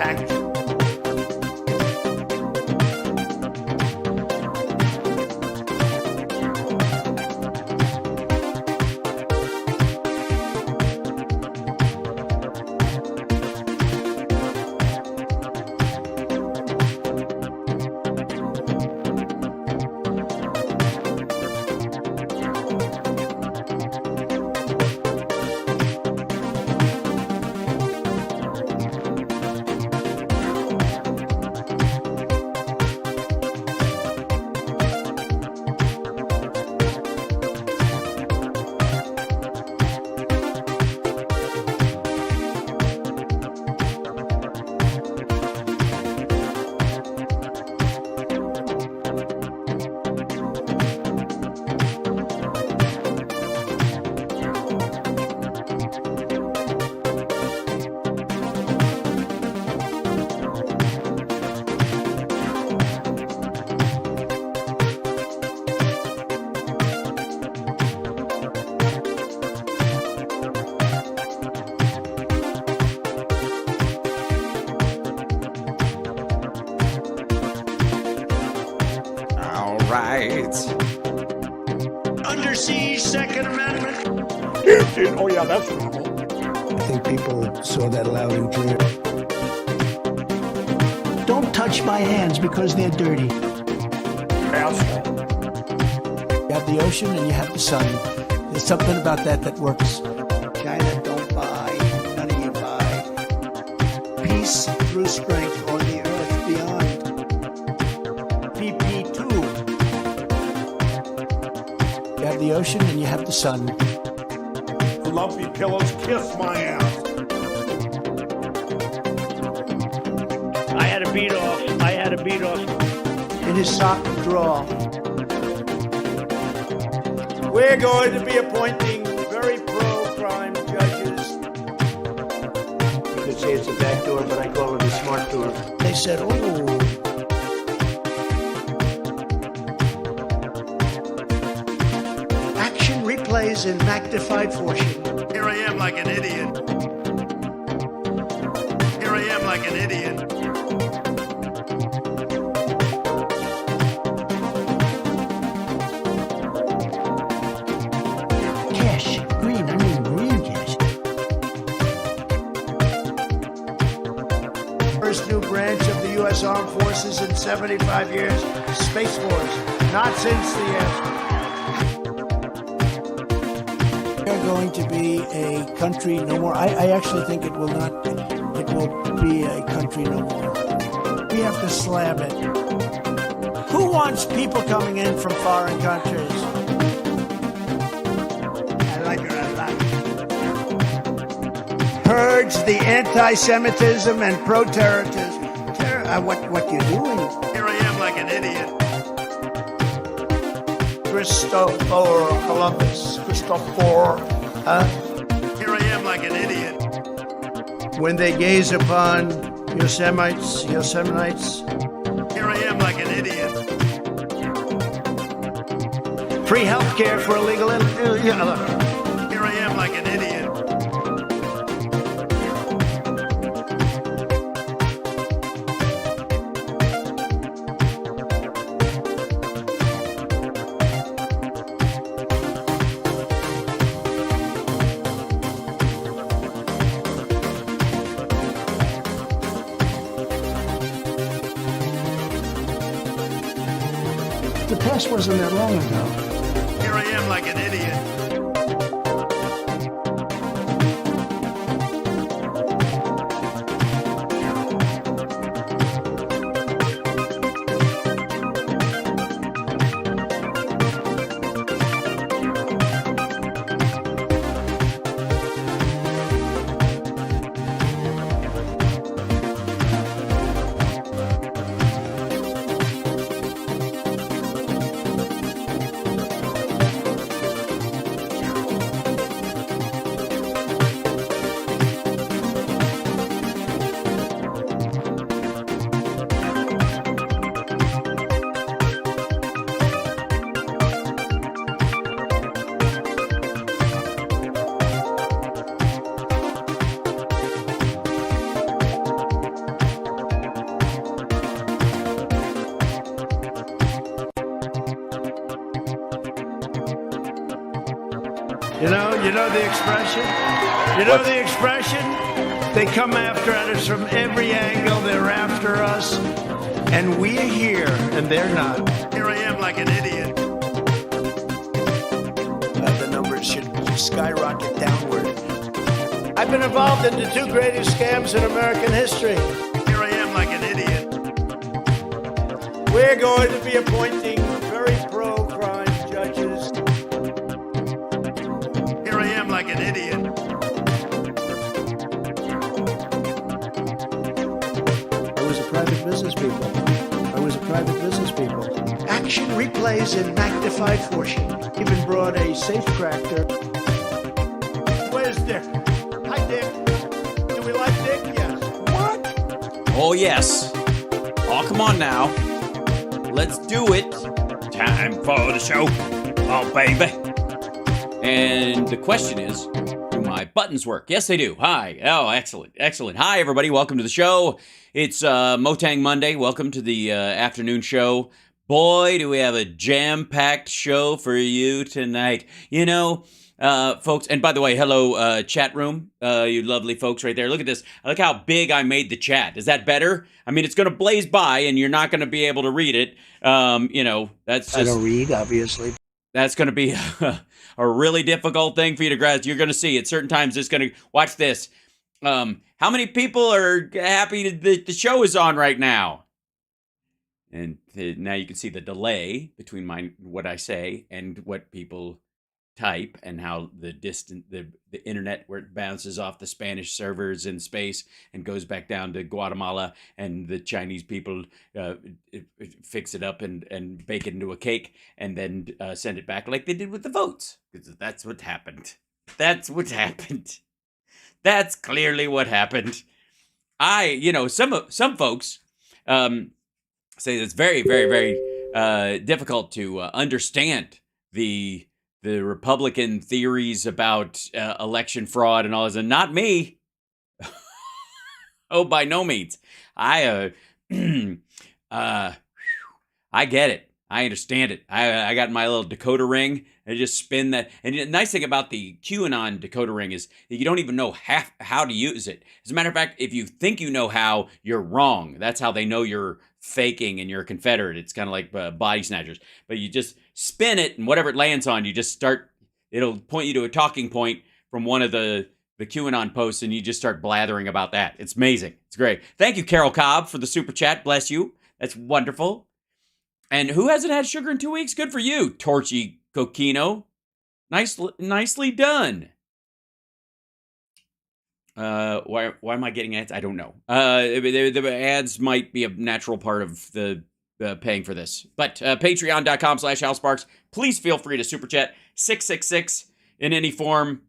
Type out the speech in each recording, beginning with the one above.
attacked. Under siege, Second Amendment. Oh, yeah, that's normal. I think people saw that loud and clear. Don't touch my hands because they're dirty. Asshole. You have the ocean and you have the sun. There's something about that that works. China, don't buy. None of you buy. Peace through strength on the earth beyond. PP2. You have the ocean and you have the sun. Lumpy pillows, kiss my ass. I had a beat off. In his sock drawer. We're going to be appointing very pro-crime judges. You could say it's a back door, but I call it a smart door. They said, oh. Action replays in magnified fortune. Here I am like an idiot. Cash. Green cash. First new branch of the U.S. Armed Forces in 75 years. Space Force. Not since the We're going to be a country no more. I actually think it will not be. It will be a country no more. We have to slab it. Who wants people coming in from foreign countries? I like her a lot. Purge the anti-Semitism and pro-terrorism. What you doing? Here I am like an idiot. Christopher Columbus. Christopher. Huh? Here I am like an idiot. When they gaze upon Yosemite. Here I am like an idiot. Free health care for illegal. Here I am like an idiot. The past wasn't that long ago. Here I am like an idiot. You know the expression? You know the expression? They come after us from every angle. They're after us. And we're here, and they're not. Here I am like an idiot. The numbers should skyrocket downward. I've been involved in the two greatest scams in American history. Here I am like an idiot. We're going to be appointing very pro-crime judges. Here I am like an idiot. I was a private business people. Action replays in magnified fortune. Even brought a safecracker. Where's Dick? Hi, Dick. Do we like Dick? Yes. What? Oh, yes. Oh, come on now. Let's do it. Time for the show. Oh, baby. And the question is, do my buttons work? Yes, they do. Hi. Oh, excellent. Excellent. Hi, everybody. Welcome to the show. It's Motang Monday. Welcome to the afternoon show. Boy, do we have a jam-packed show for you tonight. You know, folks, and by the way, hello, chat room, you lovely folks right there. Look at this. Look how big I made the chat. Is that better? I mean, it's going to blaze by, and you're not going to be able to read it. You know, that's just... I don't read, obviously. That's going to be a really difficult thing for you to grasp. You're going to see at certain times it's going to... Watch this. How many people are happy that the show is on right now? And now you can see the delay between what I say and what people type, and how the internet, where it bounces off the Spanish servers in space and goes back down to Guatemala, and the Chinese people fix it up and bake it into a cake and then send it back like they did with the votes. Because that's what happened. That's what happened. That's clearly what happened. Some folks say it's very, very, very difficult to understand the Republican theories about election fraud and all this, and not me. Oh, by no means. I get it. I understand it. I got my little decoder ring. I just spin that. And the nice thing about the QAnon decoder ring is that you don't even know how to use it. As a matter of fact, if you think you know how, you're wrong. That's how they know you're faking and you're a Confederate. It's kind of like body snatchers. But you just spin it, and whatever it lands on, you just start, it'll point you to a talking point from one of the QAnon posts, and you just start blathering about that. It's amazing. It's great. Thank you, Carol Cobb, for the super chat. Bless you. That's wonderful. And who hasn't had sugar in 2 weeks? Good for you, Torchy Coquino. Nicely done. Why am I getting ads? I don't know. The ads might be a natural part of the paying for this. But patreon.com/HalSparks. Please feel free to super chat 666 in any form.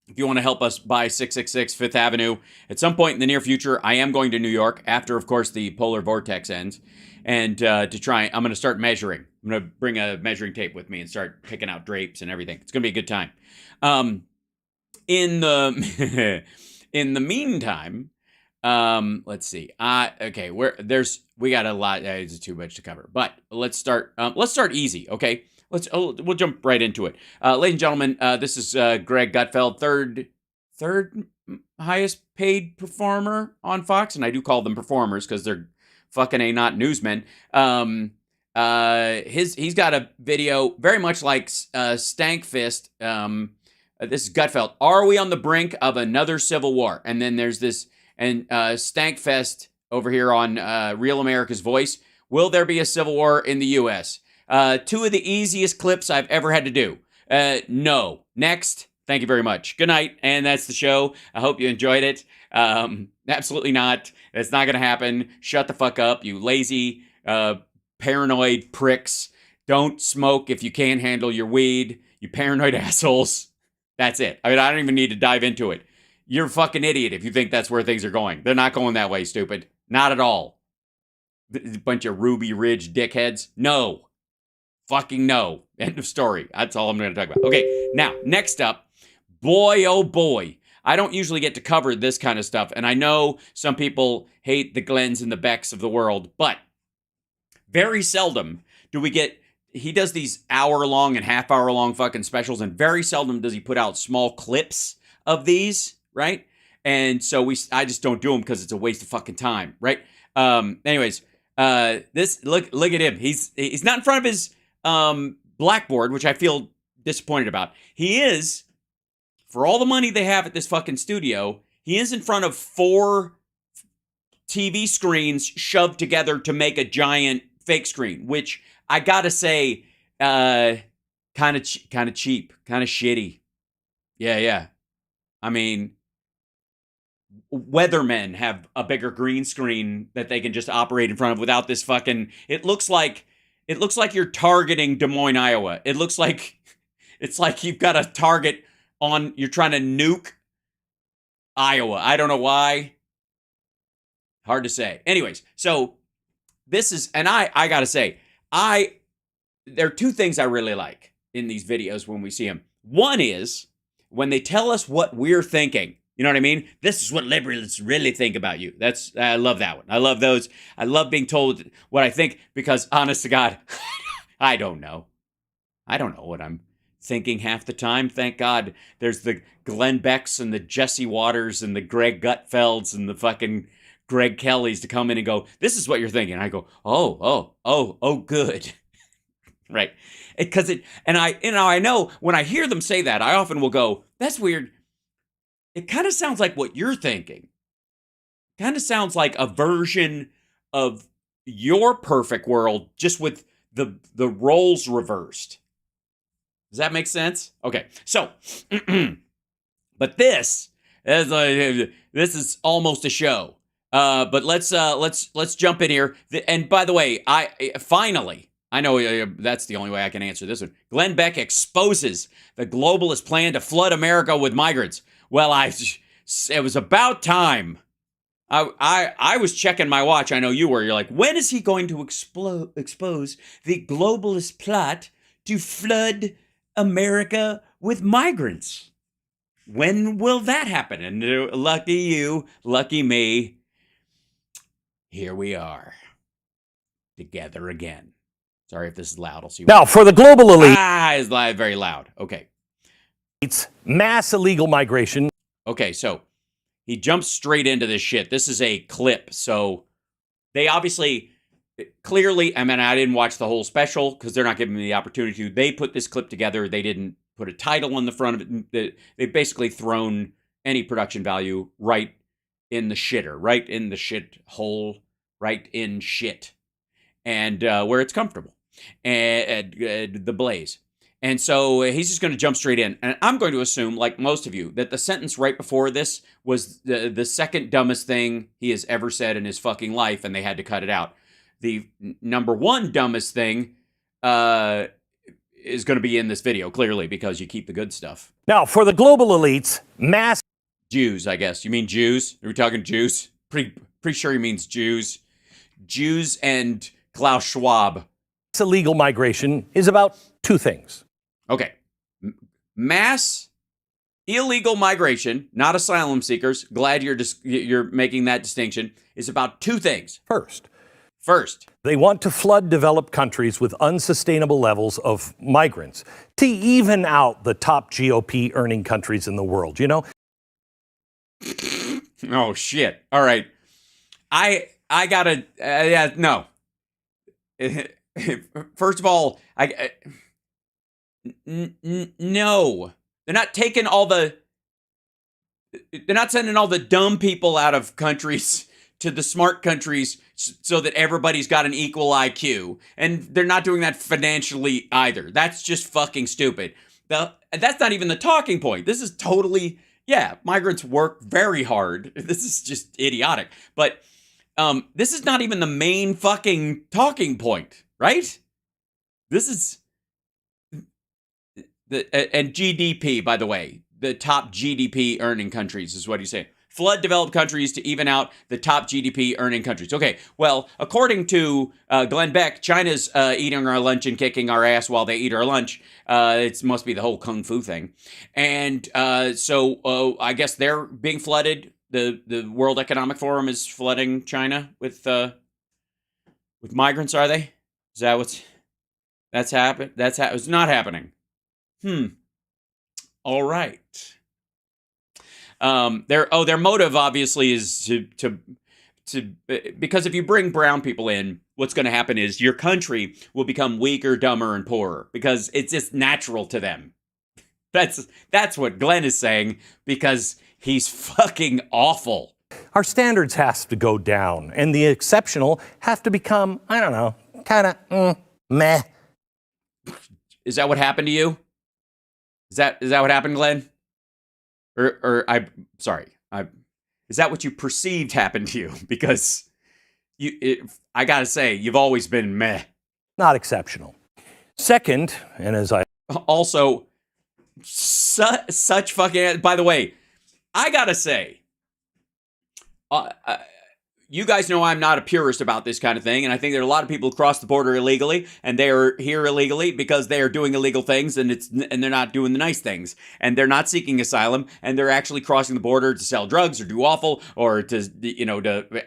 If you want to help us buy 666 Fifth Avenue. At some point in the near future, I am going to New York after, of course, the polar vortex ends. And I'm going to start measuring. I'm going to bring a measuring tape with me and start picking out drapes and everything. It's going to be a good time. In the meantime, let's see. Okay, we got a lot. It's too much to cover, but let's start easy. Okay, we'll jump right into it. Ladies and gentlemen, this is Greg Gutfeld, third highest paid performer on Fox, and I do call them performers because they're fucking not newsmen. He's got a video very much like Stankfist. This is Gutfeld. Are we on the brink of another civil war? And then there's this, and Stankfest over here on Real America's Voice. Will there be a civil war in the U.S.? Two of the easiest clips I've ever had to do. No. Next. Thank you very much. Good night. And that's the show. I hope you enjoyed it. Absolutely not. It's not going to happen. Shut the fuck up, you lazy, paranoid pricks. Don't smoke if you can't handle your weed, you paranoid assholes. That's it. I mean, I don't even need to dive into it. You're a fucking idiot if you think that's where things are going. They're not going that way, stupid. Not at all. Bunch of Ruby Ridge dickheads. No. Fucking no. End of story. That's all I'm going to talk about. Okay, now, next up, boy, oh boy. I don't usually get to cover this kind of stuff, and I know some people hate the Glens and the Becks of the world, but very seldom do we get he does these hour-long and half-hour-long fucking specials, and very seldom does he put out small clips of these, right? And so I just don't do them because it's a waste of fucking time, right? Anyways, this look at him. He's not in front of his blackboard, which I feel disappointed about. He is, for all the money they have at this fucking studio, he is in front of 4 TV screens shoved together to make a giant fake screen, which I gotta say, kind of cheap, kind of shitty. Yeah. I mean, weathermen have a bigger green screen that they can just operate in front of without this fucking. It looks like you're targeting Des Moines, Iowa. It looks like it's like you've got a target on. You're trying to nuke Iowa. I don't know why. Hard to say. Anyways, so this is, and I gotta say, there are 2 things I really like in these videos when we see them. One is when they tell us what we're thinking. You know what I mean? This is what liberals really think about you. I love that one. I love those. I love being told what I think because, honest to God, I don't know. I don't know what I'm thinking half the time. Thank God there's the Glenn Becks and the Jesse Waters and the Greg Gutfelds and the fucking Greg Kellys to come in and go, this is what you're thinking. I go, oh, good. Right. I know when I hear them say that, I often will go, that's weird. It kind of sounds like what you're thinking. Kind of sounds like a version of your perfect world, just with the roles reversed. Does that make sense? Okay, so, but this is almost a show. But let's jump in here. And by the way, I know that's the only way I can answer this one. Glenn Beck exposes the globalist plan to flood America with migrants. Well, it was about time. I was checking my watch. I know you were. You're like, when is he going to expose the globalist plot to flood America with migrants? When will that happen? And lucky you, lucky me. Here we are, together again. Sorry if this is loud. I'll see. Now, for the global elite. It's very loud. Okay. It's mass illegal migration. Okay, so he jumps straight into this shit. This is a clip. So they obviously, clearly, I mean, I didn't watch the whole special because they're not giving me the opportunity to. They put this clip together. They didn't put a title on the front of it. They've basically thrown any production value right in the shitter, right in the shit hole, right in shit, and where it's comfortable, and the blaze. And so he's just going to jump straight in. And I'm going to assume, like most of you, that the sentence right before this was the second dumbest thing he has ever said in his fucking life, and they had to cut it out. The number 1 dumbest thing is going to be in this video, clearly, because you keep the good stuff. Now, for the global elites, mass Jews, I guess. You mean Jews? Are we talking Jews? Pretty sure he means Jews. Jews and Klaus Schwab. illegal migration is about 2 things. Okay. Mass illegal migration, not asylum seekers. Glad you're making that distinction. Is about 2 things. First, they want to flood developed countries with unsustainable levels of migrants to even out the top GOP earning countries in the world, you know? Oh, shit. All right. I gotta, no. First of all, no. They're not taking they're not sending all the dumb people out of countries to the smart countries so that everybody's got an equal IQ. And they're not doing that financially either. That's just fucking stupid. That's not even the talking point. This is totally, migrants work very hard. This is just idiotic. But this is not even the main fucking talking point, right? This is and GDP, by the way, the top GDP earning countries is what he's saying. Flood developed countries to even out the top GDP earning countries. Okay, well, according to Glenn Beck, China's eating our lunch and kicking our ass while they eat our lunch. It must be the whole kung fu thing. And so I guess they're being flooded. The World Economic Forum is flooding China with migrants, are they? Is that what's... That's happened. It's not happening. All right. Their motive obviously is to because if you bring brown people in, what's going to happen is your country will become weaker, dumber, and poorer because it's just natural to them. That's what Glenn is saying because he's fucking awful. Our standards have to go down, and the exceptional have to become, I don't know, kind of meh. Is that what happened to you? Is that what happened, Glenn? Is that what you perceived happened to you? Because I gotta say, you've always been meh. Not exceptional. Second, and as I also such fucking. By the way, I gotta say, you guys know I'm not a purist about this kind of thing, and I think there are a lot of people who cross the border illegally, and they are here illegally because they are doing illegal things, and they're not doing the nice things, and they're not seeking asylum, and they're actually crossing the border to sell drugs or do awful or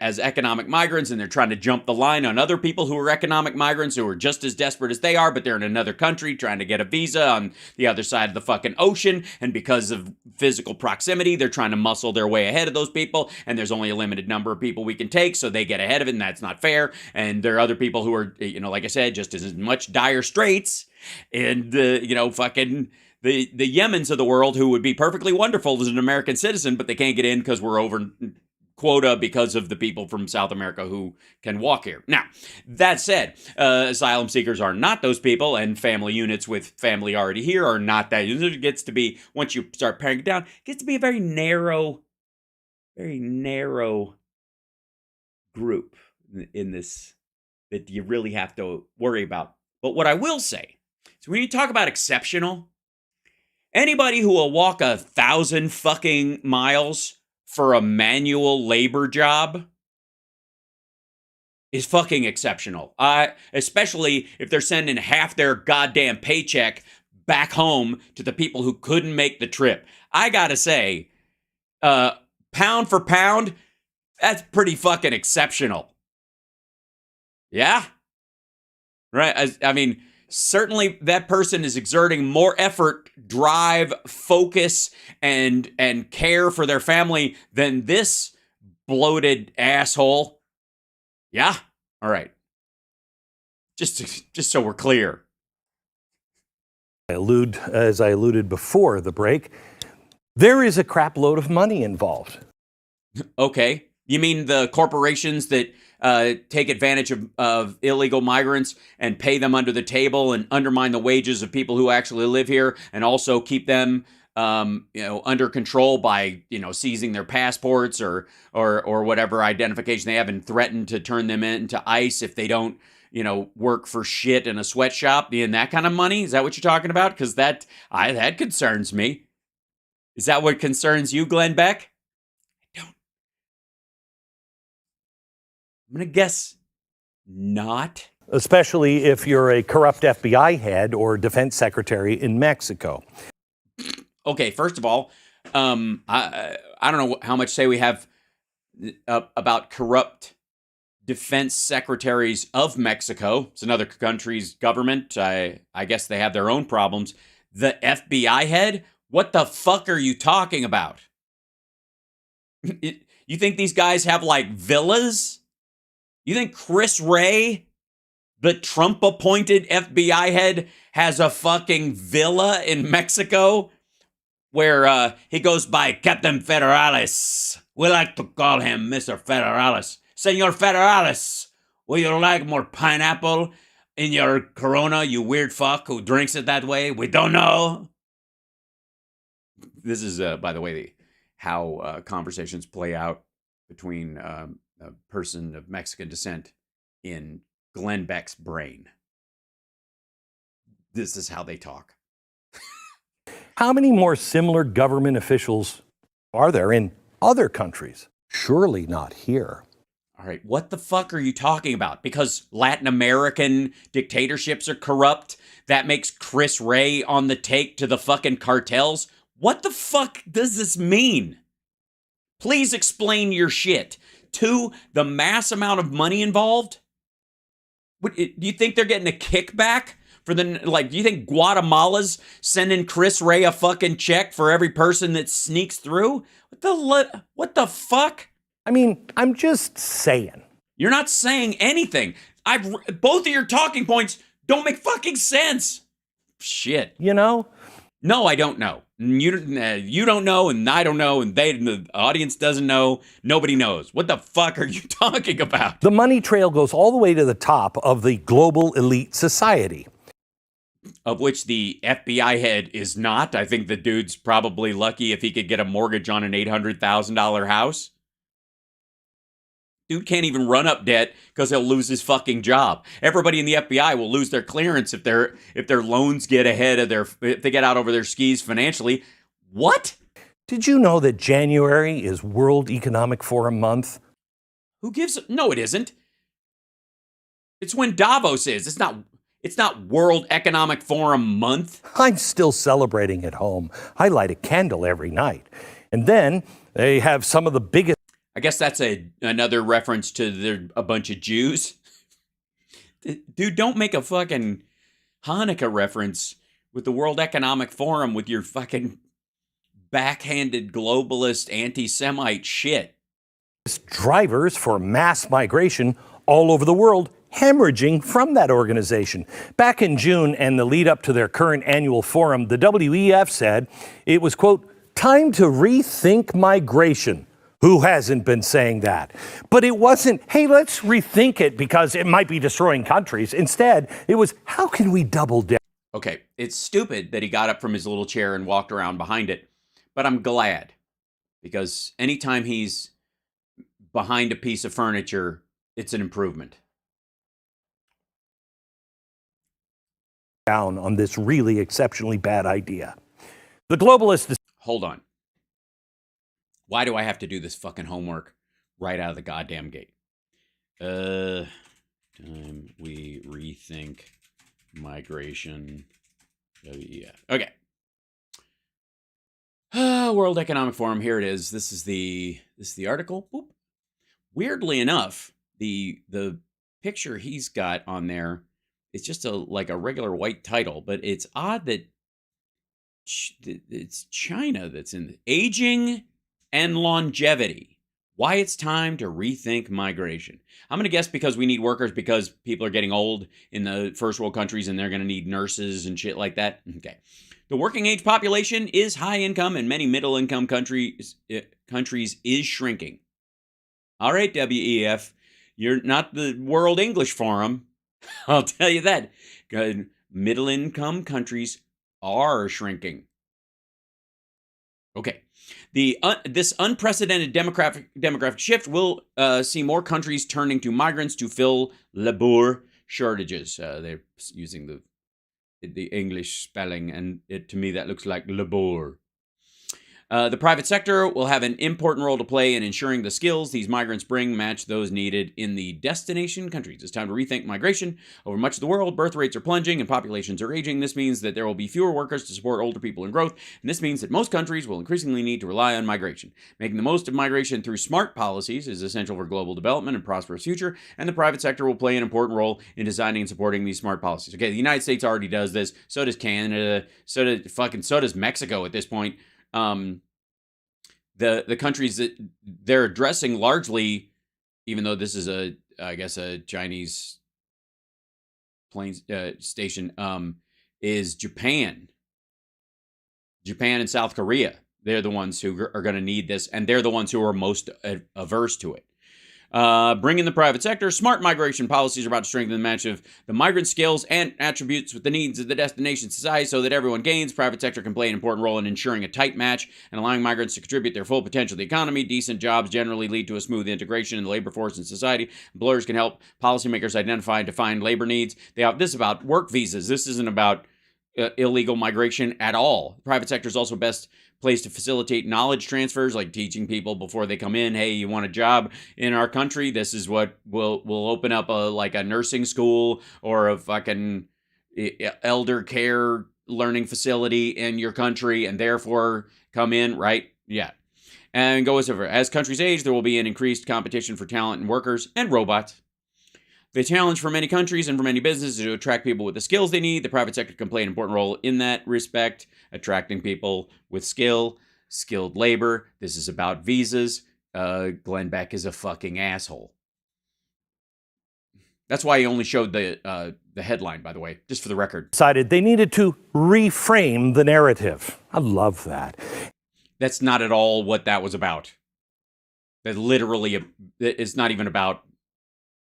as economic migrants, and they're trying to jump the line on other people who are economic migrants who are just as desperate as they are, but they're in another country trying to get a visa on the other side of the fucking ocean, and because of physical proximity, they're trying to muscle their way ahead of those people, and there's only a limited number of people we can take, so they get ahead of it, and that's not fair. And there are other people who are, like I said, just as much dire straits, and fucking the Yemens of the world who would be perfectly wonderful as an American citizen, but they can't get in because we're over quota because of the people from South America who can walk here. Now, that said, asylum seekers are not those people, and family units with family already here are not that. It gets to be, once you start paring it down, it gets to be a very narrow group in this that you really have to worry about. But what I will say is when you talk about exceptional, anybody who will walk 1,000 fucking miles for a manual labor job is fucking exceptional. Especially if they're sending half their goddamn paycheck back home to the people who couldn't make the trip. I gotta say, pound for pound, that's pretty fucking exceptional. Yeah? Right? I mean, certainly that person is exerting more effort, drive, focus, and care for their family than this bloated asshole. Yeah? All right. Just so we're clear. As I alluded before the break, there is a crap load of money involved. Okay. You mean the corporations that take advantage of illegal migrants and pay them under the table and undermine the wages of people who actually live here, and also keep them under control by seizing their passports or whatever identification they have, and threaten to turn them into ICE if they don't work for shit in a sweatshop, and that kind of money? Is that what you're talking about? Because that concerns me. Is that what concerns you, Glenn Beck? I'm going to guess not. Especially if you're a corrupt FBI head or defense secretary in Mexico. Okay, first of all, I don't know how much say we have about corrupt defense secretaries of Mexico. It's another country's government. I guess they have their own problems. The FBI head? What the fuck are you talking about? You think these guys have like villas? You think Chris Wray, the Trump-appointed FBI head, has a fucking villa in Mexico where he goes by Captain Federales? We like to call him Mr. Federales. Senor Federales, would you like more pineapple in your Corona, you weird fuck who drinks it that way? We don't know. This is, by the way, how conversations play out between a person of Mexican descent in Glenn Beck's brain. This is how they talk. How many more similar government officials are there in other countries? Surely not here. All right, what the fuck are you talking about? Because Latin American dictatorships are corrupt? That makes Chris Wray on the take to the fucking cartels? What the fuck does this mean? Please explain your shit. 2, the mass amount of money involved? Do you think they're getting a kickback For the, like, do you think Guatemala's sending Chris Ray a fucking check for every person that sneaks through? What the fuck? I mean, I'm just saying. You're not saying anything. Both of your talking points don't make fucking sense. Shit. You know? No, I don't know. You don't know, and I don't know, and the audience doesn't know. Nobody knows. What the fuck are you talking about? The money trail goes all the way to the top of the global elite society. Of which the FBI head is not. I think the dude's probably lucky if he could get a mortgage on an $800,000 house. Dude can't even run up debt because he'll lose his fucking job. Everybody in the FBI will lose their clearance if their loans get ahead of if they get out over their skis financially. What? Did you know that January is World Economic Forum month? Who gives? No, it isn't. It's when Davos is. It's not World Economic Forum month. I'm still celebrating at home. I light a candle every night. And then they have some of the biggest. I guess that's another reference to a bunch of Jews. Dude, don't make a fucking Hanukkah reference with the World Economic Forum with your fucking backhanded globalist anti-Semite shit. Drivers for mass migration all over the world hemorrhaging from that organization. Back in June and the lead up to their current annual forum, the WEF said it was, quote, time to rethink migration. Who hasn't been saying that? But it wasn't, hey, let's rethink it because it might be destroying countries. Instead, it was, how can we double down? Okay, it's stupid that he got up from his little chair and walked around behind it, but I'm glad because anytime he's behind a piece of furniture, it's an improvement. Down on this really exceptionally bad idea. The globalists. Hold on. Why do I have to do this fucking homework right out of the goddamn gate? Time we rethink migration. Yeah. Okay. World Economic Forum. Here it is. This is the article. Boop. Weirdly enough, the picture he's got on there is just like a regular white title, but it's odd that it's China that's in the aging and longevity. Why it's time to rethink migration. I'm going to guess because we need workers because people are getting old in the first world countries and they're going to need nurses and shit like that. Okay. The working age population is high income and many middle income countries is shrinking. All right, WEF, you're not the World English Forum. I'll tell you that. Middle income countries are shrinking. Okay. This unprecedented demographic shift will see more countries turning to migrants to fill labor shortages. They're using the English spelling, and to me that looks like labor. The private sector will have an important role to play in ensuring the skills these migrants bring match those needed in the destination countries. It's time to rethink migration. Over much of the world, birth rates are plunging and populations are aging. This means that there will be fewer workers to support older people in growth, and this means that most countries will increasingly need to rely on migration. Making the most of migration through smart policies is essential for global development and prosperous future, and the private sector will play an important role in designing and supporting these smart policies. Okay, the United States already does this. So does Canada. So does Mexico at this point. The countries that they're addressing largely, even though this is a Chinese plane station, is Japan. Japan and South Korea. They're the ones who are going to need this, and they're the ones who are most averse to it. Bring in the private sector. Smart migration policies are about to strengthen the match of the migrant skills and attributes with the needs of the destination society so that everyone gains. Private sector can play an important role in ensuring a tight match and allowing migrants to contribute their full potential to the economy. Decent jobs generally lead to a smooth integration in the labor force and society. Employers can help policymakers identify and define labor needs. This is about work visas. This isn't about illegal migration at all. The private sector is also best place to facilitate knowledge transfers, like teaching people before they come in, hey, you want a job in our country? This is what will open up a nursing school or a fucking elder care learning facility in your country, and therefore come in, right? Yeah. And go as countries age, there will be an increased competition for talent and workers and robots. The challenge for many countries and for many businesses is to attract people with the skills they need. The private sector can play an important role in that respect, attracting people with skilled labor. This is about visas. Glenn Beck is a fucking asshole. That's why he only showed the headline, by the way, just for the record. Decided they needed to reframe the narrative. I love that. That's not at all what that was about. That literally is not even about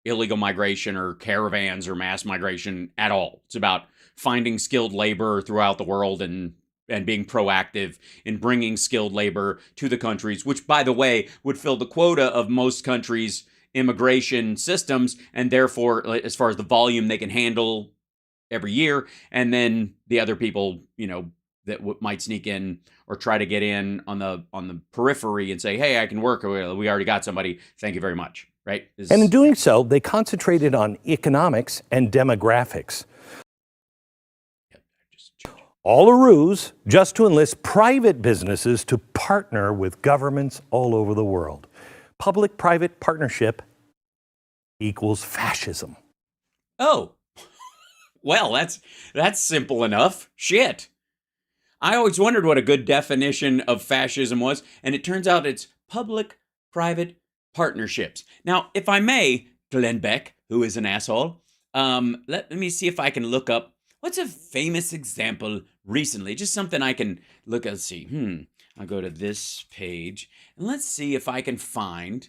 illegal migration or caravans or mass migration at all. It's about finding skilled labor throughout the world and being proactive in bringing skilled labor to the countries, which, by the way, would fill the quota of most countries' immigration systems, and therefore, as far as the volume they can handle every year, and then the other people, that might sneak in or try to get in on the periphery and say, hey, I can work, or we already got somebody, thank you very much, right? And in doing so, they concentrated on economics and demographics. All a ruse just to enlist private businesses to partner with governments all over the world. Public-private partnership equals fascism. Oh, well, that's simple enough. Shit. I always wondered what a good definition of fascism was, and it turns out it's public-private partnerships. Now, if I may, Glenn Beck, who is an asshole, let me see if I can look up what's a famous example recently, just something I can look at. Let's see. I'll go to this page, and let's see if I can find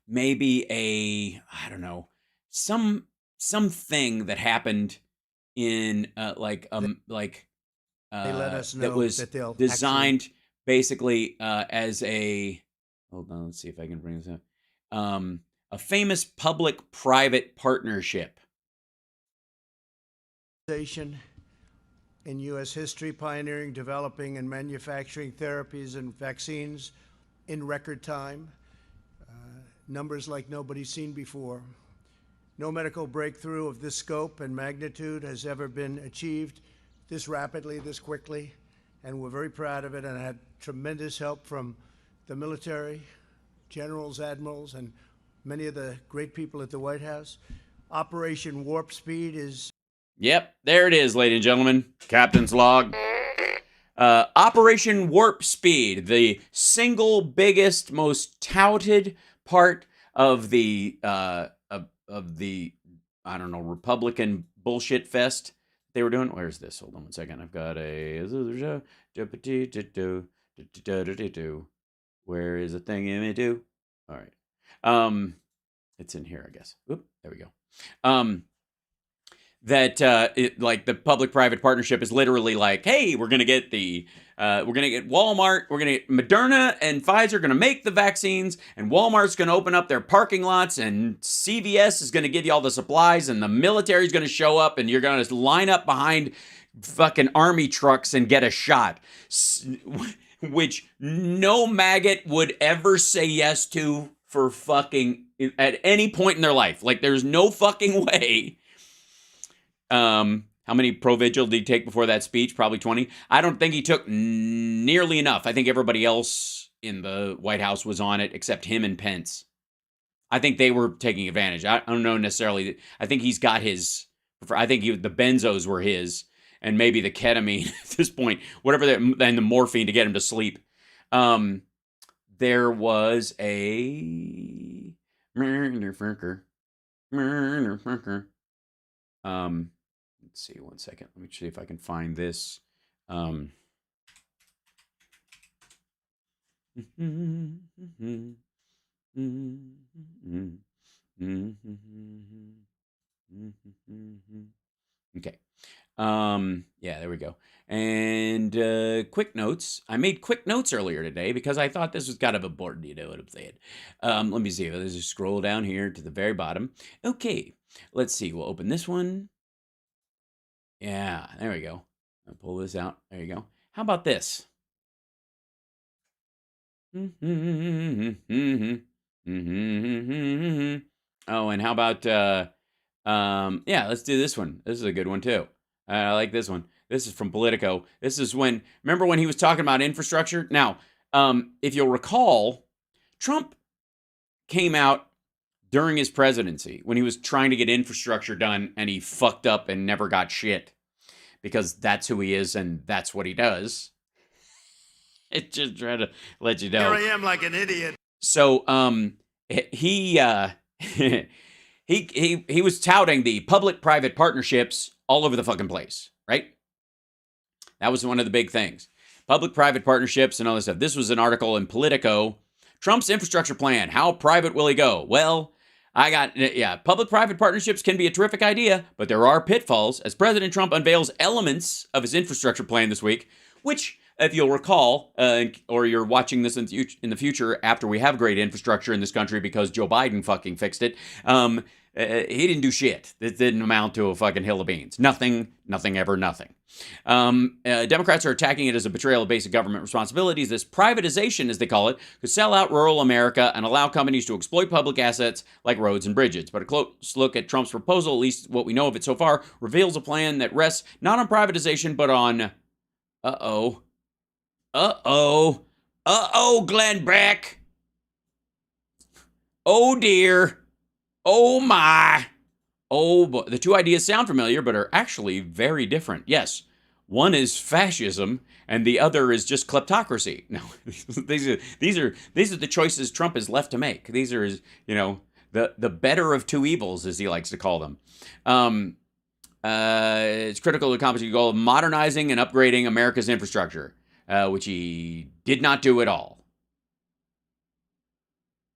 maybe something that happened in they let us know that was that they'll designed basically as a, hold on, let's see if I can bring this up, a famous public-private partnership. In U.S. history, pioneering, developing, and manufacturing therapies and vaccines in record time. Numbers like nobody's seen before. No medical breakthrough of this scope and magnitude has ever been achieved this rapidly, this quickly, and we're very proud of it, and had tremendous help from the military, generals, admirals, and many of the great people at the White House. Operation Warp Speed is... Yep, there it is, ladies and gentlemen. Captain's log. Operation Warp Speed, the single biggest, most touted part of the Republican bullshit fest they were doing. Where's this? Hold on one second. I've got a... Where is the thing in me do? All right. It's in here, I guess. Oop, there we go. Like the public-private partnership is literally like, hey, we're gonna get Walmart, we're gonna get Moderna and Pfizer gonna make the vaccines, and Walmart's gonna open up their parking lots, and CVS is gonna give you all the supplies, and the military's gonna show up, and you're gonna line up behind fucking army trucks and get a shot, which no maggot would ever say yes to for fucking at any point in their life. Like, there's no fucking way. How many Pro-Vigil did he take before that speech? Probably 20. I don't think he took nearly enough. I think everybody else in the White House was on it except him and Pence. I think they were taking advantage. I don't know necessarily. I think he's got his... I think the benzos were his, and maybe the ketamine at this point. Whatever, and the morphine to get him to sleep. There was a... Let's see, one second. Let me see if I can find this. Okay. Yeah, there we go. And quick notes. I made quick notes earlier today because I thought this was kind of important, you know what I'm saying. Let me see. Let's just scroll down here to the very bottom. Okay. Let's see. We'll open this one. Yeah, there we go. I'll pull this out. There you go. How about this? Oh, and how about, yeah, let's do this one. This is a good one, too. I like this one. This is from Politico. This is remember when he was talking about infrastructure? Now, if you'll recall, Trump came out during his presidency when he was trying to get infrastructure done and he fucked up and never got shit because that's who he is and that's what he does. It just trying to let you know. Here I am like an idiot. So he was touting the public-private partnerships all over the fucking place, right? That was one of the big things. Public-private partnerships and all this stuff. This was an article in Politico. Trump's infrastructure plan. How private will he go? Well, public-private partnerships can be a terrific idea, but there are pitfalls as President Trump unveils elements of his infrastructure plan this week, which, if you'll recall, or you're watching this in the future after we have great infrastructure in this country because Joe Biden fucking fixed it, he didn't do shit. It didn't amount to a fucking hill of beans. Nothing, ever, nothing. Democrats are attacking it as a betrayal of basic government responsibilities. This privatization, as they call it, could sell out rural America and allow companies to exploit public assets like roads and bridges. But a close look at Trump's proposal, at least what we know of it so far, reveals a plan that rests not on privatization, but on... Glenn Beck. Oh, dear. Oh, my. Oh, boy. The two ideas sound familiar, but are actually very different. Yes, one is fascism, and the other is just kleptocracy. No, these are the choices Trump is left to make. These are, the better of two evils, as he likes to call them. It's critical to accomplish the goal of modernizing and upgrading America's infrastructure, which he did not do at all.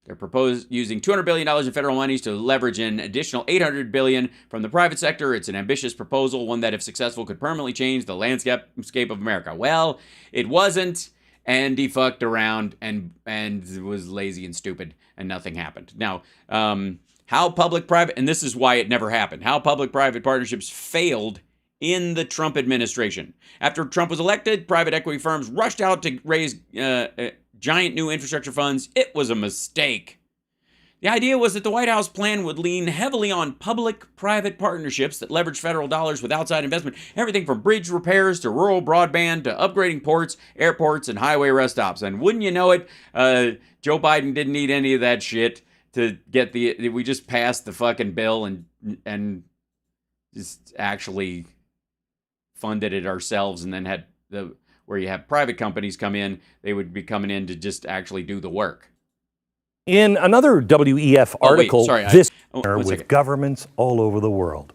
They're proposed using $200 billion in federal monies to leverage an additional $800 billion from the private sector. It's an ambitious proposal, one that, if successful, could permanently change the landscape of America. Well, it wasn't, and he fucked around and was lazy and stupid, and nothing happened. Now, how public-private, and this is why it never happened, how public-private partnerships failed in the Trump administration. After Trump was elected, private equity firms rushed out to raise giant new infrastructure funds. It was a mistake. The idea was that the White House plan would lean heavily on public-private partnerships that leverage federal dollars with outside investment. Everything from bridge repairs to rural broadband to upgrading ports, airports, and highway rest stops. And wouldn't you know it, Joe Biden didn't need any of that shit to get we just passed the fucking bill and just actually funded it ourselves, and then had where you have private companies come in, they would be coming in to just actually do the work. In another WEF article, with second. Governments all over the world,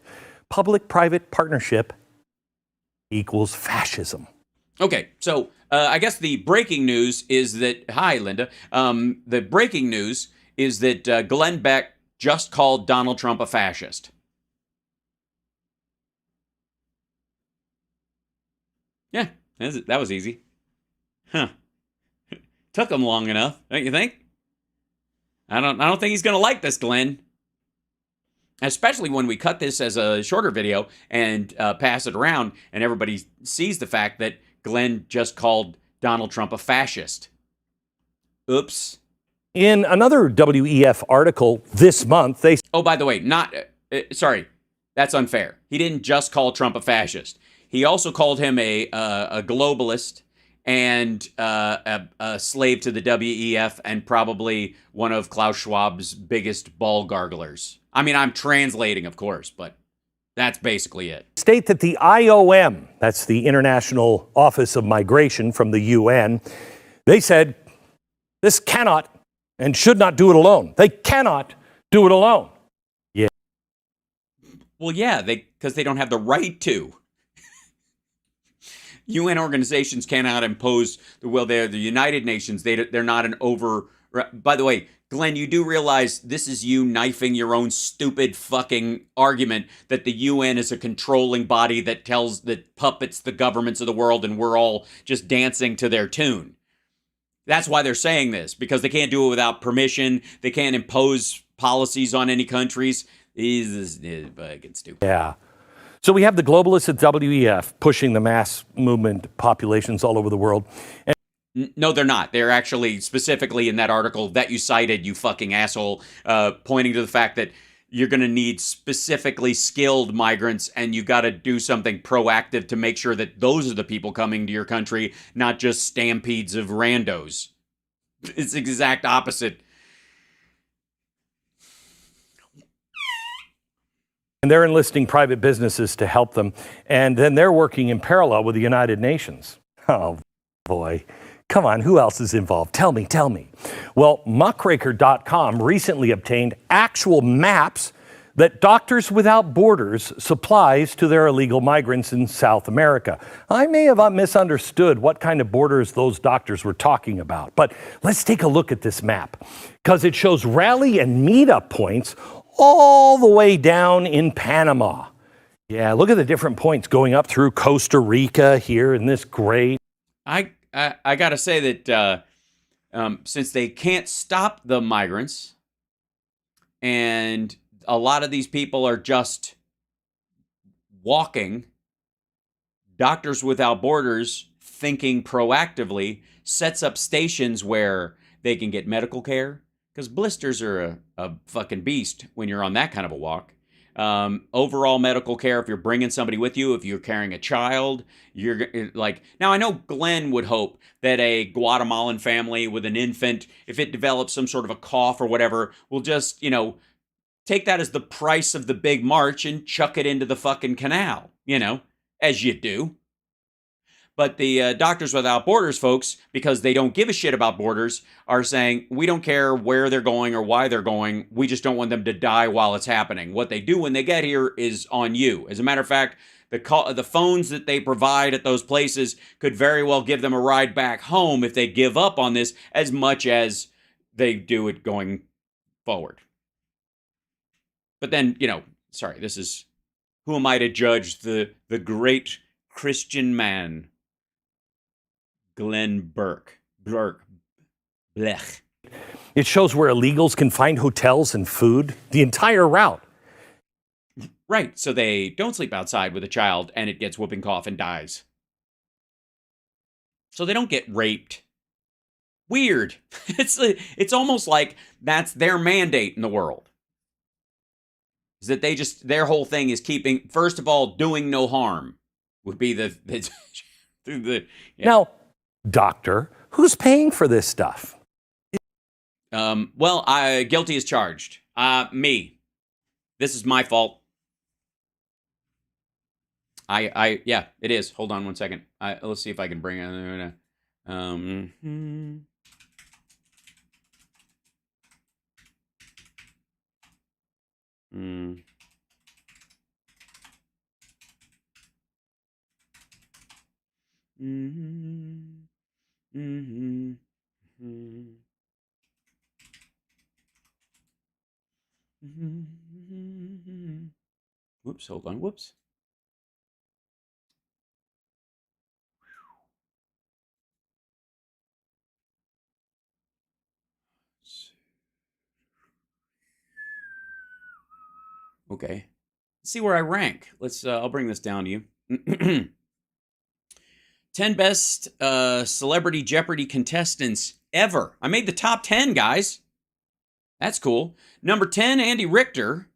public-private partnership equals fascism. Okay, so I guess the breaking news is that, hi, Linda. The breaking news is that Glenn Beck just called Donald Trump a fascist. Yeah, that was easy. Huh. Took him long enough, don't you think? I don't think he's going to like this, Glenn. Especially when we cut this as a shorter video and pass it around and everybody sees the fact that Glenn just called Donald Trump a fascist. Oops. In another WEF article this month, they... Oh, by the way, sorry, that's unfair. He didn't just call Trump a fascist. He also called him a globalist and a slave to the WEF and probably one of Klaus Schwab's biggest ball garglers. I mean, I'm translating, of course, but that's basically it. State that the IOM, that's the International Office of Migration from the UN, they said this cannot and should not do it alone. They cannot do it alone. Yeah. Well, yeah, because they don't have the right to. UN organizations cannot impose they're the United Nations. They're not an over. By the way, Glenn, you do realize this is you knifing your own stupid fucking argument that the UN is a controlling body that puppets the governments of the world and we're all just dancing to their tune. That's why they're saying this, because they can't do it without permission. They can't impose policies on any countries. This is fucking stupid. Yeah. So we have the globalists at WEF pushing the mass movement populations all over the world. No, they're not. They're actually specifically in that article that you cited, you fucking asshole, pointing to the fact that you're going to need specifically skilled migrants and you got to do something proactive to make sure that those are the people coming to your country, not just stampedes of randos. It's the exact opposite. And they're enlisting private businesses to help them. And then they're working in parallel with the United Nations. Oh, boy. Come on, who else is involved? Tell me. Well, muckraker.com recently obtained actual maps that Doctors Without Borders supplies to their illegal migrants in South America. I may have misunderstood what kind of borders those doctors were talking about, but let's take a look at this map, because it shows rally and meetup points all the way down in Panama. Yeah, look at the different points going up through Costa Rica here in this great. I got to say that since they can't stop the migrants, and a lot of these people are just walking, Doctors Without Borders, thinking proactively, sets up stations where they can get medical care, because blisters are a fucking beast when you're on that kind of a walk. Overall medical care if you're bringing somebody with you, if you're carrying a child, you're like, now I know Glenn would hope that a Guatemalan family with an infant, if it develops some sort of a cough or whatever, will just, take that as the price of the big march and chuck it into the fucking canal, as you do. But the Doctors Without Borders folks, because they don't give a shit about borders, are saying, we don't care where they're going or why they're going. We just don't want them to die while it's happening. What they do when they get here is on you. As a matter of fact, the phones that they provide at those places could very well give them a ride back home if they give up on this as much as they do it going forward. But then, this is, who am I to judge the great Christian man, Glenn Burke. Blech. It shows where illegals can find hotels and food, the entire route. Right, so they don't sleep outside with a child and it gets whooping cough and dies. So they don't get raped. Weird. It's almost like that's their mandate in the world. Is that their whole thing is keeping, first of all, doing no harm would be the yeah. Now, doctor, who's paying for this stuff? Guilty as charged. Me. This is my fault. Yeah, it is. Hold on one second. Let's see if I can bring it. Whoops, hold on. Whoops. Okay. Let's see where I rank. I'll bring this down to you. 10 best celebrity Jeopardy contestants ever. I made the top 10, guys. That's cool. Number 10, Andy Richter.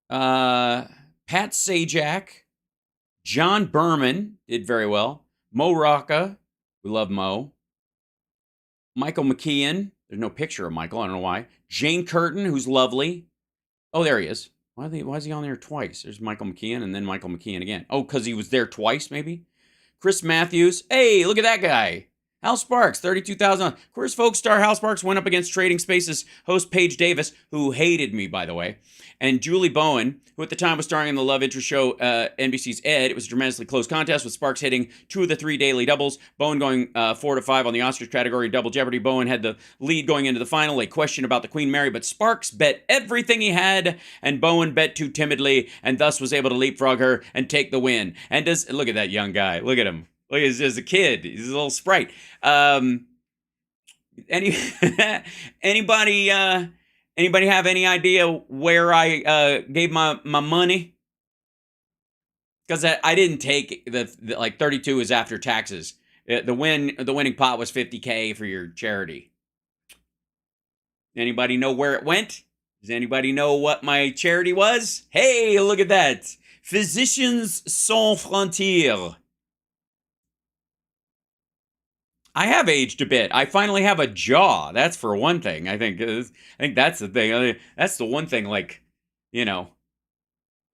Pat Sajak. John Berman did very well. Mo Rocca. We love Mo. Michael McKeon. There's no picture of Michael. I don't know why. Jane Curtin, who's lovely. Oh, there he is. Why is he on there twice? There's Michael McKeon and then Michael McKeon again. Oh, because he was there twice, maybe? Chris Matthews. Hey, look at that guy. Hal Sparks, 32,000. Queers Folk star Hal Sparks went up against Trading Spaces host Paige Davis, who hated me, by the way, and Julie Bowen, who at the time was starring in the love interest show NBC's Ed. It was a tremendously close contest, with Sparks hitting 2 of the 3 daily doubles, Bowen going 4 to 5 on the ostrich category Double Jeopardy. Bowen had the lead going into the final, a question about the Queen Mary, but Sparks bet everything he had, and Bowen bet too timidly, and thus was able to leapfrog her and take the win. And look at that young guy. Look at him. Look, he's a kid. He's a little sprite. Anybody have any idea where I gave my money? Because I didn't take the like 32 is after taxes. The winning pot was $50K for your charity. Anybody know where it went? Does anybody know what my charity was? Hey, look at that. Physicians Sans Frontières. I have aged a bit. I finally have a jaw. That's for one thing. I think that's the thing. That's the one thing. Like, you know,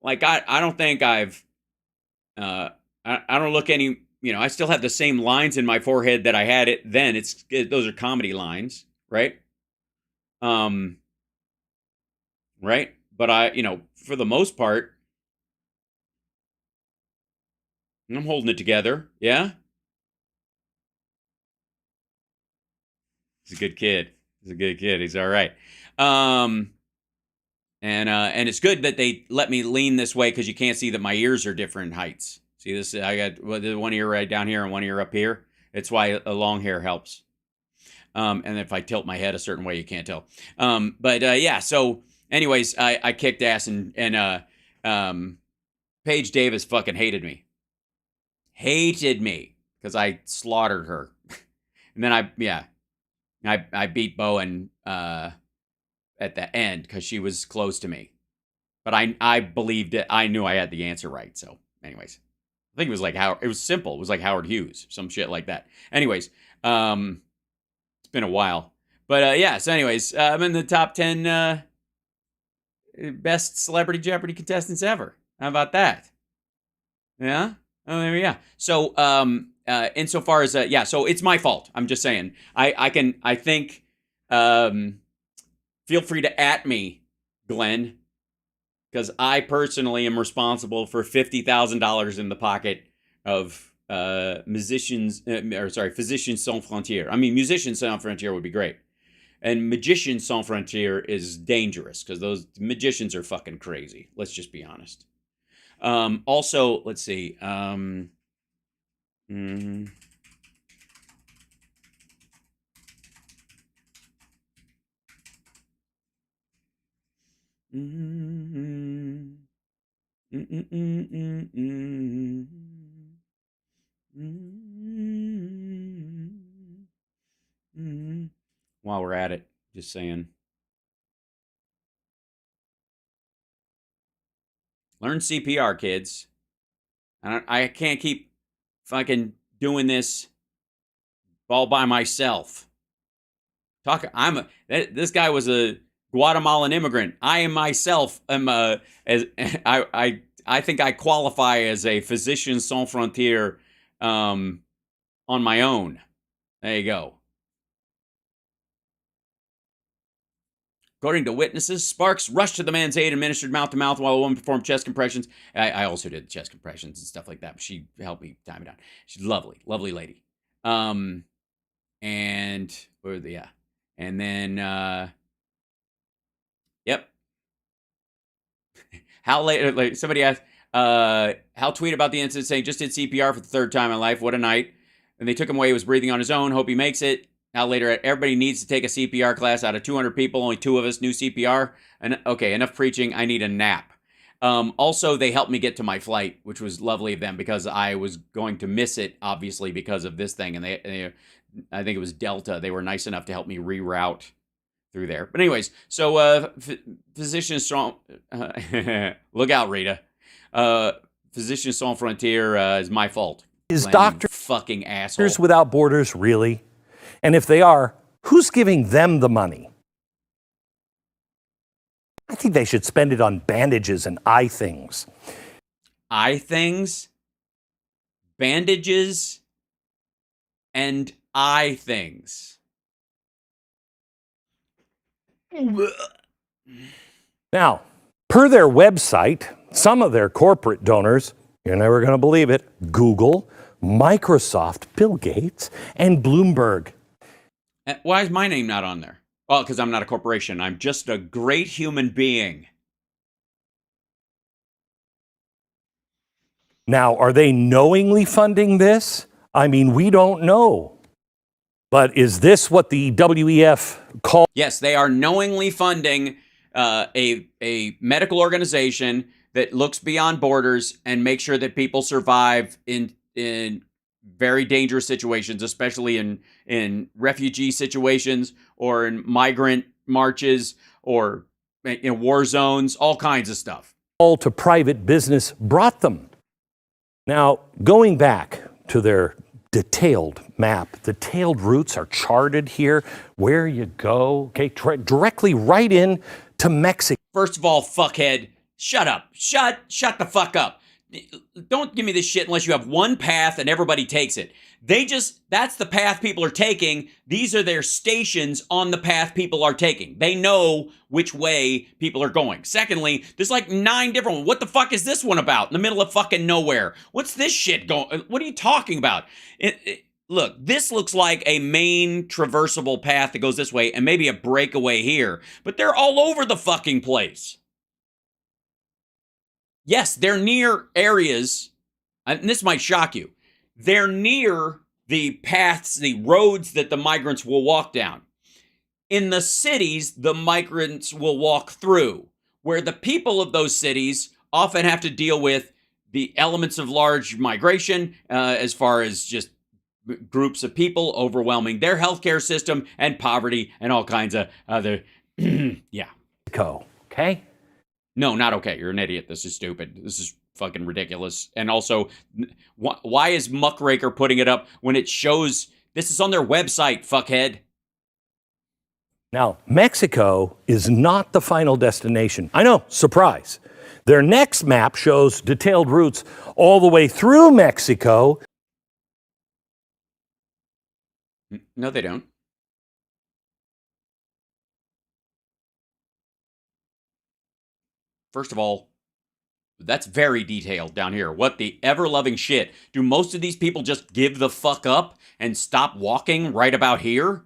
like I don't think I've, I don't look any, you know, I still have the same lines in my forehead that I had it then. Those are comedy lines, right? Right. But you know, for the most part, I'm holding it together. Yeah. He's a good kid. He's a good kid. He's all right. And it's good that they let me lean this way because you can't see that my ears are different heights. See this? I got one ear right down here and one ear up here. It's why a long hair helps. And if I tilt my head a certain way, you can't tell. Yeah. So, anyways, I kicked ass and Paige Davis fucking hated me because I slaughtered her. And then I beat Bowen at the end because she was close to me. But I believed it. I knew I had the answer right. So, anyways, I think it was like it was simple. It was like Howard Hughes, some shit like that. Anyways, it's been a while. But yeah, so anyways, I'm in the top 10 best Celebrity Jeopardy contestants ever. How about that? Yeah? Oh, there we go. So, insofar as, so it's my fault. I'm just saying. I think, feel free to at me, Glenn, because I personally am responsible for $50,000 in the pocket of Physicians Sans Frontières. I mean, Musicians Sans Frontières would be great. And Magicians Sans Frontières is dangerous because those magicians are fucking crazy. Let's just be honest. Also, let's see. While we're at it, just saying. Learn CPR, kids. I can't keep fucking doing this all by myself. This guy was a Guatemalan immigrant. I myself am I think I qualify as a Physicians Sans Frontières on my own. There you go. According to witnesses, Sparks rushed to the man's aid and administered mouth-to-mouth while a woman performed chest compressions. I also did chest compressions and stuff like that, but she helped me time it down. She's lovely, lovely lady. And then yep. How late? Like somebody asked, Hal tweeted about the incident saying, just did CPR for the third time in life. What a night. And they took him away. He was breathing on his own. Hope he makes it. Now later, everybody needs to take a CPR class. Out of 200 people, only 2 of us knew CPR. And okay, enough preaching. I need a nap. Also, they helped me get to my flight, which was lovely of them because I was going to miss it, obviously, because of this thing. And they I think it was Delta. They were nice enough to help me reroute through there. But anyways, so Physicians Sans... look out, Rita. Physicians Sans Frontières is my fault. Is Doctors fucking asshole. Without Borders really? And if they are, who's giving them the money? I think they should spend it on bandages and eye things. Eye things? Bandages and eye things. Now, per their website, some of their corporate donors, you're never going to believe it, Google, Microsoft, Bill Gates, and Bloomberg. Why is my name not on there? Well, because I'm not a corporation. I'm just a great human being. Now, are they knowingly funding this? I mean, we don't know. But is this what the WEF calls? Yes, they are knowingly funding a medical organization that looks beyond borders and makes sure that people survive in very dangerous situations, especially in refugee situations or in migrant marches or in war zones, all kinds of stuff. All to private business brought them. Now, going back to their detailed map, detailed routes are charted here, where you go, okay, directly right in to Mexico. First of all, fuckhead, shut up. Shut the fuck up. Don't give me this shit unless you have one path and everybody takes it. That's the path people are taking. These are their stations on the path people are taking. They know which way people are going. Secondly, there's like 9 different ones. What the fuck is this one about? In the middle of fucking nowhere. What's this shit going? What are you talking about? Look, this looks like a main traversable path that goes this way and maybe a breakaway here, but they're all over the fucking place. Yes, they're near areas, and this might shock you. They're near the paths, the roads that the migrants will walk down. In the cities, the migrants will walk through, where the people of those cities often have to deal with the elements of large migration, as far as just groups of people overwhelming their healthcare system and poverty and all kinds of other, yeah. Okay? No, not okay. You're an idiot. This is stupid. This is fucking ridiculous. And also, why is Muckraker putting it up when it shows this is on their website, fuckhead? Now, Mexico is not the final destination. I know, surprise. Their next map shows detailed routes all the way through Mexico. No, they don't. First of all, that's very detailed down here. What the ever-loving shit? Do most of these people just give the fuck up and stop walking right about here?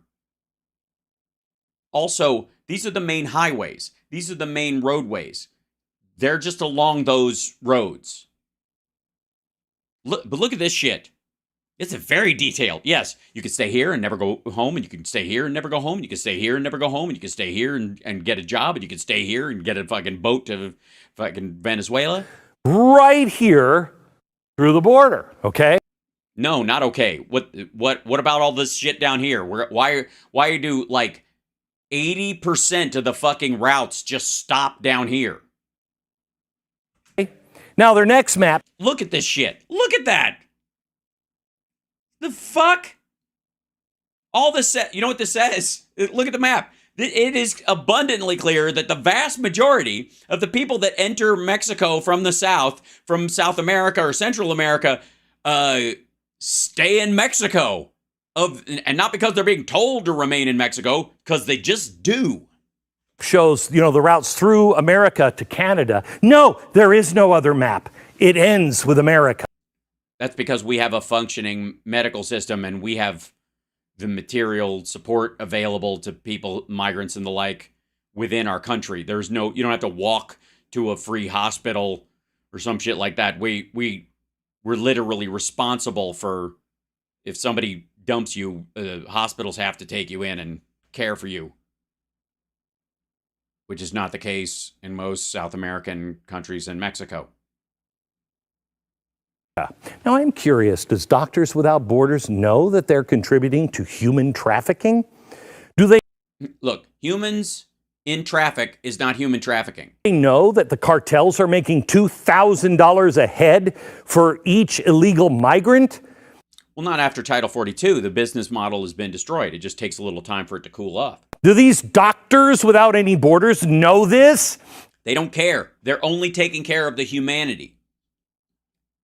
Also, these are the main highways. These are the main roadways. They're just along those roads. But look at this shit. It's very detailed. Yes, you can stay here and never go home, and you can stay here and never go home, and you can stay here and never go home, and you can stay here and get a job, and you can stay here and get a fucking boat to fucking Venezuela. Right here through the border, okay? No, not okay. What about all this shit down here? Why do like 80% of the fucking routes just stop down here? Now their next map. Look at this shit. Look at that. The fuck? All this you know what this says? Look at the map. It is abundantly clear that the vast majority of the people that enter Mexico from the south, from South America or Central America, stay in Mexico. And not because they're being told to remain in Mexico, because they just do. Shows, the routes through America to Canada. No, there is no other map. It ends with America. That's because we have a functioning medical system and we have the material support available to people, migrants and the like, within our country. You don't have to walk to a free hospital or some shit like that. We're literally responsible for, if somebody dumps you, hospitals have to take you in and care for you, which is not the case in most South American countries and Mexico. Now, I'm curious, does Doctors Without Borders know that they're contributing to human trafficking? Do they Look, humans in traffic is not human trafficking. know that the cartels are making $2,000 a head for each illegal migrant? Well, not after Title 42. The business model has been destroyed. It just takes a little time for it to cool off. Do these Doctors Without Any Borders know this? They don't care. They're only taking care of the humanity.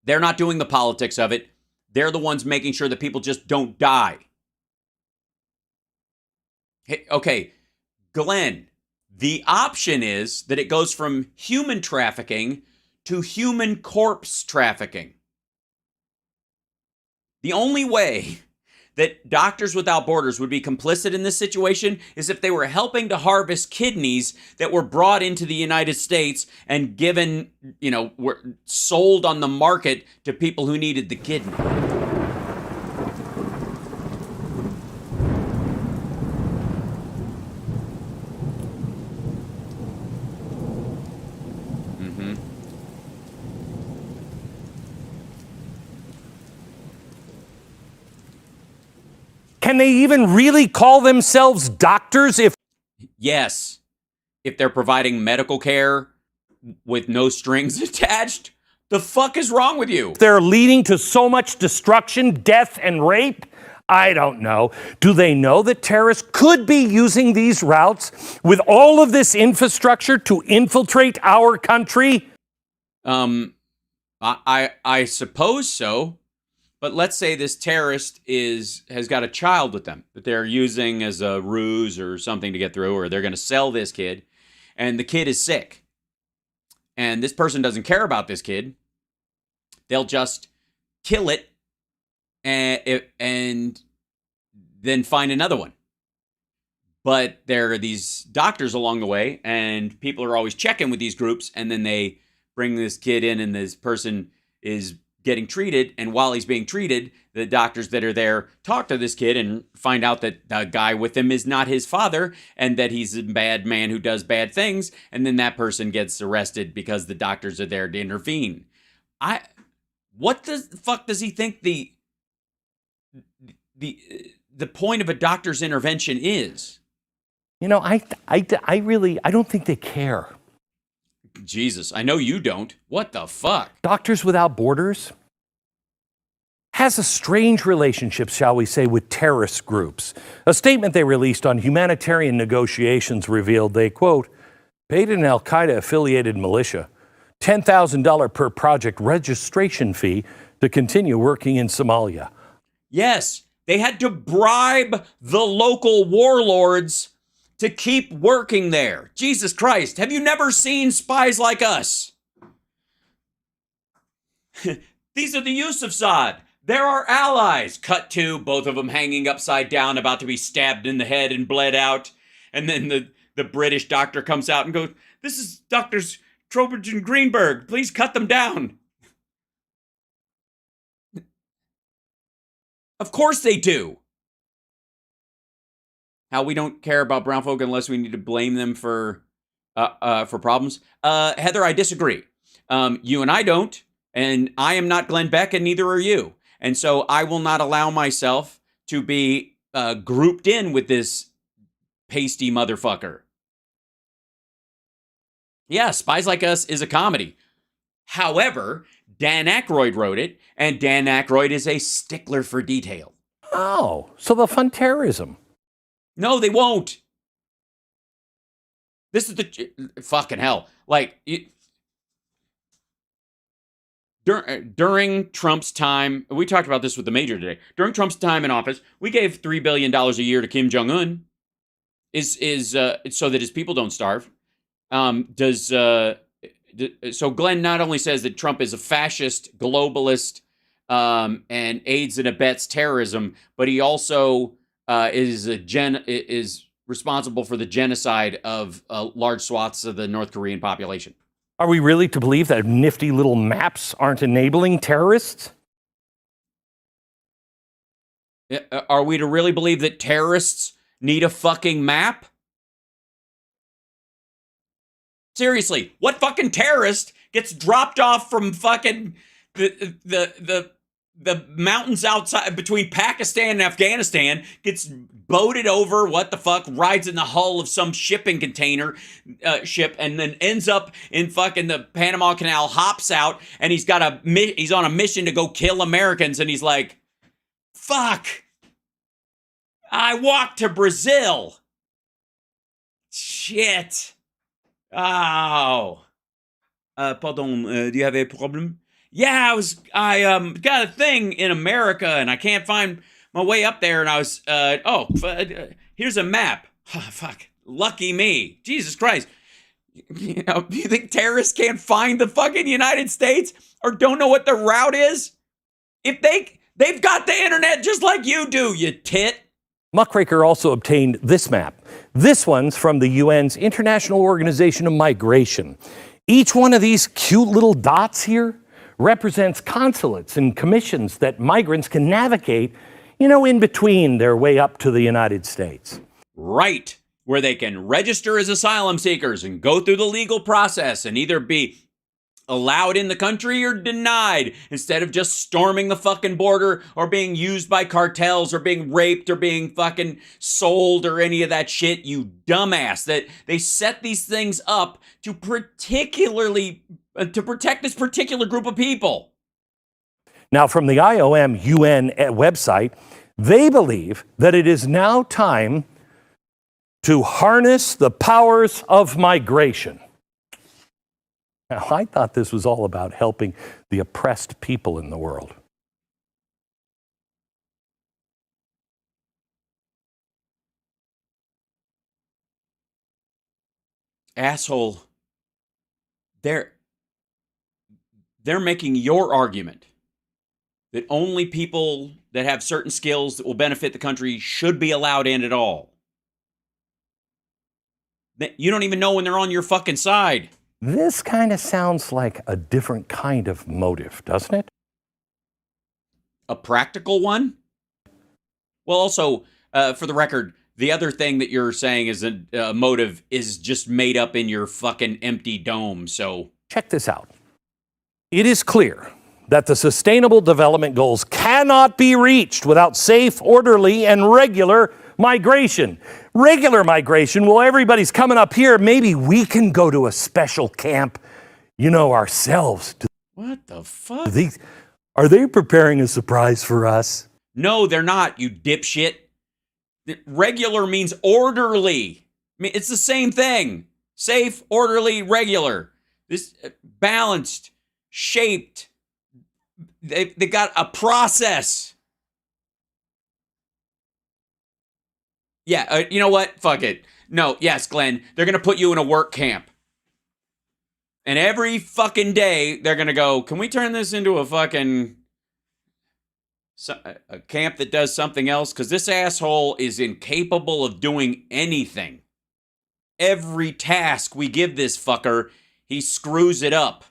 They're not doing the politics of it. They're the ones making sure that people just don't die. Hey, okay, Glenn, the option is that it goes from human trafficking to human corpse trafficking. The only way that Doctors Without Borders would be complicit in this situation is if they were helping to harvest kidneys that were brought into the United States and given, were sold on the market to people who needed the kidney. Can they even really call themselves doctors if Yes, if they're providing medical care with no strings attached? The fuck is wrong with you? they're leading to so much destruction, death, and rape? I don't know. Do they know that terrorists could be using these routes with all of this infrastructure to infiltrate our country? I suppose so. But let's say this terrorist has got a child with them that they're using as a ruse or something to get through, or they're going to sell this kid, and the kid is sick. And this person doesn't care about this kid. They'll just kill it and then find another one. But there are these doctors along the way, and people are always checking with these groups, and then they bring this kid in, and this person is getting treated, and while he's being treated, the doctors that are there talk to this kid and find out that the guy with him is not his father, and that he's a bad man who does bad things, and then that person gets arrested because the doctors are there to intervene. What the fuck does he think the point of a doctor's intervention is? You know, I don't think they care. Jesus, I know you don't. What the fuck? Doctors Without Borders has a strange relationship, shall we say, with terrorist groups. A statement they released on humanitarian negotiations revealed they, quote, paid an al-Qaeda-affiliated militia $10,000 per project registration fee to continue working in Somalia. Yes, they had to bribe the local warlords to keep working there. Jesus Christ, have you never seen Spies Like Us? These are the Yusufzad. They're our allies. Cut to both of them hanging upside down, about to be stabbed in the head and bled out. And then the British doctor comes out and goes, this is Doctors Trowbridge and Greenberg. Please cut them down. Of course they do. How we don't care about brown folk unless we need to blame them for problems. Heather, I disagree. You and I don't, and I am not Glenn Beck, and neither are you. And so I will not allow myself to be grouped in with this pasty motherfucker. Yeah, Spies Like Us is a comedy. However, Dan Aykroyd wrote it, and Dan Aykroyd is a stickler for detail. Oh, so they'll fund terrorism. No, they won't. This is the fucking hell. Like, during Trump's time, we talked about this with the Major today. During Trump's time in office, we gave $3 billion a year to Kim Jong-un, so that his people don't starve. So Glenn not only says that Trump is a fascist, globalist, and aids and abets terrorism, but he also is responsible for the genocide of large swaths of the North Korean population. Are we really to believe that nifty little maps aren't enabling terrorists? Are we to really believe that terrorists need a fucking map? Seriously, what fucking terrorist gets dropped off from fucking the mountains outside between Pakistan and Afghanistan, gets boated over, what the fuck, rides in the hull of some shipping container ship, and then ends up in fucking the Panama Canal, hops out, and he's on a mission to go kill Americans, and he's like, fuck, I walked to Brazil. Shit. Oh. Pardon, do you have a problem? Yeah, I got a thing in America, and I can't find my way up there, and I was, here's a map. Oh, fuck, lucky me. Jesus Christ. You know, do you think terrorists can't find the fucking United States or don't know what the route is? If they've got the internet just like you do, you tit. Muckraker also obtained this map. This one's from the UN's International Organization of Migration. Each one of these cute little dots here represents consulates and commissions that migrants can navigate, in between their way up to the United States. Right, where they can register as asylum seekers and go through the legal process and either be allowed in the country or denied, instead of just storming the fucking border or being used by cartels or being raped or being fucking sold or any of that shit, you dumbass. That they set these things up to to protect this particular group of people. Now, from the IOM UN website, They believe that it is now time to harness the powers of migration. Now, I thought this was all about helping the oppressed people in the world. Asshole, they're making your argument that only people that have certain skills that will benefit the country should be allowed in at all. You don't even know when they're on your fucking side. This kind of sounds like a different kind of motive, doesn't it? A practical one? Well, also, for the record, the other thing that you're saying is a motive is just made up in your fucking empty dome, so... Check this out. It is clear that the Sustainable Development Goals cannot be reached without safe, orderly, and regular migration. Regular migration, well, everybody's coming up here. Maybe we can go to a special camp, ourselves. What the fuck? Are they preparing a surprise for us? No, they're not, you dipshit. Regular means orderly. I mean, it's the same thing. Safe, orderly, regular. This balanced, shaped. They got a process. Yeah, you know what? Fuck it. No, yes, Glenn, they're going to put you in a work camp. And every fucking day, they're going to go, can we turn this into a fucking... a camp that does something else? Because this asshole is incapable of doing anything. Every task we give this fucker, he screws it up.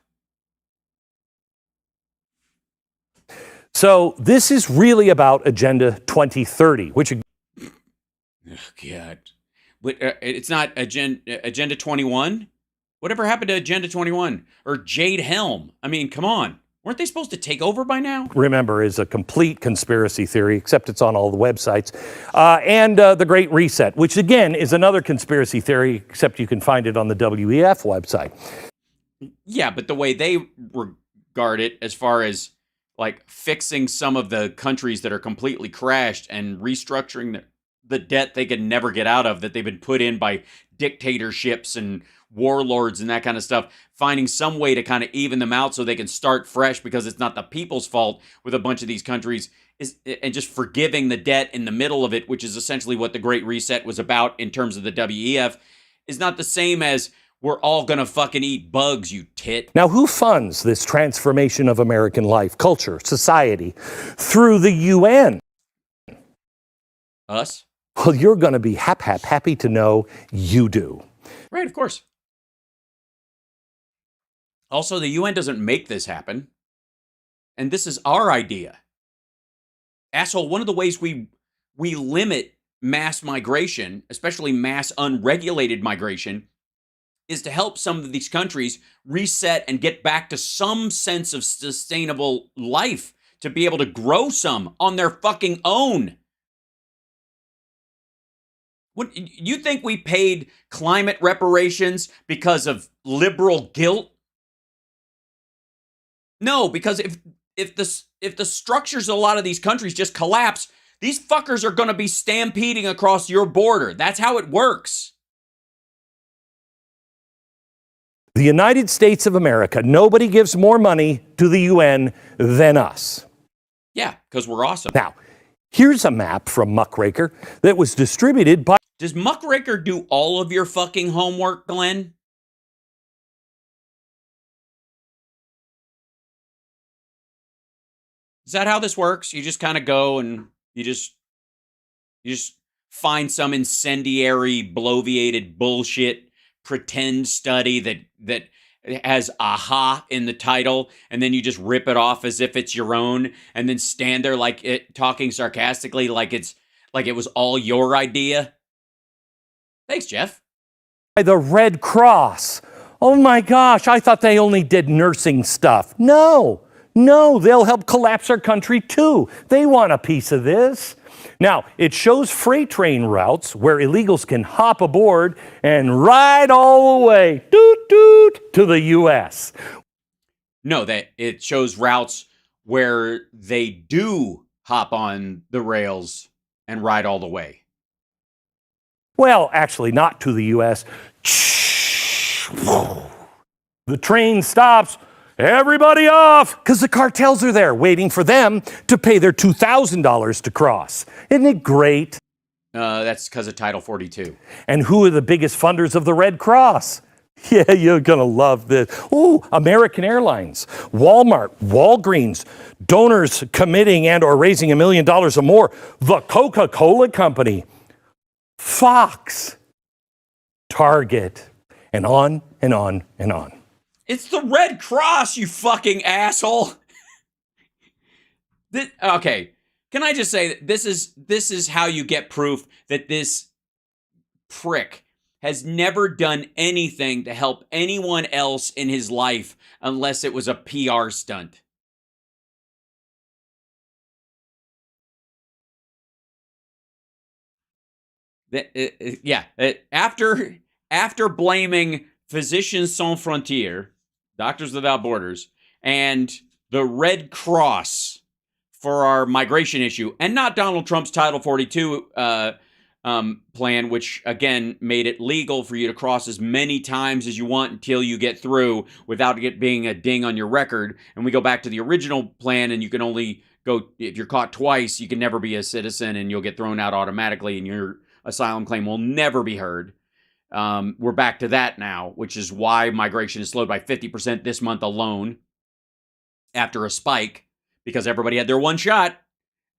So this is really about Agenda 2030, which... Oh, God. But, it's not Agenda 21? Whatever happened to Agenda 21? Or Jade Helm? I mean, come on. Weren't they supposed to take over by now? Remember, is a complete conspiracy theory, except it's on all the websites. And the Great Reset, which again is another conspiracy theory, except you can find it on the WEF website. Yeah, but the way they regard it as far as like fixing some of the countries that are completely crashed and restructuring the debt they could never get out of that they've been put in by dictatorships and warlords and that kind of stuff, finding some way to kind of even them out so they can start fresh because it's not the people's fault with a bunch of these countries, and just forgiving the debt in the middle of it, which is essentially what the Great Reset was about in terms of the WEF, is not the same as we're all gonna fucking eat bugs, you tit. Now, who funds this transformation of American life, culture, society through the UN? Us? Well, you're going to be happy to know you do. Right, of course. Also, the UN doesn't make this happen. And this is our idea. Asshole, one of the ways we limit mass migration, especially mass unregulated migration, is to help some of these countries reset and get back to some sense of sustainable life, to be able to grow some on their fucking own. What, you think we paid climate reparations because of liberal guilt? No, because if the structures of a lot of these countries just collapse, these fuckers are going to be stampeding across your border. That's how it works. The United States of America, nobody gives more money to the UN than us. Yeah, because we're awesome. Now, here's a map from Muckraker that was distributed by... Does Muckraker do all of your fucking homework, Glenn? Is that how this works? You just kind of go and you just find some incendiary, bloviated bullshit pretend study that has aha in the title, and then you just rip it off as if it's your own, and then stand there like it talking sarcastically like it was all your idea. Thanks, Jeff. By the Red Cross. Oh my gosh, I thought they only did nursing stuff. No, they'll help collapse our country too. They want a piece of this. Now, it shows freight train routes where illegals can hop aboard and ride all the way, to the U.S. No, that it shows routes where they do hop on the rails and ride all the way. Well, actually, not to the U.S. The train stops. Everybody off! Because the cartels are there waiting for them to pay their $2,000 to cross. Isn't it great? That's because of Title 42. And who are the biggest funders of the Red Cross? Yeah, you're going to love this. Ooh, American Airlines, Walmart, Walgreens, donors committing and or raising $1 million or more, the Coca-Cola Company, Fox, Target, and on and on and on. It's the Red Cross, you fucking asshole. Okay, can I just say that this is how you get proof that this prick has never done anything to help anyone else in his life unless it was a PR stunt. After blaming Physicians Sans Frontières, Doctors Without Borders, and the Red Cross for our migration issue, and not Donald Trump's Title 42 plan, which, again, made it legal for you to cross as many times as you want until you get through without it being a ding on your record. And we go back to the original plan, and you can only go, if you're caught twice, you can never be a citizen, and you'll get thrown out automatically, and your asylum claim will never be heard. We're back to that now, which is why migration is slowed by 50% this month alone after a spike, because everybody had their one shot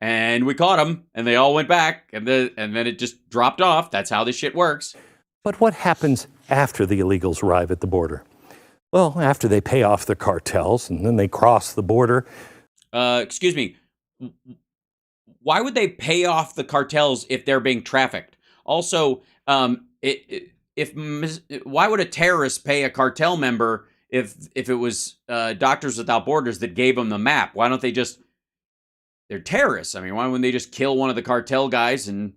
and we caught them and they all went back and then it just dropped off. That's how this shit works. But what happens after the illegals arrive at the border? Well, after they pay off the cartels and then they cross the border. Excuse me. Why would they pay off the cartels if they're being trafficked? Also, why would a terrorist pay a cartel member if it was Doctors Without Borders that gave them the map? Why don't they just... They're terrorists. I mean, why wouldn't they just kill one of the cartel guys and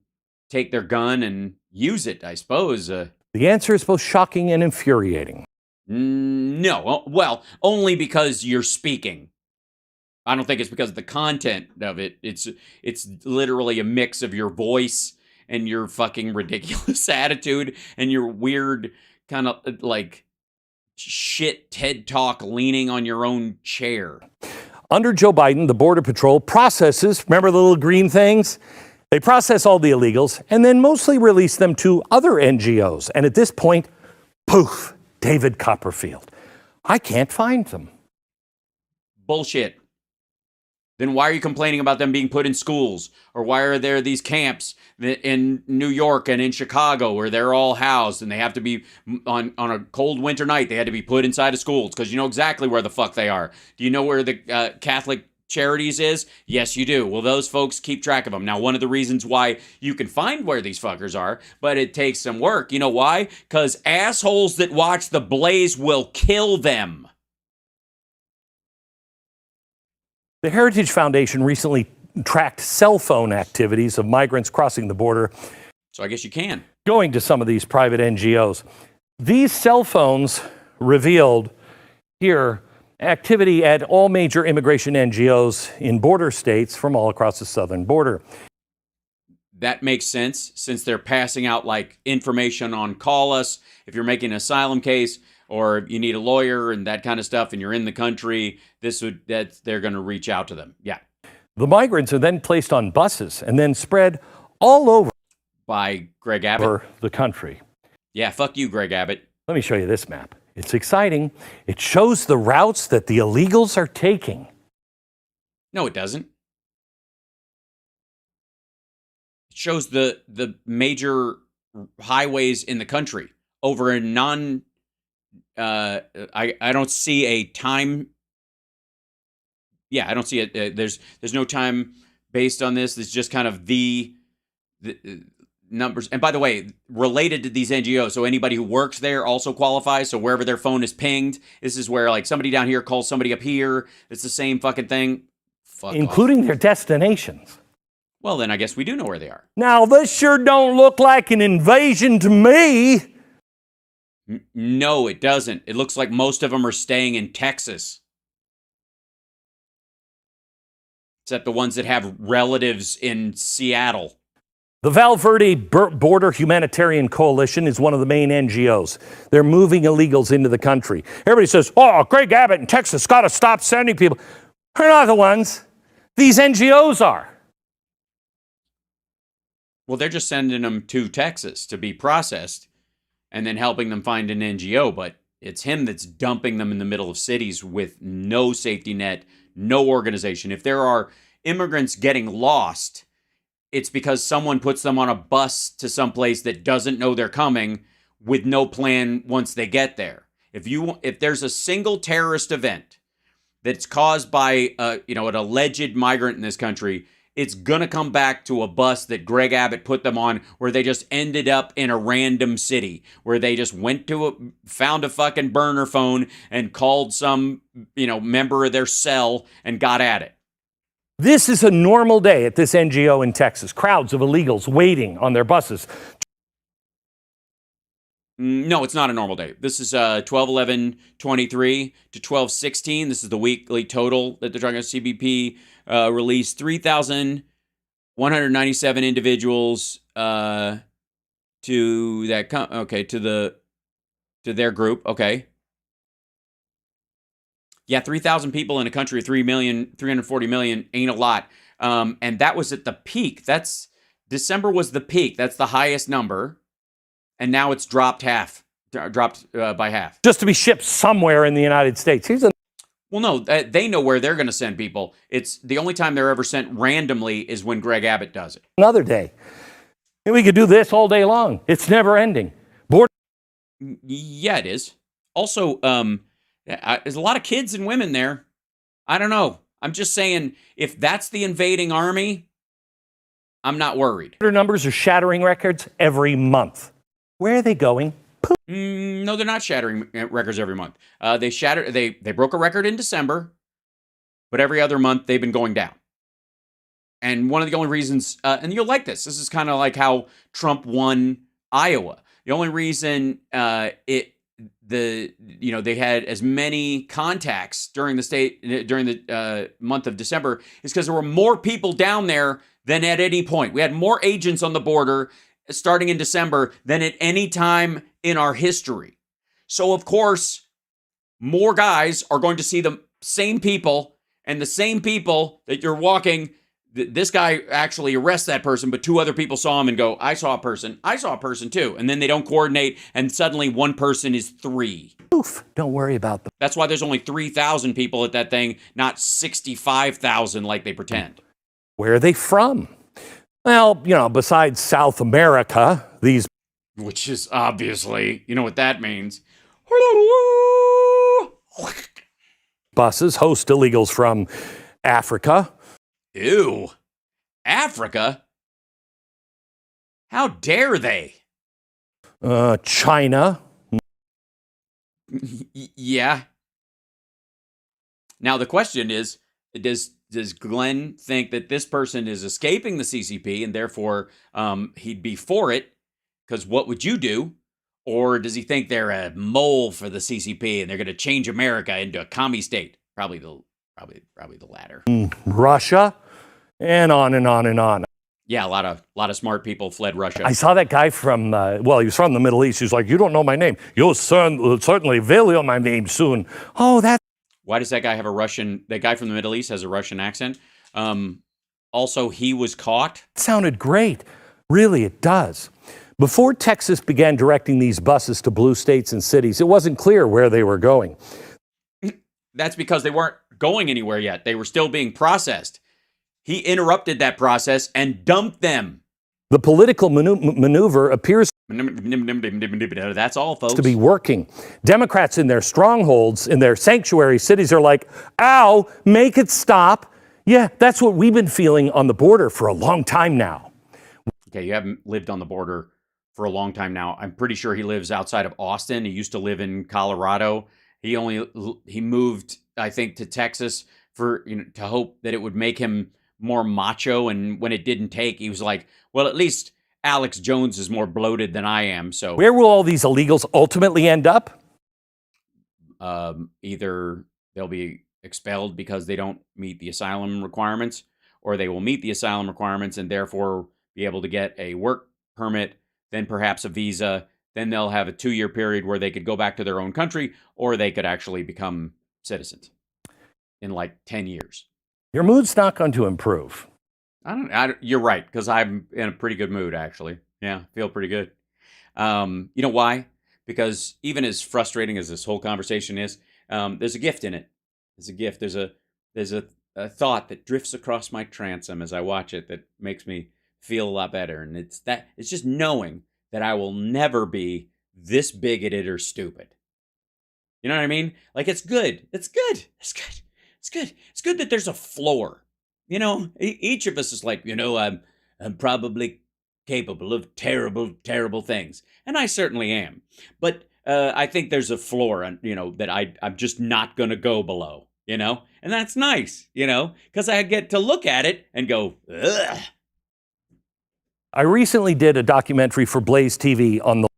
take their gun and use it, I suppose? The answer is both shocking and infuriating. No. Well, only because you're speaking. I don't think it's because of the content of it. It's literally a mix of your voice and your fucking ridiculous attitude and your weird kind of like shit TED Talk leaning on your own chair. Under Joe Biden, the Border Patrol processes, remember the little green things? They process all the illegals and then mostly release them to other NGOs. And at this point, poof, David Copperfield. I can't find them. Bullshit. Then why are you complaining about them being put in schools? Or why are there these camps in New York and in Chicago where they're all housed and they have to be, on a cold winter night, they had to be put inside of schools because you know exactly where the fuck they are. Do you know where the Catholic Charities is? Yes, you do. Well, those folks keep track of them. Now, one of the reasons why you can find where these fuckers are, but it takes some work. You know why? Because assholes that watch the blaze will kill them. The Heritage Foundation recently tracked cell phone activities of migrants crossing the border. So I guess you can. Going to some of these private NGOs. These cell phones revealed here activity at all major immigration NGOs in border states from all across the southern border. That makes sense since they're passing out like information on call us if you're making an asylum case or you need a lawyer and that kind of stuff and you're in the country, they're going to reach out to them. Yeah. The migrants are then placed on buses and then spread all over by Greg Abbott. The country. Yeah, fuck you, Greg Abbott. Let me show you this map. It's exciting. It shows the routes that the illegals are taking. No, it doesn't. It shows the major highways in the country over a non... I don't see a time. Yeah, I don't see it. There's no time based on this. It's just kind of the numbers. And by the way, related to these NGOs, so anybody who works there also qualifies. So wherever their phone is pinged, this is where like somebody down here calls somebody up here. It's the same fucking thing. Fuck including off. Their destinations. Well, then I guess we do know where they are. Now, this sure don't look like an invasion to me. No, it doesn't. It looks like most of them are staying in Texas. except the ones that have relatives in Seattle. The Valverde Border Humanitarian Coalition is one of the main NGOs. They're moving illegals into the country. Everybody says, oh, Greg Abbott in Texas got to stop sending people. They're not the ones. These NGOs are. Well, they're just sending them to Texas to be processed and then helping them find an NGO. But it's him that's dumping them in the middle of cities with no safety net, no organization. If there are immigrants getting lost, it's because someone puts them on a bus to someplace that doesn't know they're coming with no plan once they get there. If there's a single terrorist event that's caused by an alleged migrant in this country, it's going to come back to a bus that Greg Abbott put them on where they just ended up in a random city, where they just found a fucking burner phone and called some, member of their cell and got at it. This is a normal day at this NGO in Texas. Crowds of illegals waiting on their buses. No, it's not a normal day. This is 12/11/23 to 12/16. This is the weekly total that they're talking about. CBP released 3,197 individuals to their group. Okay. Yeah, 3,000 people in a country of 340 million ain't a lot. And that was at the peak. December was the peak. That's the highest number. And now it's dropped by half. Just to be shipped somewhere in the United States. Well, no, they know where they're going to send people. It's the only time they're ever sent randomly is when Greg Abbott does it. Another day. And we could do this all day long. It's never ending. Yeah, it is. Also, there's a lot of kids and women there. I don't know. I'm just saying, if that's the invading army, I'm not worried. Their numbers are shattering records every month. Where are they going? No, they're not shattering records every month. They broke a record in December, but every other month they've been going down. And one of the only reasons, and you'll like this. This is kind of like how Trump won Iowa. The only reason they had as many contacts during the month of December is because there were more people down there than at any point. We had more agents on the border starting in December than at any time in our history. So, of course, more guys are going to see the same people, and the same people that you're walking. This guy actually arrests that person, but two other people saw him and go, I saw a person too. And then they don't coordinate, and suddenly one person is three. Oof, don't worry about them. That's why there's only 3,000 people at that thing, not 65,000 like they pretend. Where are they from? Well, besides South America, Which is obviously, you know what that means. buses host illegals from Africa. Ew. Africa? How dare they? China. Yeah. Now the question is, does Glenn think that this person is escaping the CCP and therefore he'd be for it? Because what would you do? Or does he think they're a mole for the CCP and they're going to change America into a commie state? Probably the latter. Russia, and on and on and on. Yeah, a lot of smart people fled Russia. I saw that guy from, he was from the Middle East. He's like, you don't know my name. You'll certainly will know my name soon. Oh, that. Why does that guy have that guy from the Middle East has a Russian accent? Also, he was caught. It sounded great. Really, it does. Before Texas began directing these buses to blue states and cities, it wasn't clear where they were going. That's because they weren't going anywhere yet. They were still being processed. He interrupted that process and dumped them. The political maneuver appears that's all, folks, to be working. Democrats in their strongholds, in their sanctuary cities are like, ow, make it stop. Yeah, that's what we've been feeling on the border for a long time now. Okay, you haven't lived on the border for a long time now. I'm pretty sure he lives outside of Austin. He used to live in Colorado. He moved, I think, to Texas to hope that it would make him more macho, and when it didn't take, he was like, well, at least Alex Jones is more bloated than I am. So where will all these illegals ultimately end up? Either they'll be expelled because they don't meet the asylum requirements, or they will meet the asylum requirements and therefore be able to get a work permit, then perhaps a visa. Then they'll have a 2-year period where they could go back to their own country, or they could actually become citizens in like 10 years. Your mood's not going to improve. You're right, because I'm in a pretty good mood, actually. Yeah, feel pretty good. You know why? Because even as frustrating as this whole conversation is, there's a gift in it. There's a gift. There's a thought that drifts across my transom as I watch it that makes me feel a lot better. And it's just knowing that I will never be this bigoted or stupid. You know what I mean? Like, it's good. It's good. It's good. It's good. It's good that there's a floor. You know, each of us is like, I'm probably capable of terrible, terrible things. And I certainly am. But I think there's a floor, that I'm just not going to go below, And that's nice, because I get to look at it and go, ugh. I recently did a documentary for Blaze TV on the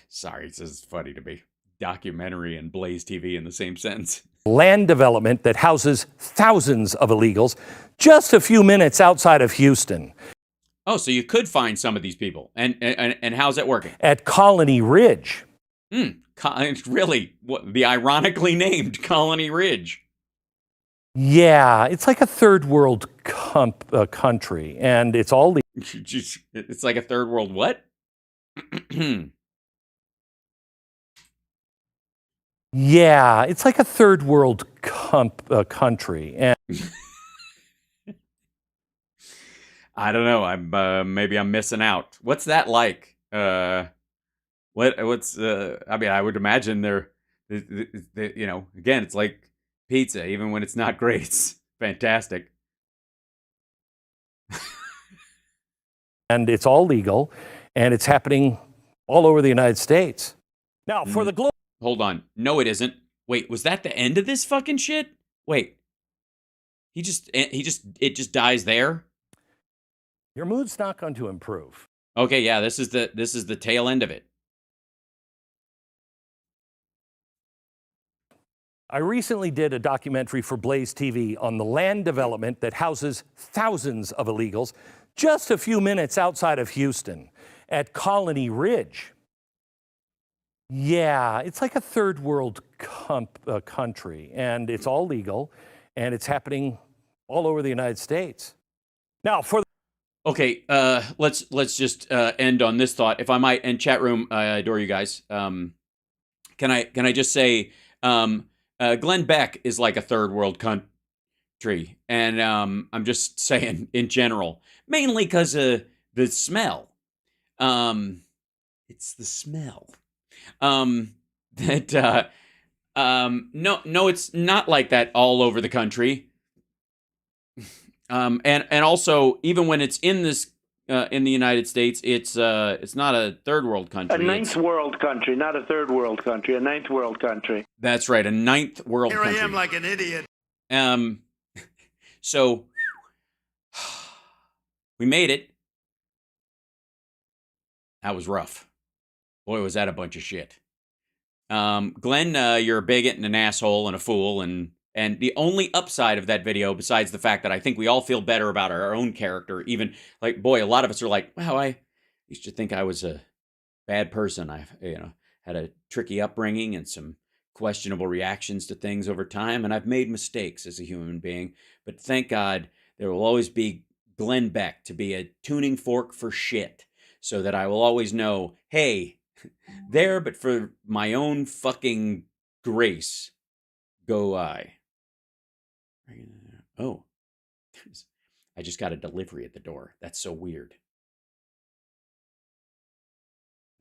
Sorry, it's just funny to me. Documentary and Blaze TV in the same sentence. land development that houses thousands of illegals just a few minutes outside of Houston. Oh, so you could find some of these people. And how's that working? At Colony Ridge. Really? The ironically named Colony Ridge. Yeah, it's like a third world country, and it's all It's like a third world what? Yeah, it's like a third world country. And I don't know. Maybe I'm missing out. What's that like? What's I mean, I would imagine they're again, it's like pizza, even when it's not great. It's fantastic. and it's all legal, and it's happening all over the United States. Now, for the global... Hold on. No, it isn't. Wait, was that the end of this fucking shit? Wait. It just dies there? Your mood's not going to improve. Okay, yeah, this is the tail end of it. I recently did a documentary for Blaze TV on the land development that houses thousands of illegals just a few minutes outside of Houston at Colony Ridge. Yeah, it's like a third world country, and it's all legal, and it's happening all over the United States. Now, for Okay, let's just end on this thought, if I might. And chat room, I adore you guys. Can I just say, Glenn Beck is like a third world country, and I'm just saying in general, mainly because of the smell. It's the smell. No, it's not like that all over the country. And also, even when it's in this in the United States, it's not a third world country. A ninth world country, not a third world country. A ninth world country. That's right, a ninth world country. Here I am like an idiot. So we made it. That was rough. Boy, was that a bunch of shit. Glenn, you're a bigot and an asshole and a fool, and the only upside of that video, besides the fact that I think we all feel better about our own character, even, like, boy, a lot of us are like, wow, I used to think I was a bad person. I, had a tricky upbringing and some questionable reactions to things over time, and I've made mistakes as a human being. But thank God there will always be Glenn Beck to be a tuning fork for shit, so that I will always know, hey, there, but for my own fucking grace, go I. Oh, I just got a delivery at the door. That's so weird.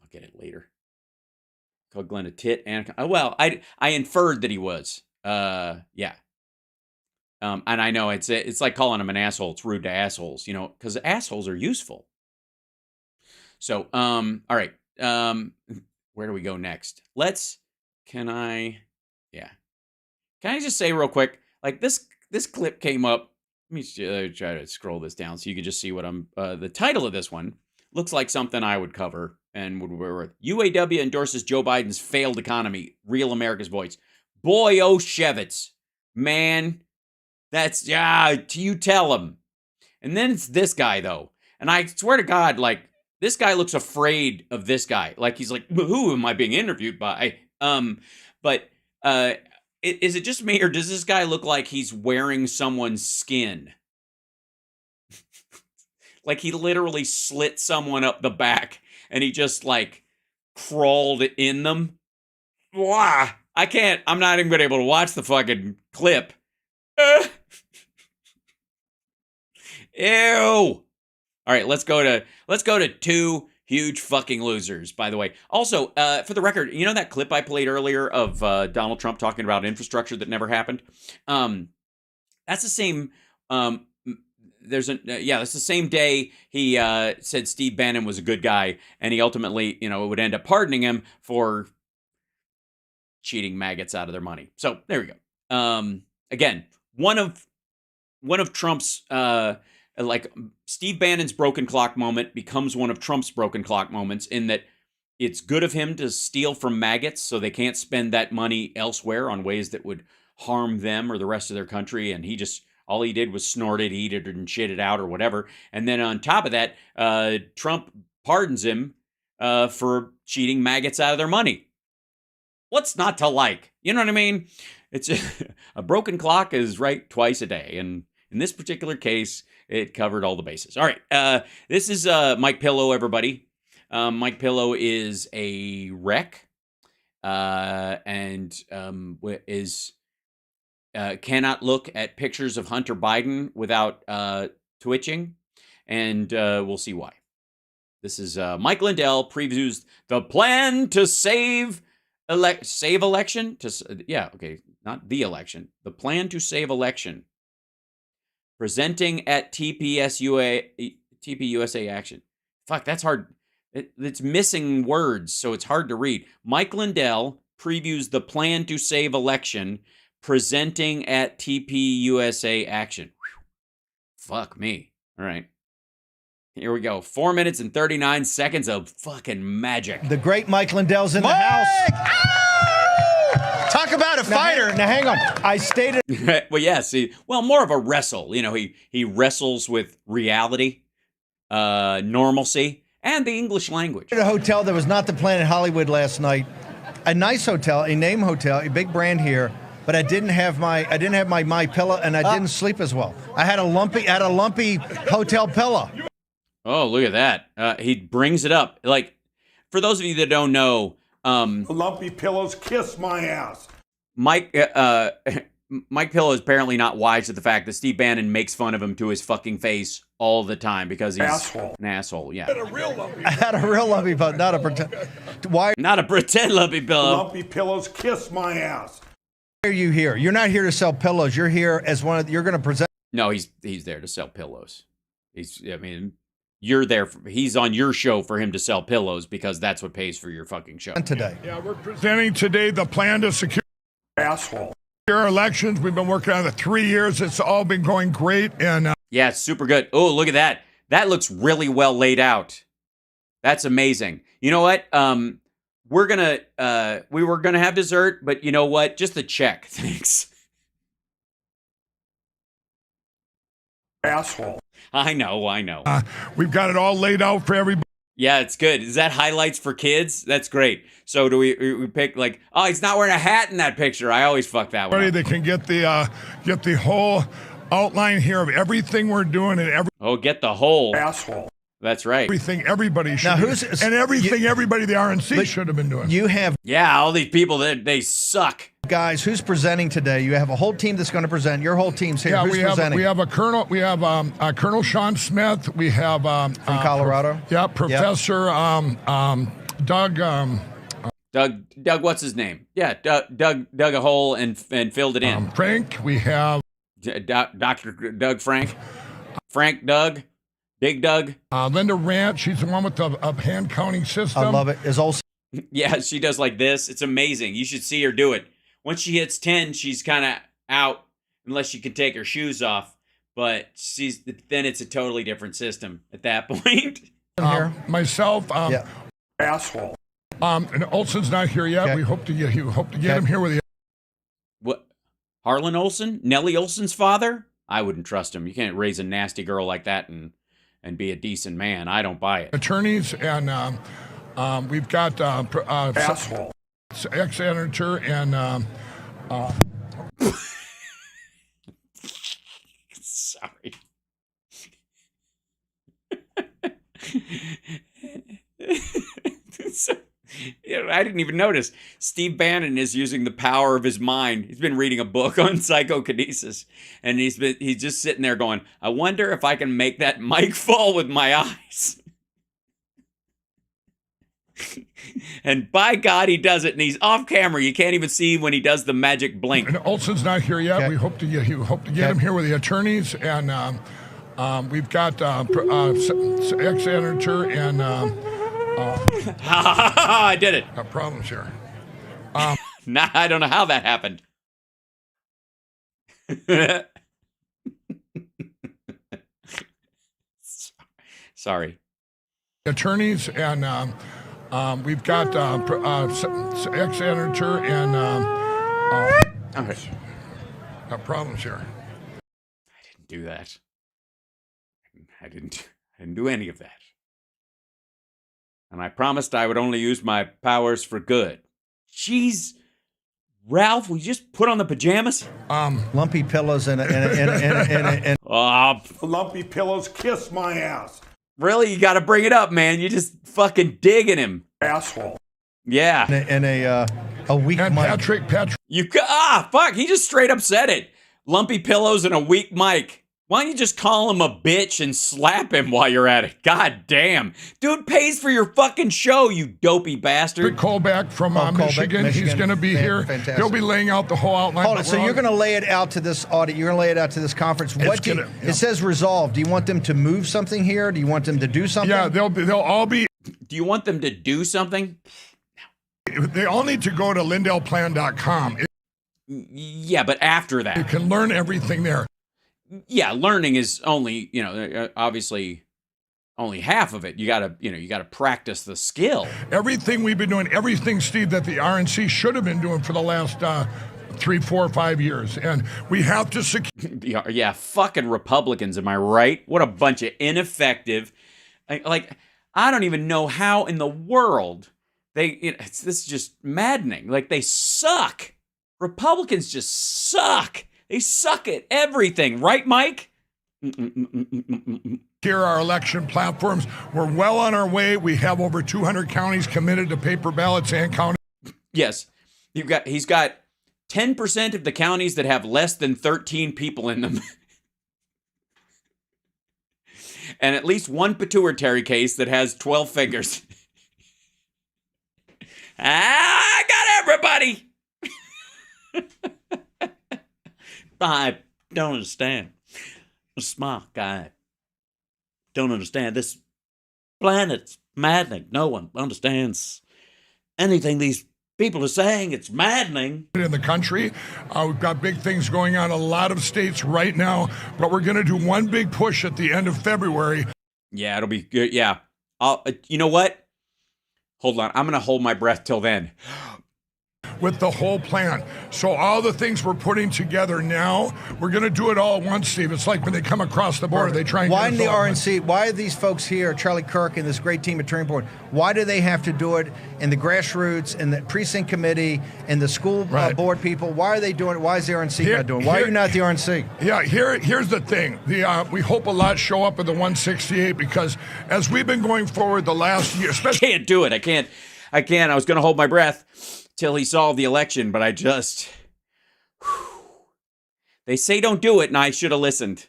I'll get it later. Called Glenn a tit and I inferred that he was. Yeah. And I know it's like calling him an asshole. It's rude to assholes, because assholes are useful. So, all right. Where do we go next? Can I just say real quick, like this clip came up. Let me try to scroll this down so you can just see what the title of this one looks like something I would cover. And UAW endorses Joe Biden's failed economy. Real America's voice. Boy, oh, Shevitz. Man, that's, you tell him. And then it's this guy, though. And I swear to God, like, this guy looks afraid of this guy. Like, he's like, who am I being interviewed by? But is it just me, or does this guy look like he's wearing someone's skin? Like, he literally slit someone up the back, and he just, like, crawled in them. Wow. I'm not even going to be able to watch the fucking clip. Ew. All right, let's go to two huge fucking losers, by the way. Also, for the record, you know that clip I played earlier of Donald Trump talking about infrastructure that never happened? That's the same that's the same day he said Steve Bannon was a good guy, and he ultimately, would end up pardoning him for cheating maggots out of their money. So there we go. Again, one of Trump's like Steve Bannon's broken clock moment becomes one of Trump's broken clock moments, in that it's good of him to steal from maggots so they can't spend that money elsewhere on ways that would harm them or the rest of their country. And all he did was snort it, eat it, and shit it out or whatever. And then on top of that, Trump pardons him for cheating maggots out of their money. What's not to like? You know what I mean? It's a broken clock is right twice a day. And in this particular case, it covered all the bases. All right. This is Mike Pillow, everybody. Mike Pillow is a wreck and cannot look at pictures of Hunter Biden without twitching. And we'll see why. This is Mike Lindell previews the plan to save election. Not the election. The plan to save election. Presenting at TPUSA Action. Fuck, that's hard. It's missing words, so it's hard to read. Mike Lindell previews the plan to save election, presenting at TPUSA Action. Whew. Fuck me. All right. Here we go. 4 minutes and 39 seconds of fucking magic. The great Mike Lindell's in the house. Talk about a fighter. Now, hang on. I stated. Well, yeah, see. Well, more of a wrestle. He wrestles with reality, normalcy, and the English language. At a hotel that was not the Planet Hollywood last night. A nice hotel, a name hotel, a big brand here. But I didn't have my My Pillow, and I didn't sleep as well. I had a lumpy hotel pillow. Oh, look at that. He brings it up. Like, for those of you that don't know, Lumpy pillows kiss my ass. Mike Pillow is apparently not wise to the fact that Steve Bannon makes fun of him to his fucking face all the time because he's an asshole. Yeah. I had a real lumpy pillow, not a pretend. Why? Not a pretend lumpy pillow. Lumpy pillows kiss my ass. Why are you here? You're not here to sell pillows. You're here as you're going to present. No, he's there to sell pillows. You're there. He's on your show for him to sell pillows because that's what pays for your fucking show. Today. Yeah, we're presenting today the plan to secure elections. We've been working on it 3 years. It's all been going great. And yeah, it's super good. Oh, look at that. That looks really well laid out. That's amazing. You know what? We were gonna have dessert, but you know what? Just the check. Thanks. Asshole. I know. We've got it all laid out for everybody. Yeah, it's good. Is that highlights for kids? That's great. So do we pick like, oh, he's not wearing a hat in that picture. I always fuck that one up. They can get the whole outline here of everything we're doing and get the whole asshole. That's right. Everything everybody should do. Everybody the RNC should have been doing. You have all these people they suck. Guys, who's presenting today? You have a whole team that's going to present. Your whole team's here. Yeah, who's presenting? We have a colonel. We have Colonel Sean Smith. We have from Colorado. Professor Doug. Doug, what's his name? Yeah, Doug dug a hole and filled it in. Frank. We have Dr. Doug Frank. Frank Doug. Big Doug. Linda Rant. She's the one with the hand counting system. I love it. Is also. Yeah, she does like this. It's amazing. You should see her do it. Once she hits 10, she's kind of out unless she can take her shoes off. But then it's a totally different system at that point. Myself. asshole. And Olson's not here yet. Okay. We hope to get him here with you. What? Harlan Olson? Nellie Olson's father? I wouldn't trust him. You can't raise a nasty girl like that and be a decent man. I don't buy it. Attorneys, and we've got asshole, ex-senator, and Sorry. I didn't even notice. Steve Bannon is using the power of his mind. He's been reading a book on psychokinesis, and he's just sitting there going, I wonder if I can make that mic fall with my eyes. And by God, he does it, and he's off camera. You can't even see when he does the magic blink. And Olson's not here yet. Okay. We hope to get him here with the attorneys, and we've got ex-senator, and I did it. got problems here. Nah, I don't know how that happened. Sorry. Attorneys, and we've got ex-senator, and Okay. got problems here. I didn't do that. I didn't do any of that. And I promised I would only use my powers for good. Jeez. Ralph, will you just put on the pajamas? Lumpy pillows and Lumpy pillows, kiss my ass. Really? You got to bring it up, man. You just fucking digging him. Asshole. Yeah. a weak And mic. Patrick, Fuck. He just straight up said it. Lumpy pillows and a weak mic. Why don't you just call him a bitch and slap him while you're at it? God damn. Dude pays for your fucking show, you dopey bastard. Callback from Callback, Michigan. He's going to be here. Fantastic. He'll be laying out the whole outline. Hold it. So you're going to lay it out to this audit. You're going to lay it out to this conference. It says resolve. Do you want them to move something here? Do you want them to do something? Yeah, they'll all be. Do you want them to do something? They all need to go to lindellplan.com. Yeah, but after You that. can learn everything there. Yeah, learning is only, obviously only half of it. You got to practice the skill. Everything we've been doing, everything, Steve, that the RNC should have been doing for the last 3, 4, 5 years. And we have to secure. Yeah, fucking Republicans, am I right? What a bunch of ineffective. Like, I don't even know how in the world this is just maddening. Like, they suck. Republicans just suck. They suck at everything, right, Mike? Here are our election platforms. We're well on our way. We have over 200 counties committed to paper ballots and counting. Yes. He's got 10% of the counties that have less than 13 people in them. And at least one pituitary case that has 12 fingers. I got everybody. I don't understand. A smart guy. Don't understand. This planet's maddening. No one understands anything these people are saying. It's maddening. In the country, we've got big things going on in a lot of states right now, but we're going to do one big push at the end of February. Yeah, it'll be good. Yeah. You know what? Hold on. I'm going to hold my breath till then. With the whole plan. So all the things we're putting together now, we're going to do it all at once, Steve. It's like when they come across the border, they try and Why get in the us all- RNC, why are these folks here, Charlie Kirk and this great team at Turning Point, why do they have to do it in the grassroots, in the precinct committee, in the school board people? Why are they doing it? Why is the RNC not doing it? Why are you not the RNC? Yeah, here's the thing. We hope a lot show up at the 168 because as we've been going forward the last year, especially... Can't do it. I can't. I was going to hold my breath till he solved the election, but I just... They say don't do it, and I should have listened.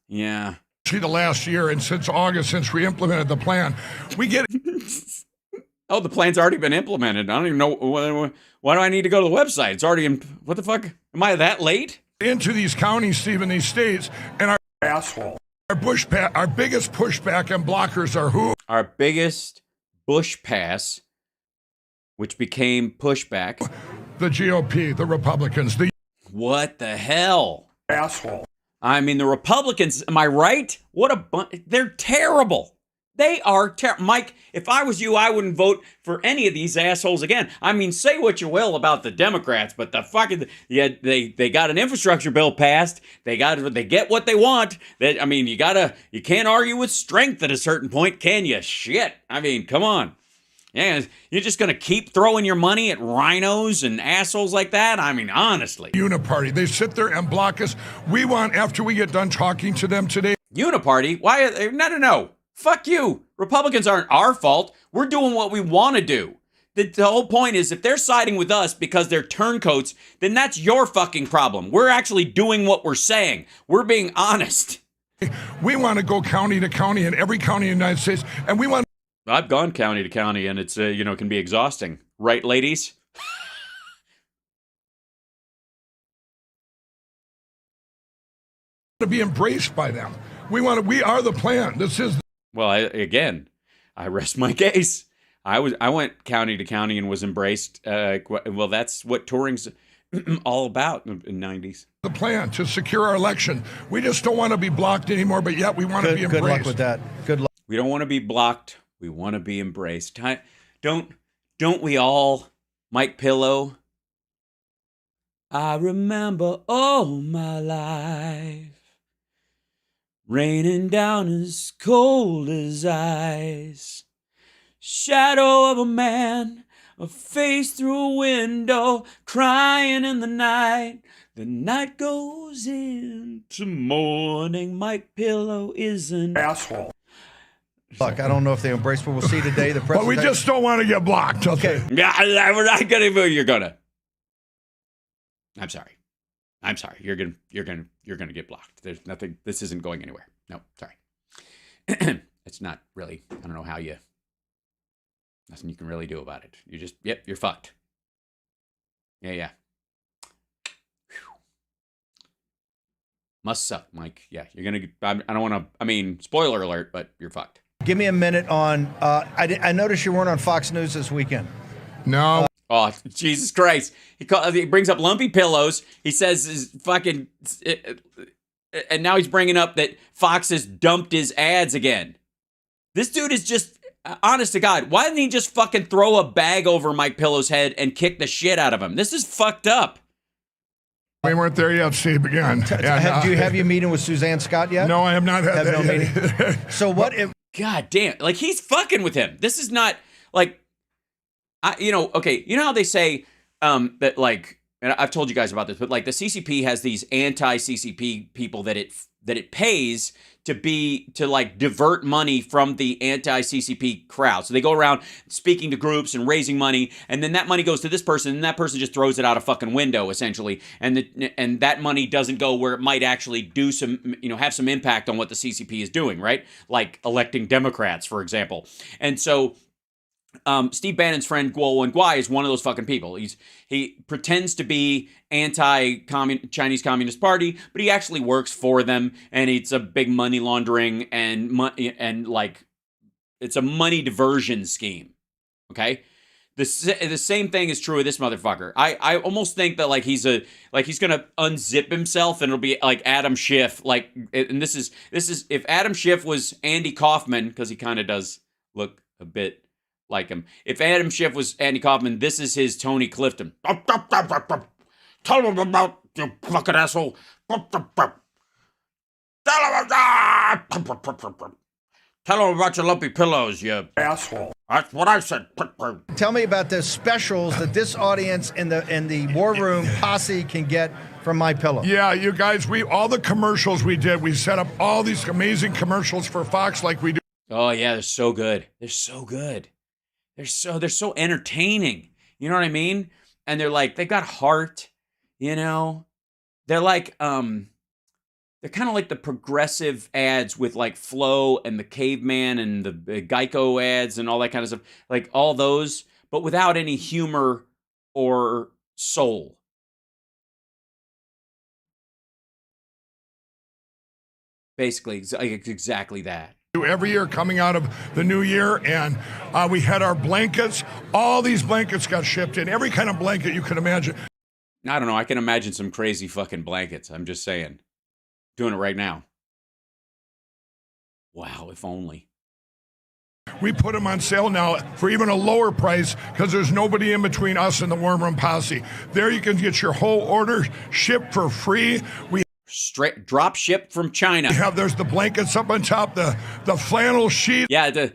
Yeah. The last year, and since August, since we implemented the plan, we get... Oh, the plan's already been implemented. I don't even know. Why do I need to go to the website? It's already in... What the fuck? Am I that late? Into these counties, Steve, in these states, and our Asshole. our biggest pushback and blockers are who? Our biggest Bush pass, which became pushback. The GOP, the Republicans, the... What the hell? Asshole. I mean, the Republicans, am I right? What a bunch. They're terrible. They are Mike, if I was you, I wouldn't vote for any of these assholes again. I mean, say what you will about the Democrats, but the fucking they got an infrastructure bill passed. They get what they want. I mean, you can't argue with strength at a certain point, can you? Shit. I mean, come on. Yeah, you're just gonna keep throwing your money at rhinos and assholes like that? I mean, honestly. Uniparty. They sit there and block us. We want, after we get done talking to them today. Uniparty? Why? No. Fuck you. Republicans aren't our fault. We're doing what we want to do. The whole point is, if they're siding with us because they're turncoats, then that's your fucking problem. We're actually doing what we're saying. We're being honest. We want to go county to county in every county in the United States, and we want. I've gone county to county, and it's can be exhausting, right, ladies? To be embraced by them. We are the plan. This is. Well, I rest my case. I went county to county and was embraced. Well, that's what touring's all about in the 90s. The plan to secure our election. We just don't want to be blocked anymore, but yet we want to be embraced. Good luck with that. Good luck. We don't want to be blocked. We want to be embraced. Don't we all, Mike Pillow? I remember all my life, raining down as cold as ice. Shadow of a man, a face through a window, crying in the night. The night goes into morning. Mike Pillow is an asshole. Look, I don't know if they embrace what we'll see today. The But we just don't want to get blocked. Okay. Yeah, we're not gonna. You're gonna. I'm sorry. You're gonna get blocked. There's nothing. This isn't going anywhere. No, sorry. It's not really. I don't know how you. Nothing you can really do about it. You just. Yep. You're fucked. Yeah. Whew. Must suck, Mike. Yeah, you're gonna. I don't want to. I mean, spoiler alert, but you're fucked. Give me a minute on. I noticed you weren't on Fox News this weekend. No. Oh, Jesus Christ. He brings up lumpy pillows. He says his fucking... And now he's bringing up that Fox has dumped his ads again. This dude is just... Honest to God, why didn't he just fucking throw a bag over Mike Pillow's head and kick the shit out of him? This is fucked up. We weren't there yet, Steve, again. Do you have your meeting with Suzanne Scott yet? No, I have not had that yet. Meeting. So what if... God damn. Like, he's fucking with him. This is not... Like... okay, you know how they say that, like, and I've told you guys about this, but like the CCP has these anti-CCP people that it pays to like divert money from the anti-CCP crowd. So they go around speaking to groups and raising money, and then that money goes to this person, and that person just throws it out a fucking window, essentially. And that money doesn't go where it might actually do some, have some impact on what the CCP is doing, right? Like electing Democrats, for example. And so Steve Bannon's friend Guo Wenguai is one of those fucking people. He pretends to be anti-Chinese Communist Party, but he actually works for them, and it's a big money laundering and like it's a money diversion scheme. Okay, the same thing is true of this motherfucker. I almost think that like he's gonna unzip himself, and it'll be like Adam Schiff. Like, and this is if Adam Schiff was Andy Kaufman, because he kind of does look a bit like him. If Adam Schiff was Andy Kaufman, this is his Tony Clifton. Tell him about you fucking asshole. Tell him about your lumpy pillows, you asshole. That's what I said. Tell me about the specials that this audience in the War Room posse can get from My Pillow. Yeah, you guys, all the commercials we did, we set up all these amazing commercials for Fox like we do. Oh yeah, they're so good. They're so good. They're so entertaining. You know what I mean? And they're like, they got heart, They're like, they're kind of like the progressive ads with like Flo and the Caveman and the Geico ads and all that kind of stuff. Like all those, but without any humor or soul. Basically, exactly that. Every year coming out of the new year, and we had our blankets. All these blankets got shipped in, every kind of blanket you can imagine. I don't know. I can imagine some crazy fucking blankets. I'm just saying. Doing it right now. Wow, if only. We put them on sale now for even a lower price because there's nobody in between us and the Warm Room Posse. There you can get your whole order shipped for free. We Straight drop ship from China. there's the blankets up on top, the flannel sheet. Yeah,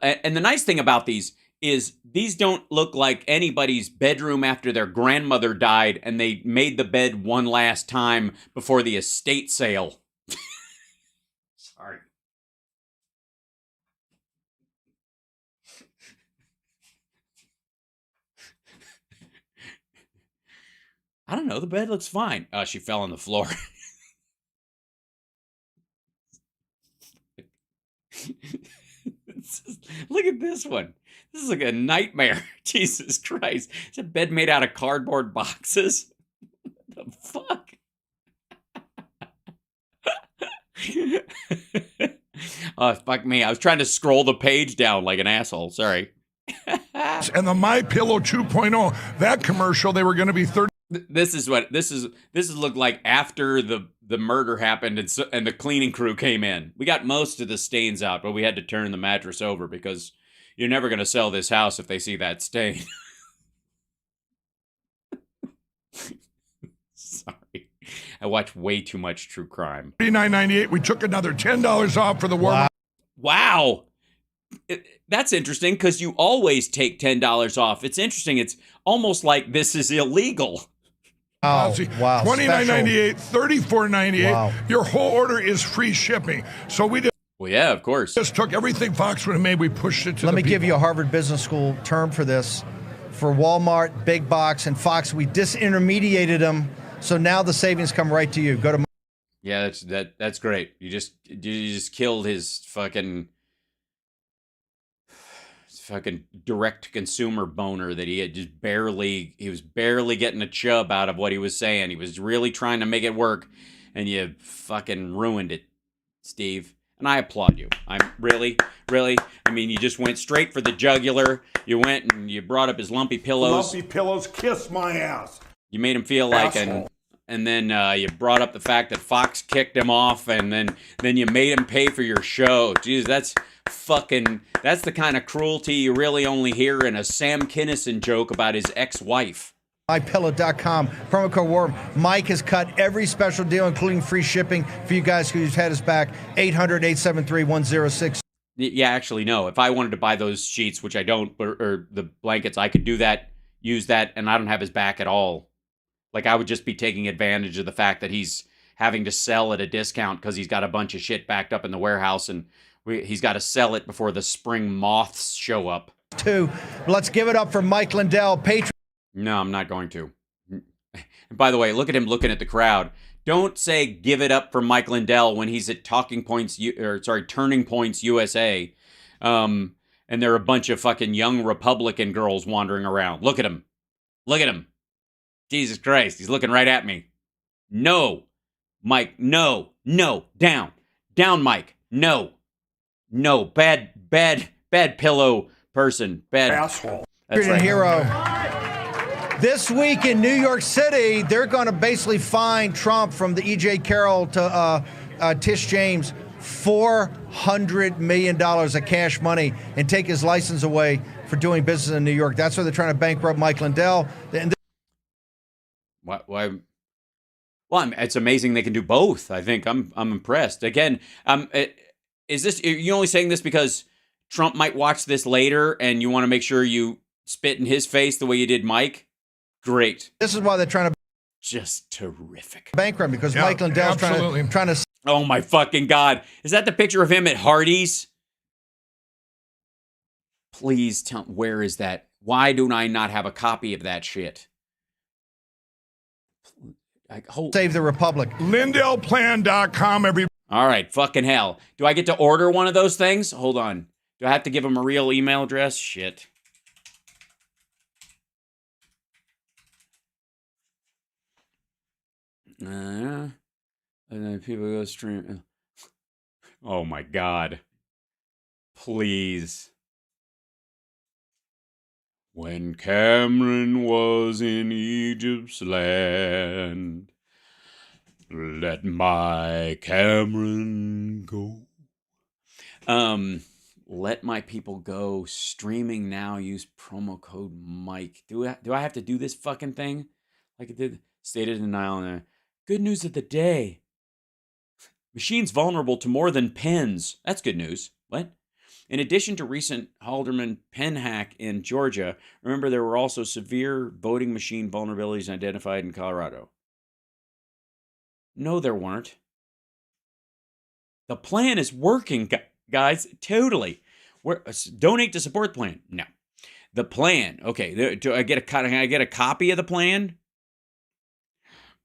and the nice thing about these is these don't look like anybody's bedroom after their grandmother died and they made the bed one last time before the estate sale. Sorry. I don't know, the bed looks fine. She fell on the floor. Look at this one. This is like a nightmare. Jesus Christ. It's a bed made out of cardboard boxes. What the fuck? Oh, fuck me. I was trying to scroll the page down like an asshole. Sorry. And the My Pillow 2.0, that commercial, they were going to be 30. This is looked like after the murder happened and the cleaning crew came in. We got most of the stains out, but we had to turn the mattress over because you're never going to sell this house if they see that stain. Sorry. I watch way too much true crime. $39.98. We took another $10 off for the Warm. Wow. That's interesting because you always take $10 off. It's interesting. It's almost like this is illegal. Oh, wow. $29.98, $34.98. Wow. Your whole order is free shipping. So we Well, yeah, of course. just took everything Fox would have made. We pushed it to Let the me give people. you a Harvard Business School term for this. For Walmart, Big Box, and Fox, we disintermediated them, so now the savings come right to you. Go to Yeah, that's great. You just killed his fucking direct consumer boner that he had he was barely getting a chub out of what he was saying. He was really trying to make it work, and you fucking ruined it, Steve. And I applaud you. I'm really, I mean, you just went straight for the jugular. You went and you brought up his lumpy pillows. Lumpy pillows, kiss my ass. You made him feel like Asshole. and then you brought up the fact that Fox kicked him off, and then you made him pay for your show. Jeez, that's the kind of cruelty you really only hear in a Sam Kinison joke about his ex-wife. MyPillow.com, promo code WAR. Mike has cut every special deal, including free shipping for you guys who've had us back. 800-873-106. Yeah, actually, no. If I wanted to buy those sheets, which I don't, or the blankets, I could do that, use that, and I don't have his back at all. Like, I would just be taking advantage of the fact that he's having to sell at a discount because he's got a bunch of shit backed up in the warehouse, and he's got to sell it before the spring moths show up. Let's give it up for Mike Lindell, Patreon. No, I'm not going to. And by the way, look at him looking at the crowd. Don't say give it up for Mike Lindell when he's at Turning Points USA. And there are a bunch of fucking young Republican girls wandering around. Look at him. Look at him. Jesus Christ, he's looking right at me. No, Mike, no, down, Mike, no, bad pillow person, bad Asshole. That's right. Hero. This week in New York City, they're going to basically fine Trump from the E.J. Carroll to Tish James $400 million of cash money and take his license away for doing business in New York. That's why they're trying to bankrupt Mike Lindell. Why? Well, it's amazing they can do both. I think I'm impressed. Again, is this? Are you only saying this because Trump might watch this later and you want to make sure you spit in his face the way you did Mike? Great. This is why they're trying to just terrific bankrupt because Mike Lindell's trying to. Oh my fucking God! Is that the picture of him at Hardee's? Please tell. Where is that? Why do I not have a copy of that shit? Save the Republic. LindellPlan.com. All right, fucking hell. Do I get to order one of those things? Hold on. Do I have to give him a real email address? Shit. And then people go stream. Oh my God. Please. When Cameron was in Egypt's land, let my Cameron go. Let my people go. Streaming now. Use promo code Mike. Do I have to do this fucking thing? Like it did. State of denial. Good news of the day. Machines vulnerable to more than pens. That's good news. What? In addition to recent Haldeman pen hack in Georgia, remember there were also severe voting machine vulnerabilities identified in Colorado. No, there weren't. The plan is working, guys. Totally. Donate to support the plan. No. The plan. Okay. Can I get a copy of the plan?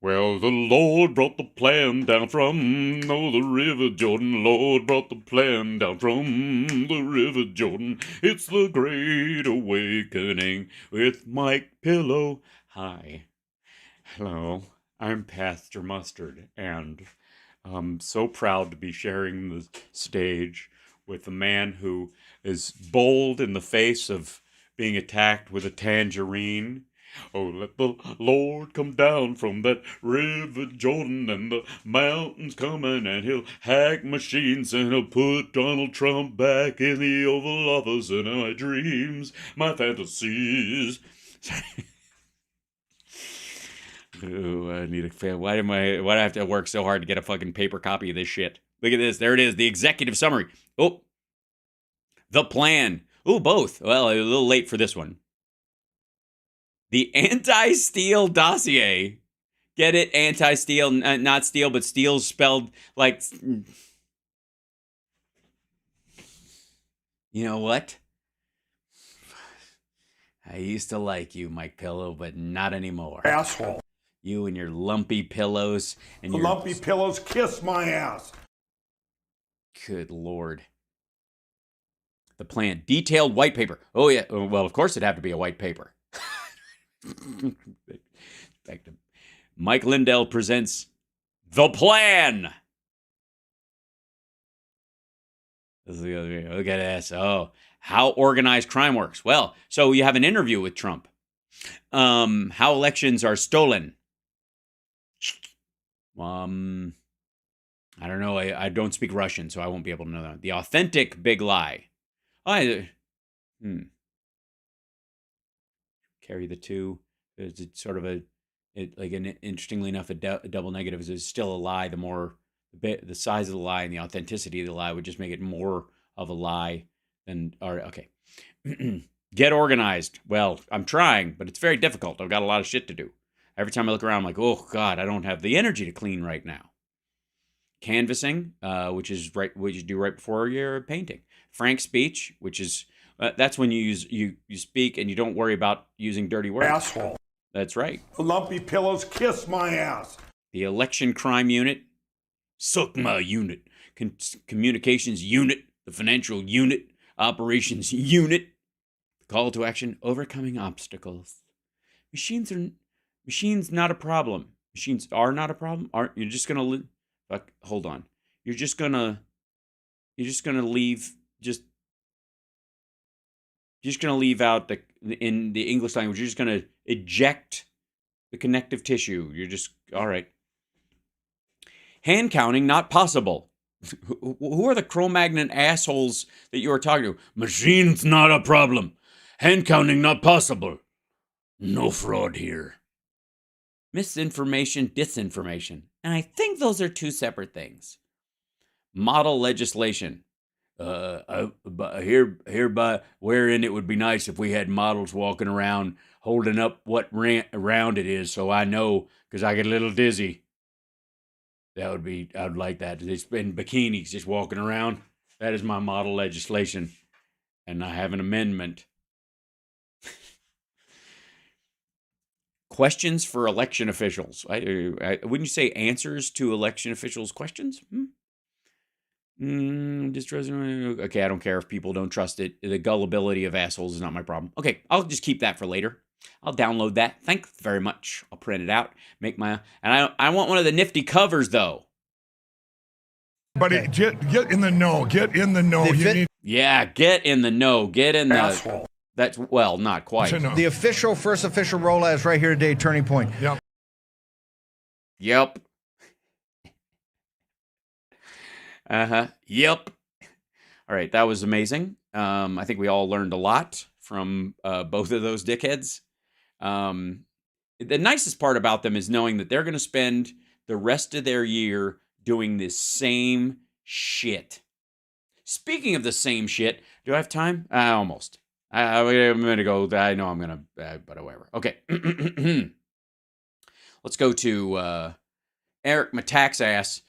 Well, the Lord brought the plan down from the River Jordan. Lord brought the plan down from the River Jordan. It's the Great Awakening with Mike Pillow. Hi. Hello. I'm Pastor Mustard, and I'm so proud to be sharing the stage with a man who is bold in the face of being attacked with a tangerine. Oh, let the Lord come down from that River Jordan, and the mountains coming, and he'll hack machines, and he'll put Donald Trump back in the Oval Office, and my dreams, my fantasies. Ooh, I need a fan. Why do I have to work so hard to get a fucking paper copy of this shit? Look at this. There it is. The executive summary. Oh, the plan. Oh, both. Well, a little late for this one. The anti-steal dossier. Get it? Anti-steal, not steal, but steal spelled like... You know what? I used to like you, Mike Pillow, but not anymore. Asshole. You and your lumpy pillows. And The your lumpy pillows kiss my ass. Good Lord. The plan. Detailed white paper. Oh, yeah. Well, of course it'd have to be a white paper. Back to Mike Lindell presents The Plan. Look at this. Oh, how organized crime works. Well, so you have an interview with Trump. How elections are stolen. I don't know. I don't speak Russian, so I won't be able to know that. The authentic big lie. Carry the two. It's sort of interestingly enough, a double negative is still a lie. The size of the lie and the authenticity of the lie would just make it more of a lie than, okay. Get organized. Well, I'm trying, but it's very difficult. I've got a lot of shit to do. Every time I look around, I'm like, oh God, I don't have the energy to clean right now. Canvassing, which you do right before your painting. Frank speech, which is, that's when you speak and you don't worry about using dirty words. Asshole. That's right. The lumpy pillows kiss my ass. The election crime unit. Suck my unit. Communications unit. The financial unit. Operations unit. Call to action. Overcoming obstacles. Machines not a problem. Machines are not a problem. You're just gonna hold on. You're just gonna leave out in the English language. You're just gonna eject the connective tissue. You're just all right. Hand counting not possible. Who are the Cro-Magnon assholes that you are talking to? Machines not a problem. Hand counting not possible. No fraud here. Misinformation, disinformation. And I think those are two separate things. Model legislation. Hereby, wherein it would be nice if we had models walking around holding up what round it is so I know, because I get a little dizzy. I'd like that. They in bikinis just walking around. That is my model legislation. And I have an amendment. Questions for election officials. Wouldn't you say answers to election officials' questions? Okay, I don't care if people don't trust it. The gullibility of assholes is not my problem. Okay, I'll just keep that for later. I'll download that. Thanks very much. I'll print it out. I want one of the nifty covers though. But get in the know. Get in the know. Yeah, get in the know. Get in the. Asshole. That's, well, not quite. The first official rollout is right here today, Turning Point. Yep. Yep. All right, that was amazing. I think we all learned a lot from both of those dickheads. The nicest part about them is knowing that they're going to spend the rest of their year doing this same shit. Speaking of the same shit, do I have time? Almost. I'm going to go. I know I'm going to, but whatever. Okay. Let's go to Eric Metaxas.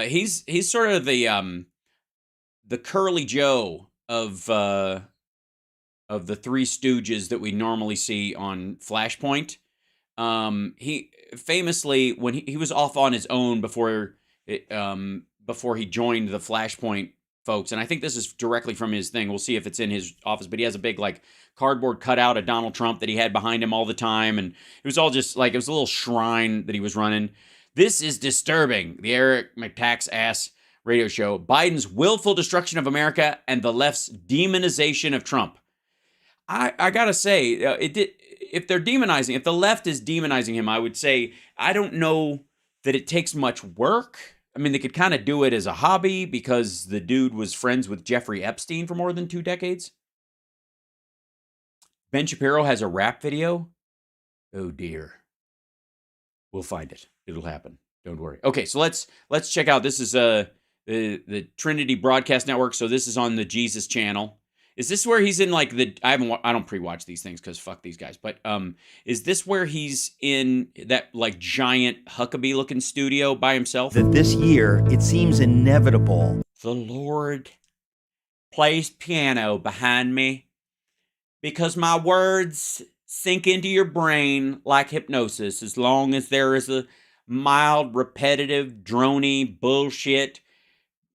He's sort of the Curly Joe of the Three Stooges that we normally see on Flashpoint. He famously, when he was off on his own before he joined the Flashpoint folks, and I think this is directly from his thing. We'll see if it's in his office, but he has a big like cardboard cutout of Donald Trump that he had behind him all the time, and it was all just like, it was a little shrine that he was running. This is disturbing. The Eric Metaxas radio show. Biden's willful destruction of America and the left's demonization of Trump. I gotta say, if they're demonizing, if the left is demonizing him, I would say, I don't know that it takes much work. I mean, they could kind of do it as a hobby because the dude was friends with Jeffrey Epstein for more than 2 decades. Ben Shapiro has a rap video. Oh dear. We'll find it. It'll happen. Don't worry. Okay, so let's check out. This is the Trinity Broadcast Network. So this is on the Jesus channel. Is this where he's in like the? I don't pre-watch these things because fuck these guys. But is this where he's in that like giant Huckabee looking studio by himself? That this year it seems inevitable. The Lord plays piano behind me because my words sink into your brain like hypnosis. As long as there is a mild, repetitive, drony bullshit,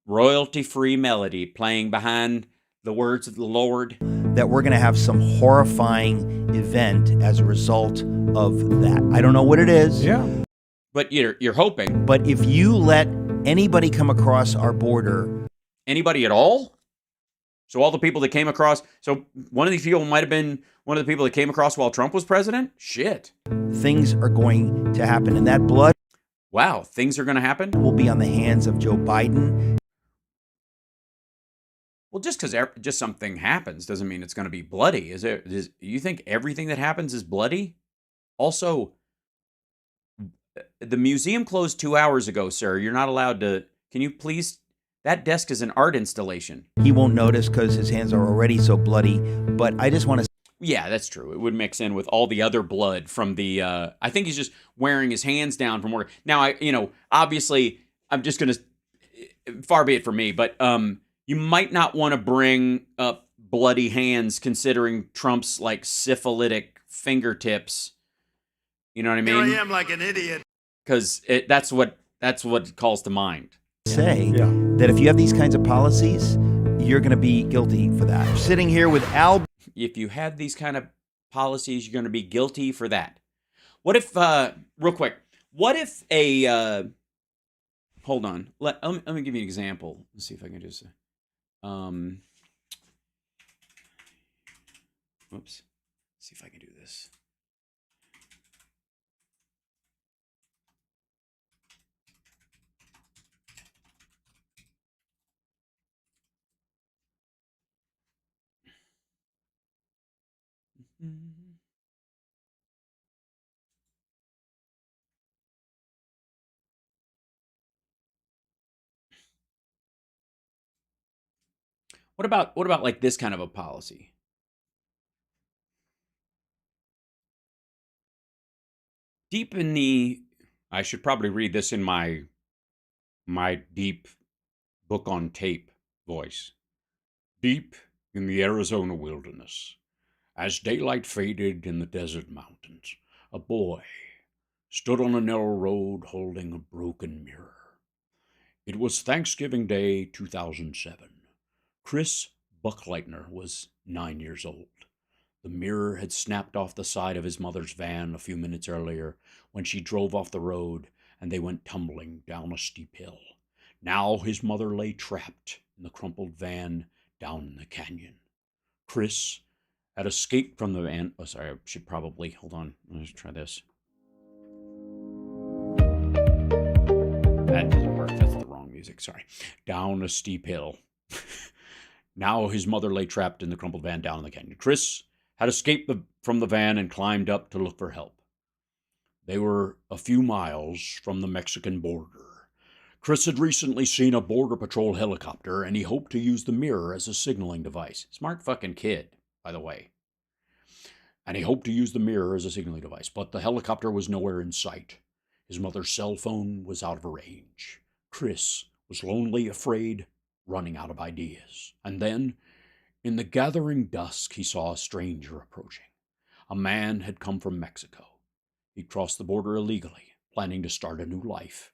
royalty-free melody playing behind the words of the Lord. That we're going to have some horrifying event as a result of that. I don't know what it is. Yeah. But you're hoping. But if you let anybody come across our border. Anybody at all? So all the people that came across. So one of these people might have been one of the people that came across while Trump was president? Shit. Things are going to happen. And that blood. Wow. Things are going to happen? Will be on the hands of Joe Biden. Well, just because just something happens doesn't mean it's going to be bloody. You think everything that happens is bloody? Also, the museum closed 2 hours ago, sir. You're not allowed to. Can you please? That desk is an art installation. He won't notice because his hands are already so bloody. But I just want to. Yeah, that's true. It would mix in with all the other blood from the. I think he's just wearing his hands down from work. Now, obviously, I'm just going to. Far be it from me, but you might not want to bring up bloody hands considering Trump's like syphilitic fingertips. You know what I mean? Here I am like an idiot. Because that's what calls to mind. Say that if you have these kinds of policies, you're going to be guilty for that. Sitting here with Al. If you have these kind of policies, you're going to be guilty for that. What if, real quick, what if a, hold on, let me give you an example. Let's see if I can just, whoops, see if I can do this. What about like this kind of a policy? Deep in the, I should probably read this in my deep book on tape voice. Deep in the Arizona wilderness, as daylight faded in the desert mountains, a boy stood on a narrow road holding a broken mirror. It was Thanksgiving Day 2007. Chris Buckleitner was 9 years old. The mirror had snapped off the side of his mother's van a few minutes earlier when she drove off the road and they went tumbling down a steep hill. Now his mother lay trapped in the crumpled van down in the canyon. Chris had escaped from the van. Oh, sorry, I should probably, hold on, let's try this. That doesn't work, that's the wrong music, sorry. Down a steep hill. Now his mother lay trapped in the crumpled van down in the canyon. Chris had escaped from the van and climbed up to look for help. They were a few miles from the Mexican border. Chris had recently seen a Border Patrol helicopter, and he hoped to use the mirror as a signaling device. Smart fucking kid, by the way. And he hoped to use the mirror as a signaling device, but the helicopter was nowhere in sight. His mother's cell phone was out of range. Chris was lonely, afraid, running out of ideas. And then, in the gathering dusk, he saw a stranger approaching. A man had come from Mexico. He'd crossed the border illegally, planning to start a new life.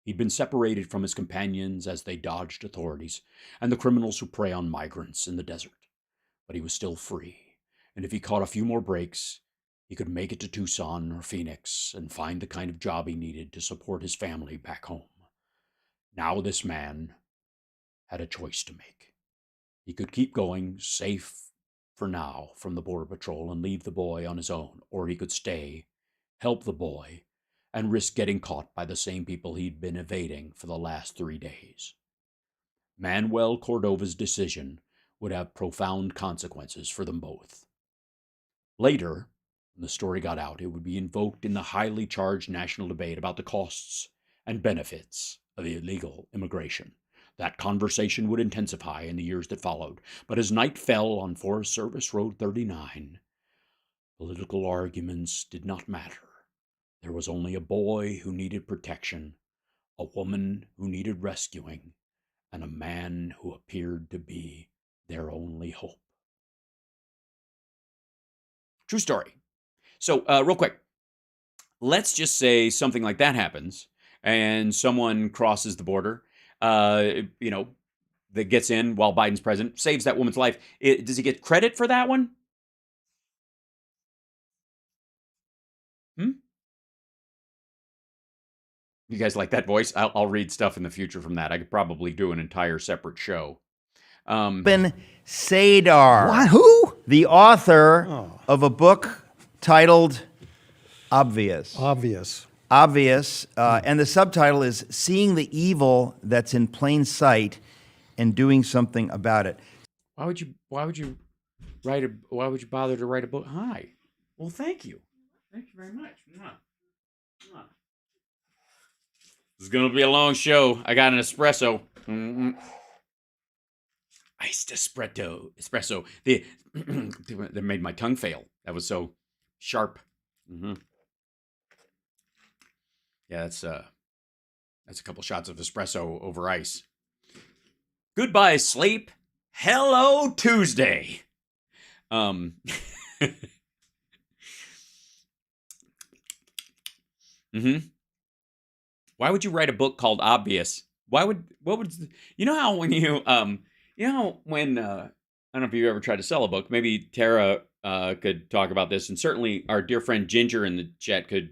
He'd been separated from his companions as they dodged authorities and the criminals who prey on migrants in the desert. But he was still free, and if he caught a few more breaks, he could make it to Tucson or Phoenix and find the kind of job he needed to support his family back home. Now this man had a choice to make. He could keep going, safe for now from the Border Patrol, and leave the boy on his own, or he could stay, help the boy, and risk getting caught by the same people he'd been evading for the last 3 days. Manuel Cordova's decision would have profound consequences for them both. Later, when the story got out, it would be invoked in the highly charged national debate about the costs and benefits of illegal immigration. That conversation would intensify in the years that followed, but as night fell on Forest Service Road 39, political arguments did not matter. There was only a boy who needed protection, a woman who needed rescuing, and a man who appeared to be their only hope. True story. So, real quick, let's just say something like that happens, and someone crosses the border, that gets in while Biden's president, saves that woman's life. Does he get credit for that one? You guys like that voice? I'll read stuff in the future from that. I could probably do an entire separate show. Ben Sadar. What? Who? The author of a book titled Obvious. Obvious. And the subtitle is Seeing the Evil That's in Plain Sight and Doing Something About It. Why would you bother to write a book? Hi. Well, thank you. Thank you very much. This is going to be a long show. I got an espresso. Iced espresso. That made my tongue fail. That was so sharp. Yeah, that's a couple shots of espresso over ice. Goodbye, sleep. Hello, Tuesday. Why would you write a book called Obvious? When I don't know if you ever tried to sell a book. Maybe Tara could talk about this, and certainly our dear friend Ginger in the chat could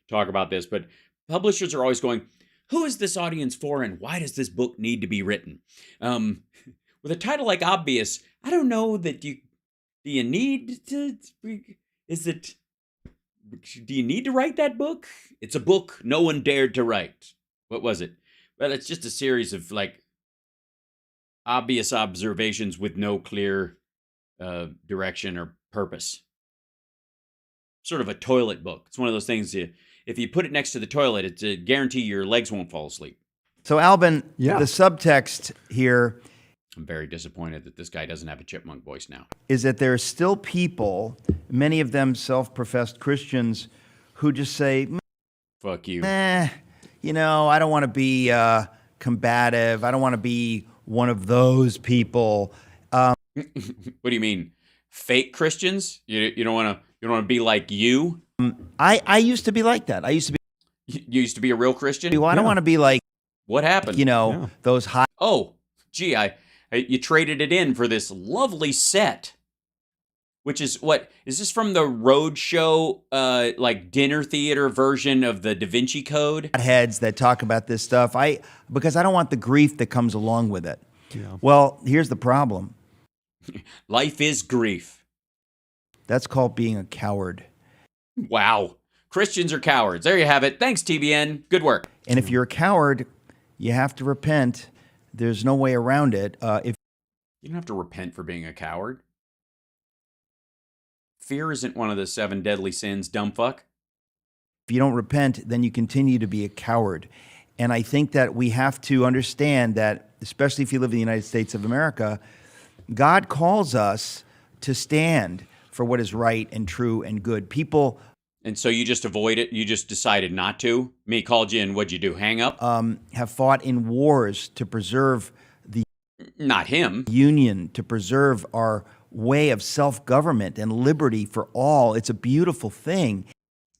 talk about this. But publishers are always going, who is this audience for, and why does this book need to be written? With a title like Obvious, I don't know that do you need to write that book? It's a book no one dared to write. What was it? Well, it's just a series of obvious observations with no clear direction or purpose. Sort of a toilet book. It's one of those things, if you put it next to the toilet, it's a guarantee your legs won't fall asleep. So, Albin, the subtext here, I'm very disappointed that this guy doesn't have a chipmunk voice now, is that there are still people, many of them self-professed Christians, who just say, fuck you. I don't want to be combative. I don't want to be one of those people. What do you mean? Fake Christians? You don't want to be like you? I used to be like that. You used to be a real Christian? I don't want to be like, what happened? Those high. Oh, gee, you traded it in for this lovely set. Which is what? Is this from the Roadshow, dinner theater version of the Da Vinci Code? Heads that talk about this stuff. Because I don't want the grief that comes along with it. Yeah. Well, here's the problem. Life is grief. That's called being a coward. Wow. Christians are cowards. There you have it. Thanks, TBN. Good work. And if you're a coward, you have to repent There's no way around it. If You don't have to repent for being a coward. Fear isn't one of the 7 deadly sins, dumb fuck. you don't repent, then you continue to be a coward. And I think that we have to understand that, especially if you live in the United States of America, God calls us to stand for what is right and true and good. People And so you just avoid it? You just decided not to? Me called you and what'd you do, hang up? have fought in wars to preserve the Not him. union, to preserve our way of self-government and liberty for all. It's a beautiful thing.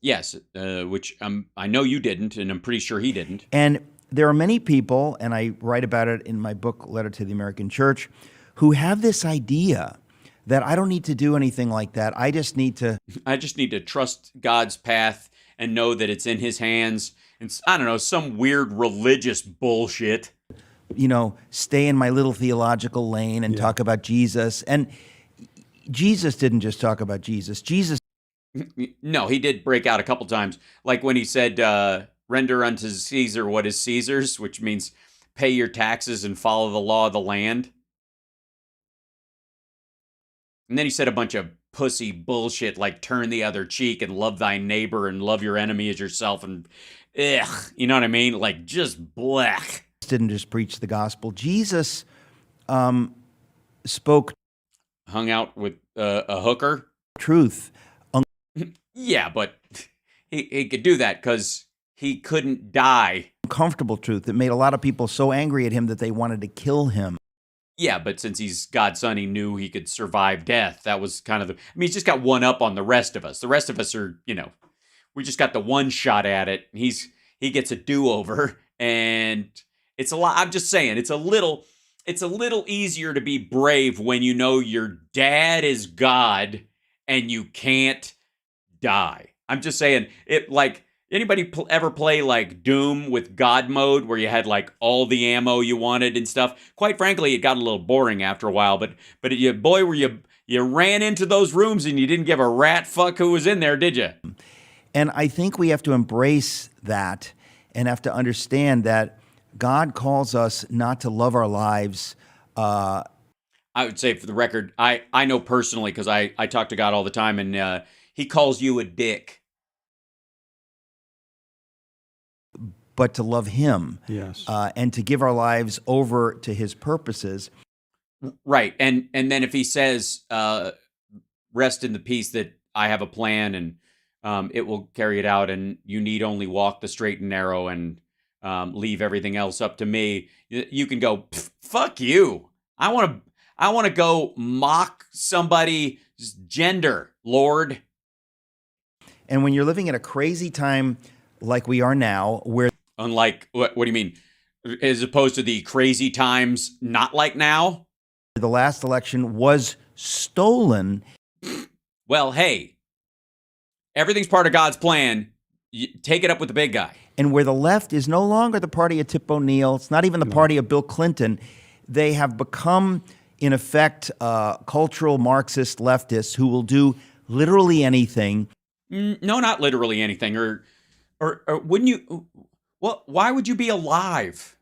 Yes, which I know you didn't, and I'm pretty sure he didn't. And there are many people, and I write about it in my book, Letter to the American Church, who have this idea that I don't need to do anything like that. I just need to trust God's path and know that it's in his hands. And I don't know, some weird religious bullshit. Stay in my little theological lane and talk about Jesus. And Jesus didn't just talk about Jesus. Jesus. No, he did break out a couple times. Like when he said, render unto Caesar what is Caesar's, which means pay your taxes and follow the law of the land. And then he said a bunch of pussy bullshit like turn the other cheek and love thy neighbor and love your enemy as yourself. And you know what I mean? Like just black. Didn't just preach the gospel. Jesus spoke. Hung out with a hooker. Truth. Yeah, but he could do that because he couldn't die. Uncomfortable truth that made a lot of people so angry at him that they wanted to kill him. Yeah, but since he's God's son, he knew he could survive death. That was kind of he's just got one up on the rest of us. The rest of us are, we just got the one shot at it. He gets a do-over, and it's a lot. I'm just saying, it's a little easier to be brave when you know your dad is God and you can't die. I'm just saying, anybody ever play like Doom with God mode where you had like all the ammo you wanted and stuff? Quite frankly, it got a little boring after a while, but where you ran into those rooms and you didn't give a rat fuck who was in there, did you? And I think we have to embrace that and have to understand that God calls us not to love our lives. I would say, for the record, I know personally because I talk to God all the time, and he calls you a dick. But to love him. Yes. And to give our lives over to his purposes. Right. And then if he says, rest in the peace that I have a plan and it will carry it out, and you need only walk the straight and narrow and leave everything else up to me, you can go, fuck you. I want to go mock somebody's gender, Lord. And when you're living in a crazy time like we are now, where unlike what do you mean? As opposed to the crazy times not like now? The last election was stolen. Well, hey, everything's part of God's plan. You take it up with the big guy. And where the left is no longer the party of Tip O'Neill, it's not even the party of Bill Clinton. They have become, in effect, cultural Marxist leftists who will do literally anything. No, not literally anything. Or wouldn't you? Well, why would you be alive?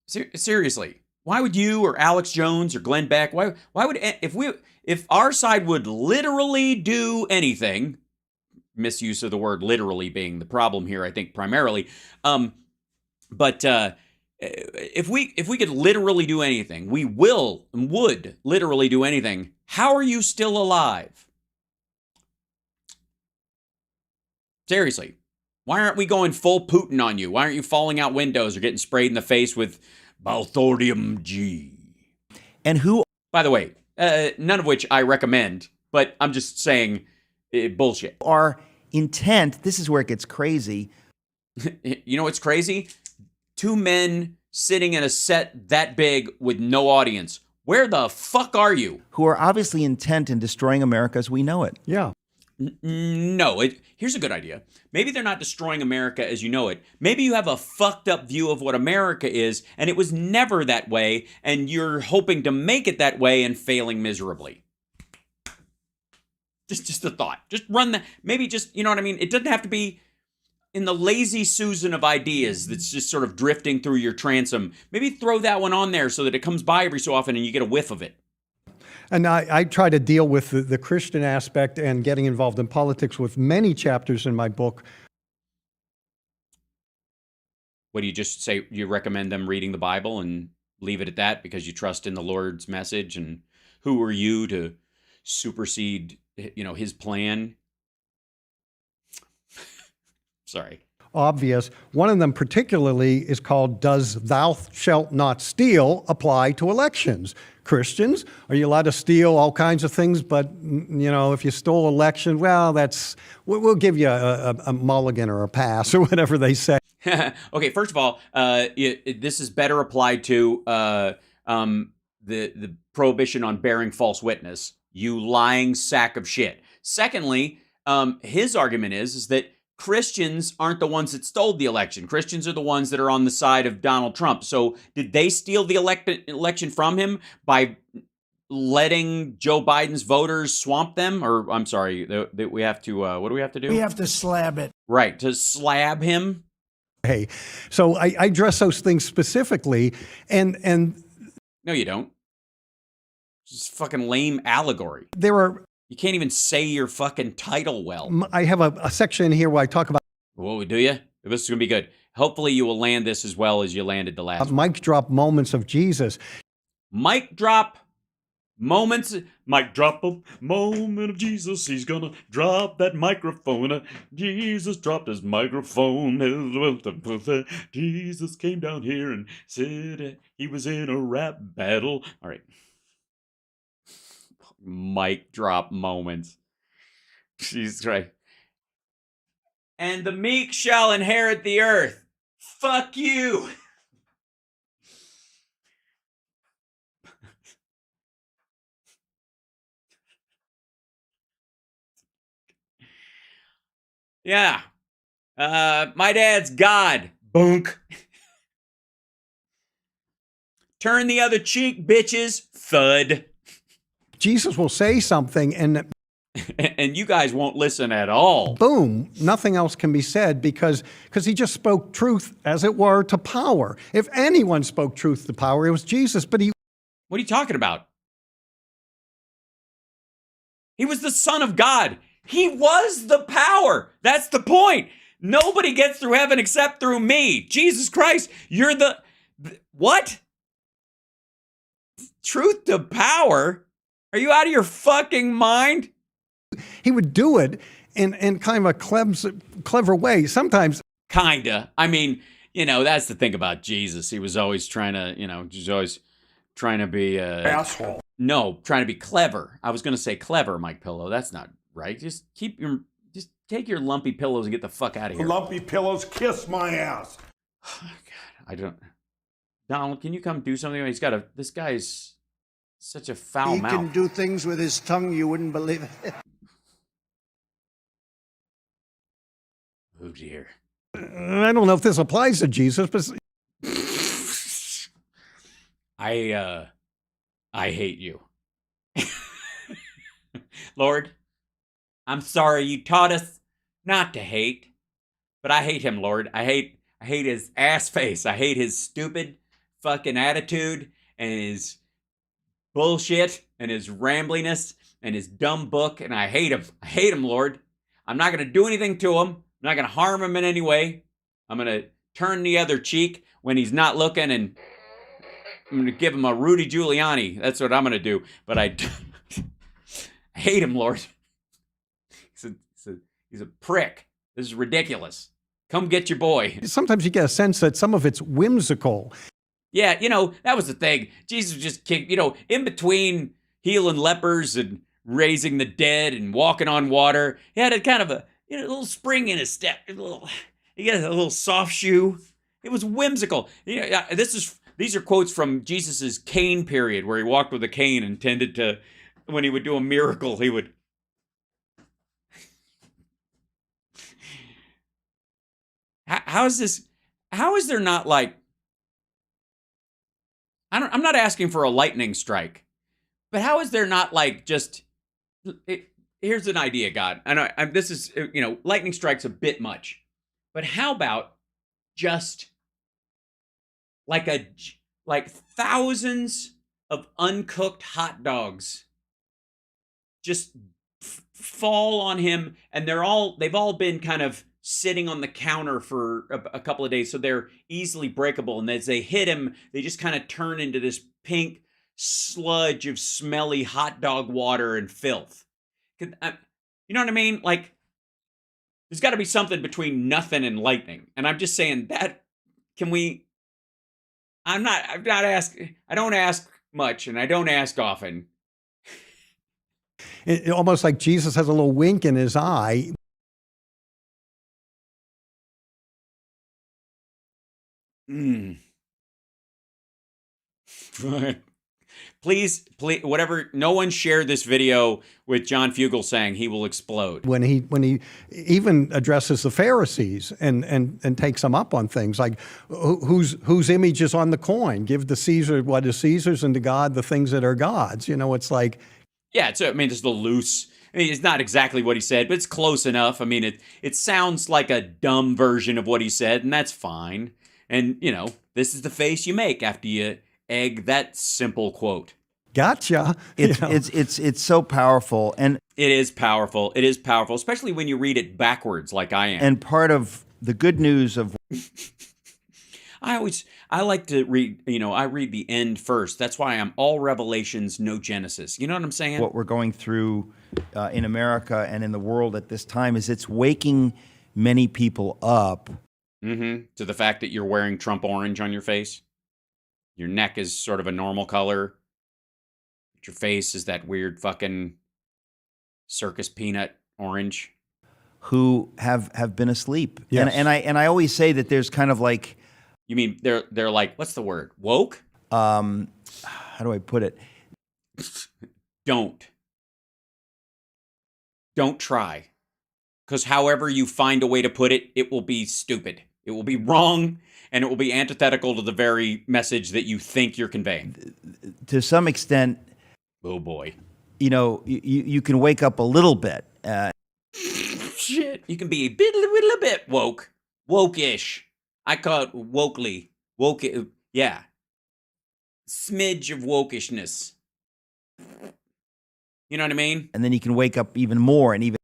Seriously, why would you or Alex Jones or Glenn Beck? Why would if our side would literally do anything? Misuse of the word literally being the problem here, I think, primarily. But if we could literally do anything, we would literally do anything. How are you still alive? Seriously, why aren't we going full Putin on you? Why aren't you falling out windows or getting sprayed in the face with Balthorium G? And who? By the way, none of which I recommend, but I'm just saying bullshit. Our intent, this is where it gets crazy. You know what's crazy? 2 men sitting in a set that big with no audience. Where the fuck are you? Who are obviously intent in destroying America as we know it. Yeah. No, here's a good idea. Maybe they're not destroying America as you know it. Maybe you have a fucked up view of what America is, and it was never that way, and you're hoping to make it that way and failing miserably. Just a thought. Just run that. Maybe just, you know what I mean? It doesn't have to be in the lazy Susan of ideas that's just sort of drifting through your transom, maybe throw that one on there so that it comes by every so often and you get a whiff of it. And I try to deal with the Christian aspect and getting involved in politics with many chapters in my book. What do you just say? You recommend them reading the Bible and leave it at that because you trust in the Lord's message? And who are you to supersede, his plan? Sorry. Obvious. One of them particularly is called, does thou shalt not steal apply to elections? Christians, are you allowed to steal all kinds of things? But, if you stole election, well, we'll give you a mulligan or a pass or whatever they say. Okay, first of all, this is better applied to the prohibition on bearing false witness, you lying sack of shit. Secondly, his argument is that Christians aren't the ones that stole the election. Christians are the ones that are on the side of Donald Trump. So did they steal the election from him by letting Joe Biden's voters swamp them? Or, I'm sorry, we have to, what do we have to do? We have to slab it. Right, to slab him? Hey, so I address those things specifically, and No, you don't. It's just fucking lame allegory. there are. You can't even say your fucking title well. I have a section here where I talk about Whoa, do you? This is going to be good. Hopefully you will land this as well as you landed the last one. mic drop moments of Jesus. Mic drop moments. Mic drop a moment of Jesus. He's gonna drop that microphone. Jesus dropped his microphone. Jesus came down here and said he was in a rap battle. All right. Mic drop moments. Jesus Christ. And the meek shall inherit the earth. Fuck you. Yeah. My dad's God. Bunk. Turn the other cheek, bitches. Thud. Jesus will say something and And you guys won't listen at all. boom, nothing else can be said because he just spoke truth, as it were, to power. If anyone spoke truth to power, it was Jesus, but he What are you talking about? He was the Son of God. He was the power. That's the point. Nobody gets through heaven except through me. Jesus Christ, you're the what? Truth to power? Are you out of your fucking mind? he would do it in kind of a clever way. Sometimes Kinda. I mean, that's the thing about Jesus. He was always trying to, he's always trying to be Asshole. No, trying to be clever. I was going to say clever, Mike Pillow. That's not right. Just take your lumpy pillows and get the fuck out of here. Lumpy pillows, kiss my ass. God, I don't. Donald, can you come do something? This guy's such a foul He mouth. can do things with his tongue you wouldn't believe it. Oh dear. I don't know if this applies to Jesus, but I hate you. Lord, I'm sorry you taught us not to hate, but I hate him, Lord. I hate his ass face. I hate his stupid fucking attitude and his bullshit and his rambliness and his dumb book, and I hate him. I hate him, Lord. I'm not going to do anything to him. I'm not going to harm him in any way. I'm going to turn the other cheek when he's not looking, and I'm going to give him a Rudy Giuliani. That's what I'm going to do. But I hate him, Lord. He's a prick. This is ridiculous. Come get your boy. sometimes you get a sense that some of it's whimsical. Yeah, that was the thing. Jesus just kicked, in between healing lepers and raising the dead and walking on water. He had a kind of a little spring in his step. He got a little soft shoe. It was whimsical. These are quotes from Jesus's cane period, where he walked with a cane and tended to, when he would do a miracle, he would. How is this? How is there not like? I'm not asking for a lightning strike, but how is there not like just? Here's an idea, God. I know this is lightning strike's a bit much, But how about just like thousands of uncooked hot dogs just fall on him, and they've all been kind of sitting on the counter for a couple of days, so they're easily breakable, and as they hit him, they just kind of turn into this pink sludge of smelly hot dog water and filth. You know what I mean? Like, there's got to be something between nothing and lightning. And I'm just saying that, can we, I don't ask much, and I don't ask often. Almost like Jesus has a little wink in his eye. Please, whatever. No one share this video with John Fugel saying he will explode. When he even addresses the Pharisees and takes them up on things like whose image is on the coin? Give to Caesar what is Caesar's, and to God the things that are God's. You know, it's like, yeah. It's just a loose. I mean, it's not exactly what he said, but it's close enough. I mean, it sounds like a dumb version of what he said, and that's fine. And you know, this is the face you make after you egg that simple quote. Gotcha. It's so powerful, and it is powerful. It is powerful, especially when you read it backwards, like I am. And part of the good news of I like to read. You know, I read the end first. That's why I'm all Revelations, no Genesis. You know what I'm saying? what we're going through in America and in the world at this time is it's waking many people up. To the fact that you're wearing Trump orange on your face. Your neck is sort of a normal color. But your face is that weird fucking circus peanut orange. Who have been asleep. Yes. And I always say that there's kind of like, You mean they're like, what's the word? Woke? how do I put it? Don't try. Because however you find a way to put it, it will be stupid. It will be wrong, and it will be antithetical to the very message that you think you're conveying. To some extent, Oh boy. you know, you can wake up a little bit. Shit. You can be a little bit woke. Woke-ish. I call it wokely. Woke, yeah. Smidge of wokishness. You know what I mean? And then you can wake up even more and even.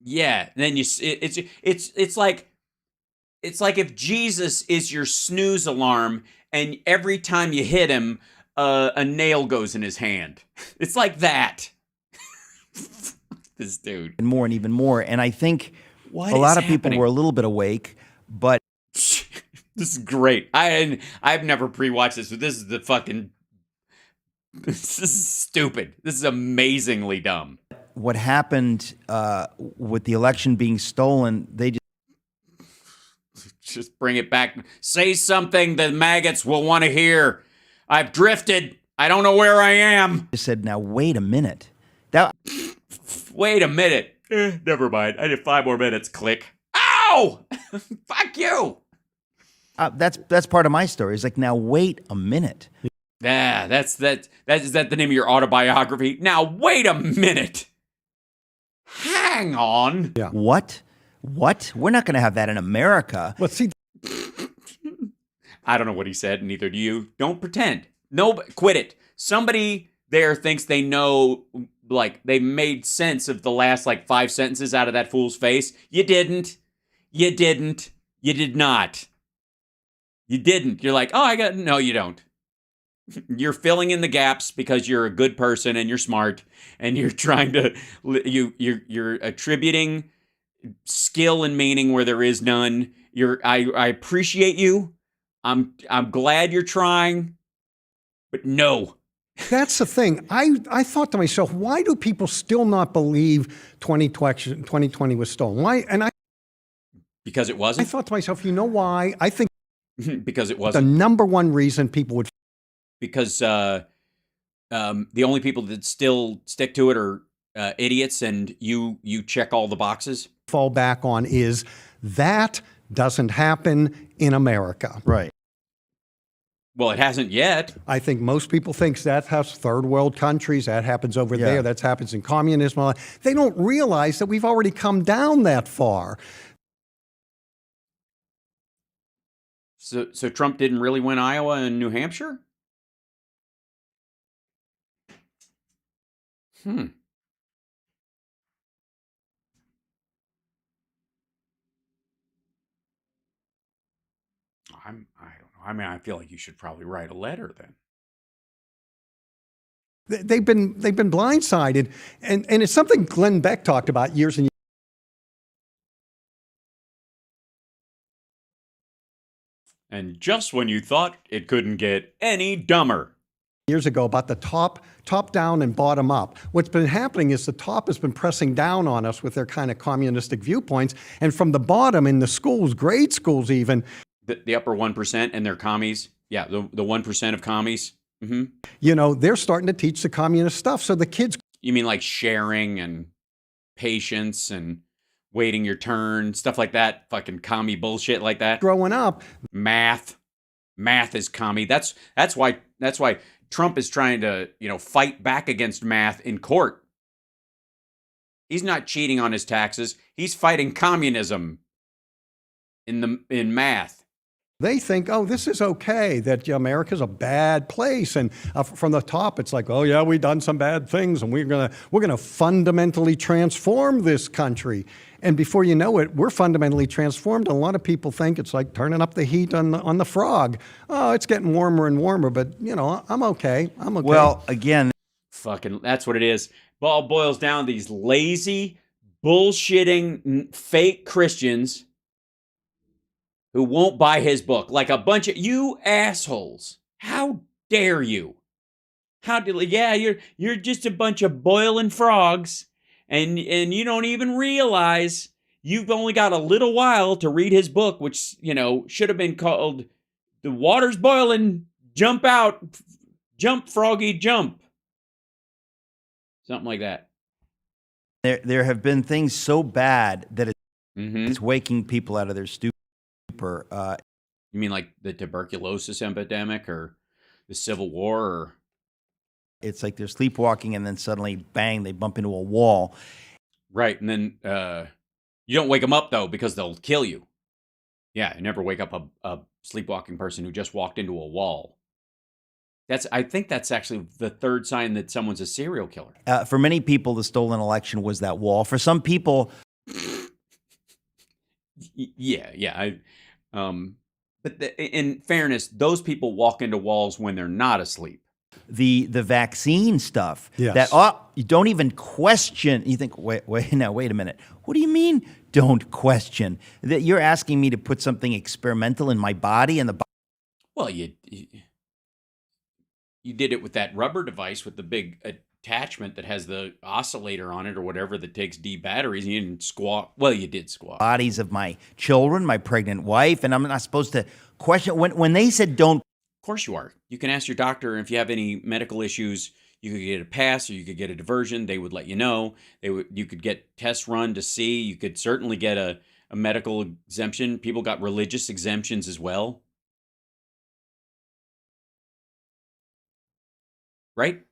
Yeah. And then it's like if Jesus is your snooze alarm, and every time you hit him, a nail goes in his hand. It's like that. This dude. And more and even more. And I think What a lot is of people happening? were a little bit awake, but This is great. I've never pre-watched this, but this is stupid. This is amazingly dumb. what happened with the election being stolen, they Just bring it back. Say something the maggots will want to hear. I've drifted. I don't know where I am. just said, now, wait a minute. Wait a minute. Never mind. I did 5 more minutes. Click. Ow! Fuck you. That's part of my story. It's like, now, wait a minute. Yeah, is that the name of your autobiography? Now, wait a minute. Hang on. Yeah. What? We're not going to have that in America. let's see. I don't know what he said, neither do you. Don't pretend. No, quit it. Somebody there thinks they know, like, they made sense of the last, 5 sentences out of that fool's face. You didn't. You didn't. You did not. You didn't. You're like, no, you don't. You're filling in the gaps because you're a good person and you're smart and you're trying to, you're attributing skill and meaning where there is none. I appreciate you. I'm glad you're trying, but no. That's the thing. I thought to myself, why do people still not believe 2020 was stolen? Why? And Because it I wasn't? thought to myself, you know why? I think Because it the wasn't. number one reason people would Because the only people that still stick to it are idiots, and you check all the boxes. fall back on is that doesn't happen in America. Right. Well, it hasn't yet. I think most people think that has third world countries, that happens over Yeah. there, that happens in communism. They don't realize that we've already come down that far. So Trump didn't really win Iowa and New Hampshire? I don't know. I mean, I feel like you should probably write a letter then. They've been blindsided, and it's something Glenn Beck talked about years and And just when you thought it couldn't get any dumber. years ago about the top down and bottom up. What's been happening is the top has been pressing down on us with their kind of communistic viewpoints, and from the bottom in the schools, grade schools even, The upper 1% and their commies. Yeah, the 1% of commies. Mm-hmm. you know, they're starting to teach the communist stuff. So the kids You mean like sharing and patience and waiting your turn, stuff like that? Fucking commie bullshit like that? growing up, Math is commie. That's why Trump is trying to, fight back against math in court. He's not cheating on his taxes. He's fighting communism in math. they think, oh, this is okay, that America's a bad place. And from the top, it's like, oh, yeah, we've done some bad things, and we're gonna fundamentally transform this country. And before you know it, we're fundamentally transformed. And a lot of people think it's like turning up the heat on the frog. Oh, it's getting warmer and warmer, but, I'm okay. I'm okay. Well, again, Fucking, that's what it is. It all boils down to these lazy, bullshitting, fake Christians who won't buy his book. Like a bunch of you assholes. How dare you? You're just a bunch of boiling frogs, and you don't even realize you've only got a little while to read his book, which, should have been called The Water's Boiling, Jump Out, Jump Froggy Jump. Something like that. there have been things so bad that it's waking people out of their stupor. You mean like the tuberculosis epidemic or the Civil War? Or It's like they're sleepwalking, and then suddenly, bang, they bump into a wall. right, and then you don't wake them up, though, because they'll kill you. Yeah, you never wake up a sleepwalking person who just walked into a wall. I think that's actually the third sign that someone's a serial killer. For many people, the stolen election was that wall. For some people, Yeah. But in fairness, those people walk into walls when they're not asleep. the vaccine stuff, Yes. you don't even question. You think, wait a minute. What do you mean, don't question? That you're asking me to put something experimental in my body, and Well, you did it with that rubber device with the big attachment that has the oscillator on it or whatever that takes D batteries, and you didn't squat. Well, you did squat. bodies of my children, my pregnant wife, and I'm not supposed to question. When they said don't, Of course you are. You can ask your doctor if you have any medical issues. You could get a pass or you could get a diversion. They would let you know. You could get tests run to see. You could certainly get a medical exemption. People got religious exemptions as well. Right?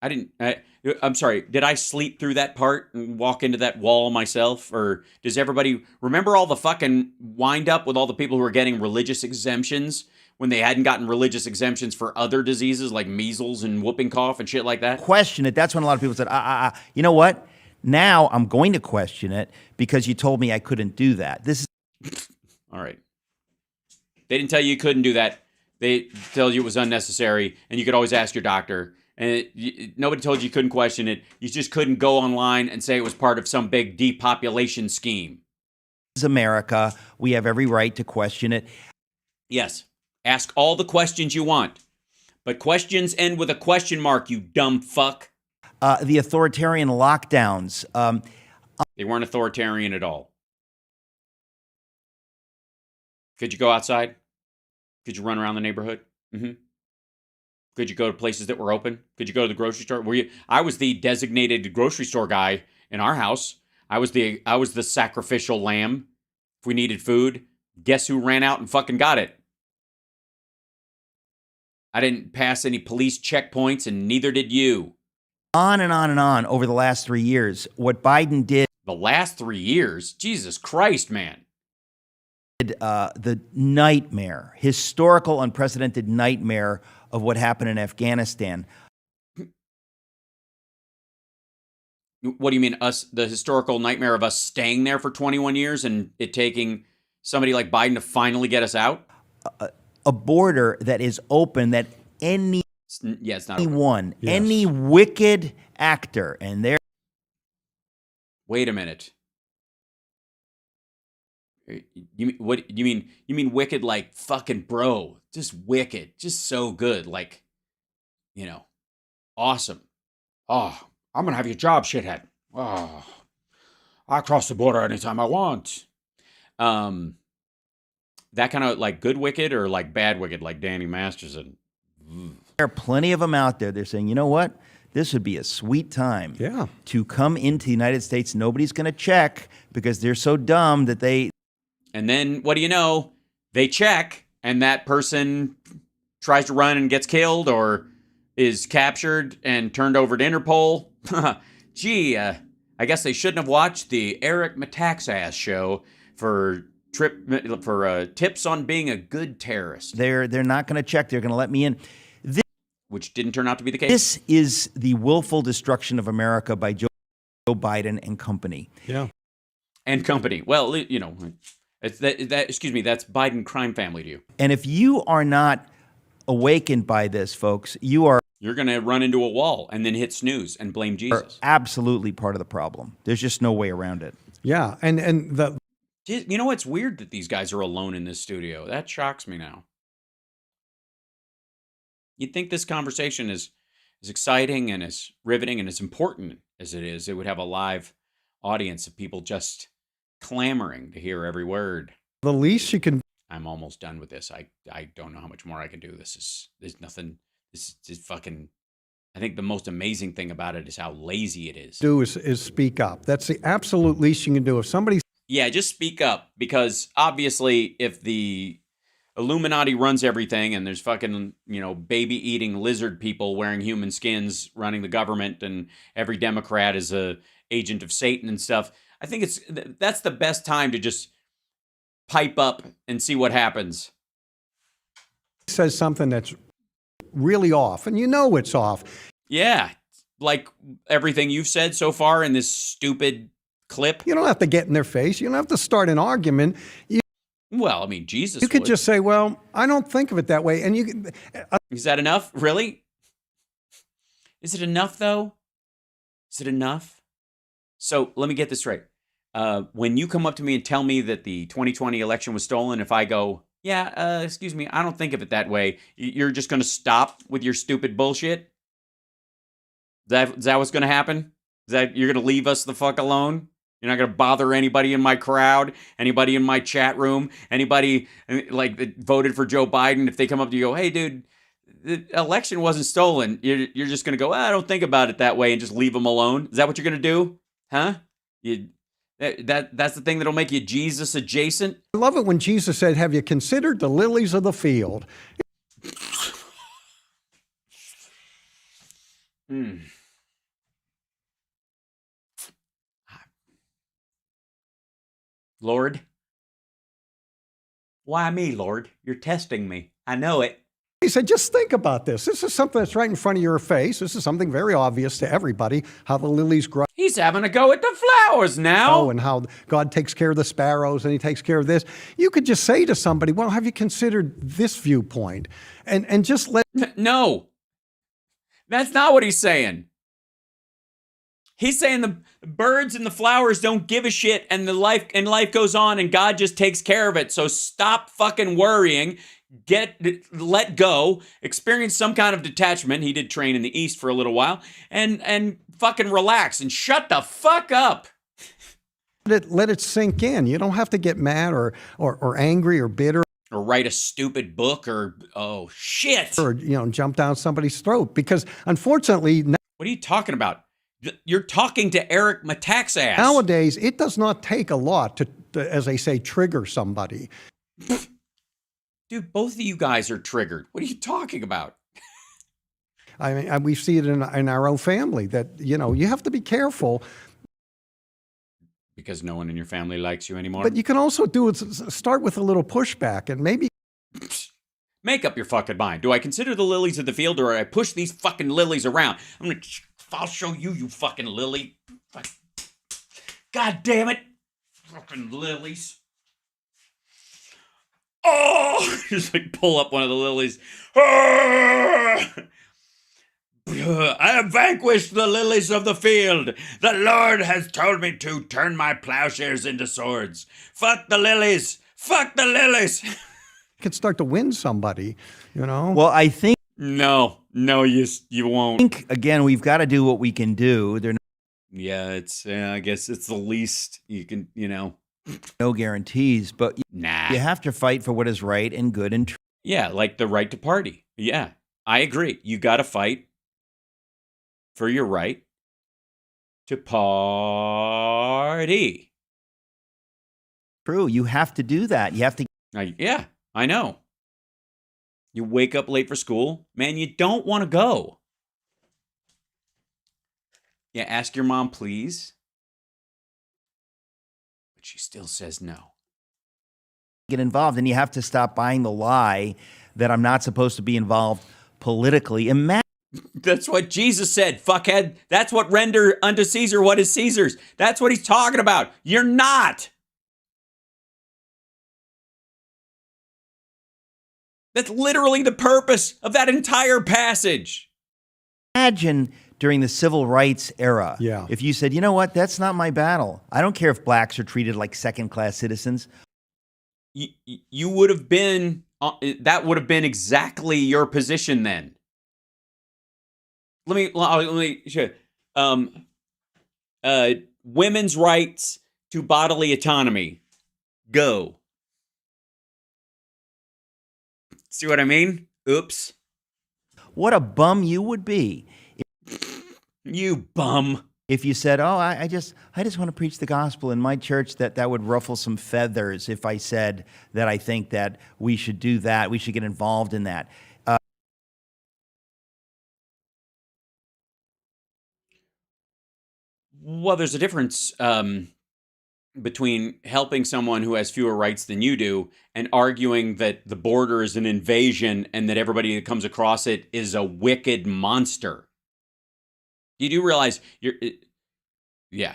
I'm sorry. Did I sleep through that part and walk into that wall myself? Or does everybody remember all the fucking wind up with all the people who were getting religious exemptions when they hadn't gotten religious exemptions for other diseases like measles and whooping cough and shit like that? question it, that's when a lot of people said, you know what? Now I'm going to question it because you told me I couldn't do that. This is All right. They didn't tell you couldn't do that. They told you it was unnecessary, and you could always ask your doctor. And nobody told you couldn't question it. You just couldn't go online and say it was part of some big depopulation scheme. America. We have every right to question it. Yes. Ask all the questions you want. But questions end with a question mark, you dumb fuck. The authoritarian lockdowns. They weren't authoritarian at all. Could you go outside? Could you run around the neighborhood? Could you go to places that were open? Could you go to the grocery store? I was the designated grocery store guy in our house. I was the sacrificial lamb. If we needed food, guess who ran out and fucking got it? I didn't pass any police checkpoints, and neither did you. On and on and on over the last 3 years. What Biden did The last 3 years? Jesus Christ, man. the nightmare, historical, unprecedented nightmare of what happened in Afghanistan. What do you mean, us? The historical nightmare of us staying there for 21 years and it taking somebody like Biden to finally get us out? A border that is open, that it's not anyone, any wicked actor, and they're. Wait a minute. You mean wicked like fucking bro? Just wicked, just so good, like, awesome. Oh, I'm gonna have your job, shithead. Oh, I cross the border anytime I want. That kind of like good wicked or like bad wicked, like Danny Masterson. There are plenty of them out there. They're saying, you know what? This would be a sweet time to come into the United States. Nobody's going to check because they're so dumb that they. And then what do you know? They check and that person tries to run and gets killed or is captured and turned over to Interpol. Gee, I guess they shouldn't have watched the Eric Metaxas show for tips on being a good terrorist. They're not going to check. They're going to let me in. Which didn't turn out to be the case. This is the willful destruction of America by Joe Biden and company. Yeah. And company. Well, it's excuse me, that's Biden crime family to you. And if you are not awakened by this, folks, you're going to run into a wall and then hit snooze and blame Jesus. Absolutely part of the problem. There's just no way around it. Yeah. And it's weird that these guys are alone in this studio. That shocks me now. You'd think this conversation is as exciting and as riveting and as important as it is, it would have a live audience of people just clamoring to hear every word. The least you can. I'm almost done with this. I don't know how much more I can do. There's nothing. This is fucking. I think the most amazing thing about it is how lazy it is. Is speak up. That's the absolute least you can do. If somebody's. Yeah, just speak up, because obviously if the Illuminati runs everything and there's fucking, baby-eating lizard people wearing human skins running the government and every Democrat is a agent of Satan and stuff, I think that's the best time to just pipe up and see what happens. Says something that's really off, and it's off. Yeah, like everything you've said so far in this stupid clip. You don't have to get in their face. You don't have to start an argument. Well, I mean, Jesus. You could just say, "Well, I don't think of it that way," and you. Is that enough? Really? Is it enough, though? Is it enough? So let me get this right. When you come up to me and tell me that the 2020 election was stolen, if I go, "Yeah, excuse me, I don't think of it that way," you're just going to stop with your stupid bullshit? Is that what's going to happen? Is that you're going to leave us the fuck alone? You're not going to bother anybody in my crowd, anybody in my chat room, anybody like that voted for Joe Biden. If they come up to you and go, "Hey, dude, the election wasn't stolen," you're just going to go, "I don't think about it that way," and just leave them alone. Is that what you're going to do? Huh? That's the thing that'll make you Jesus adjacent? I love it when Jesus said, "Have you considered the lilies of the field?" Lord? Why me, Lord? You're testing me. I know it. He said, just think about this. This is something that's right in front of your face. This is something very obvious to everybody, how the lilies grow. He's having a go at the flowers now. Oh, and how God takes care of the sparrows and he takes care of this. You could just say to somebody, well, have you considered this viewpoint? And just let... No. That's not what he's saying. He's saying the birds and the flowers don't give a shit and life goes on and God just takes care of it. So stop fucking worrying. Let go, experience some kind of detachment. He did train in the East for a little while and fucking relax and shut the fuck up. Let it sink in. You don't have to get mad or angry or bitter. Or write a stupid book or, oh, shit. Or, jump down somebody's throat. Because unfortunately... What are you talking about? You're talking to Eric Metaxas. Nowadays, it does not take a lot to, as they say, trigger somebody. Dude, both of you guys are triggered. What are you talking about? I mean, we see it in our own family that, you have to be careful. Because no one in your family likes you anymore. But you can also start with a little pushback and maybe make up your fucking mind. Do I consider the lilies of the field, or I push these fucking lilies around? I'll show you, you fucking lily. God damn it. Fucking lilies. Oh! Just like pull up one of the lilies. I have vanquished the lilies of the field. The Lord has told me to turn my plowshares into swords. Fuck the lilies. Fuck the lilies. you can start to win somebody, you know? Well, I think No, you won't. again, we've got to do what we can do. There are Yeah, I guess it's the least you can, no guarantees, but Nah. you have to fight for what is right and good and true. Yeah, like the right to party. Yeah, I agree. You got to fight for your right to party. True. You have to do that. You have to. Yeah, I know. You wake up late for school, man, you don't want to go. Yeah, ask your mom, please. But she still says no. Get involved, and you have to stop buying the lie that I'm not supposed to be involved politically. That's what Jesus said, fuckhead. That's what render unto Caesar what is Caesar's. That's what he's talking about. You're not. That's literally the purpose of that entire passage. Imagine during the civil rights era, Yeah. if you said, you know what, that's not my battle. I don't care if blacks are treated like second-class citizens. You would have been, that would have been exactly your position then. Let me show you. Women's rights to bodily autonomy. Go. See what I mean? Oops. What a bum you would be. You bum. If you said, oh, I just want to preach the gospel in my church, that would ruffle some feathers if I said that I think that we should do that, we should get involved in that. Well, there's a difference between helping someone who has fewer rights than you do and arguing that the border is an invasion and that everybody that comes across it is a wicked monster. You do realize yeah.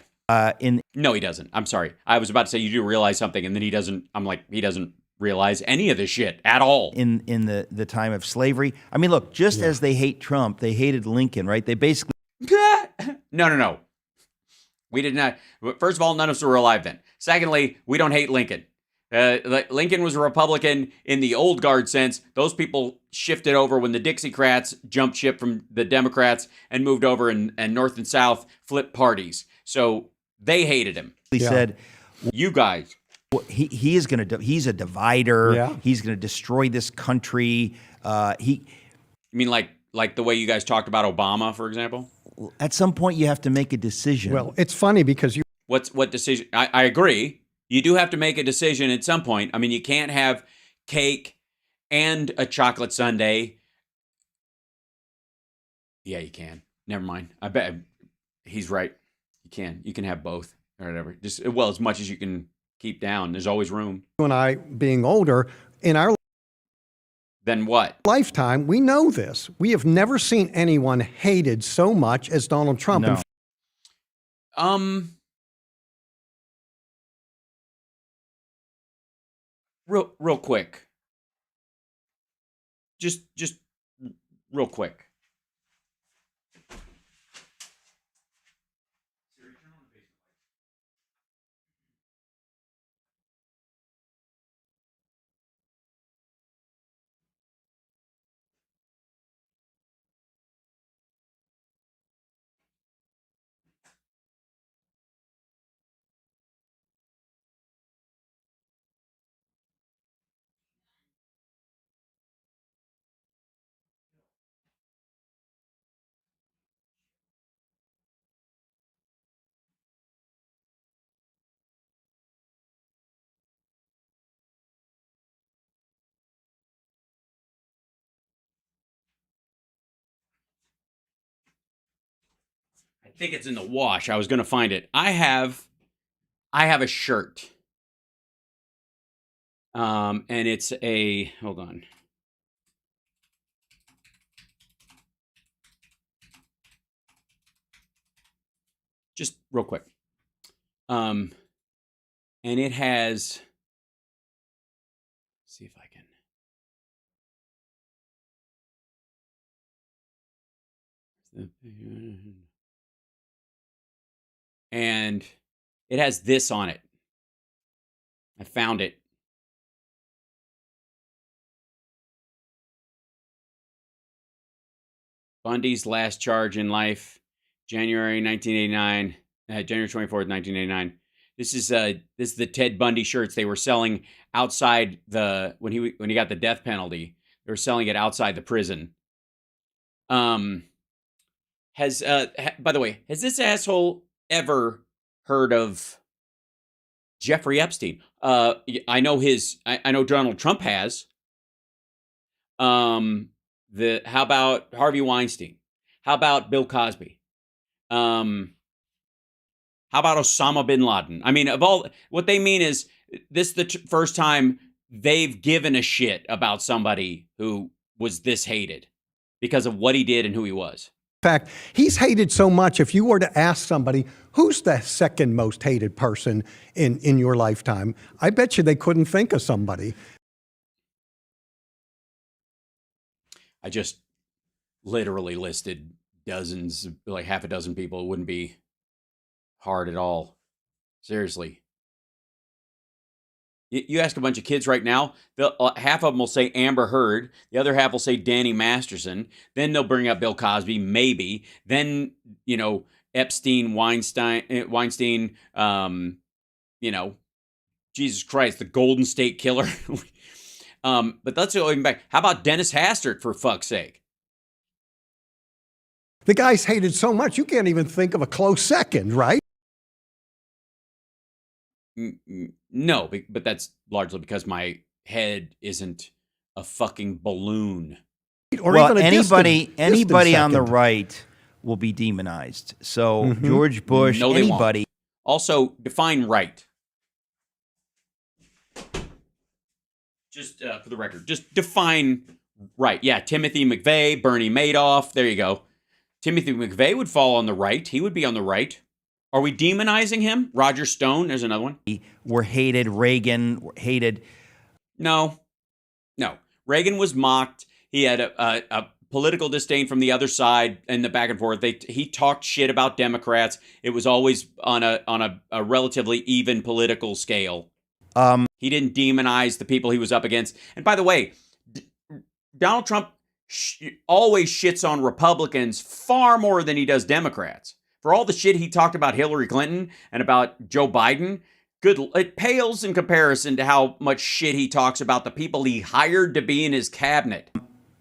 No, he doesn't. I'm sorry. I was about to say you do realize something, and then he doesn't. I'm like, he doesn't realize any of this shit at all. In the time of slavery. I mean, look, just as they hate Trump, they hated Lincoln, right? They basically... No. We did not. First of all, none of us were alive then. Secondly, we don't hate Lincoln. Lincoln was a Republican in the old guard sense. Those people shifted over when the Dixiecrats jumped ship from the Democrats and moved over, and North and South flipped parties. So they hated him. He said, you guys. He's a divider. Yeah. He's going to destroy this country. You mean like the way you guys talked about Obama, for example? At some point, you have to make a decision. Well, it's funny because you... What decision? I agree. You do have to make a decision at some point. I mean, you can't have cake and a chocolate sundae. Yeah, you can. Never mind. I bet he's right. You can have both or whatever. Just, well, as much as you can keep down. There's always room. You and I, being older, in our Then what? lifetime, we know this. We have never seen anyone hated so much as Donald Trump. No. Real quick. Just real quick. I think it's in the wash. I was going to find it. I have I have a shirt. And it's a, hold on. Just real quick. And it has, see if I can. And it has this on it. I found it. Bundy's last charge in life, January 1989, January 24th, 1989. This is the Ted Bundy shirts they were selling outside the when he got the death penalty. They were selling it outside the prison. By the way, has this asshole ever heard of Jeffrey Epstein? I know I know Donald Trump has. How about Harvey Weinstein? How about Bill Cosby? How about Osama bin Laden? I mean, of all, what they mean is this is the first time they've given a shit about somebody who was this hated because of what he did and who he was. In fact, he's hated so much, if you were to ask somebody, who's the second most hated person in your lifetime, I bet you they couldn't think of somebody. I just literally listed dozens, like half a dozen people. It wouldn't be hard at all. Seriously. You ask a bunch of kids right now, half of them will say Amber Heard. The other half will say Danny Masterson. Then they'll bring up Bill Cosby, maybe. Then, Epstein, Weinstein, Jesus Christ, the Golden State Killer. But let's go even back. How about Dennis Hastert, for fuck's sake? The guy's hated so much, you can't even think of a close second, right? No, but that's largely because my head isn't a fucking balloon. Or well, even anybody on the right will be demonized. So George Bush, no, anybody. Also, define right. Just for the record, just define right. Yeah, Timothy McVeigh, Bernie Madoff. There you go. Timothy McVeigh would fall on the right. He would be on the right. Are we demonizing him? Roger Stone, there's another one. Were hated. Reagan were hated. No. Reagan was mocked. He had a political disdain from the other side and the back and forth. He talked shit about Democrats. It was always on a relatively even political scale. He didn't demonize the people he was up against. And by the way, Donald Trump always shits on Republicans far more than he does Democrats. For all the shit he talked about Hillary Clinton and about Joe Biden, it pales in comparison to how much shit he talks about the people he hired to be in his cabinet.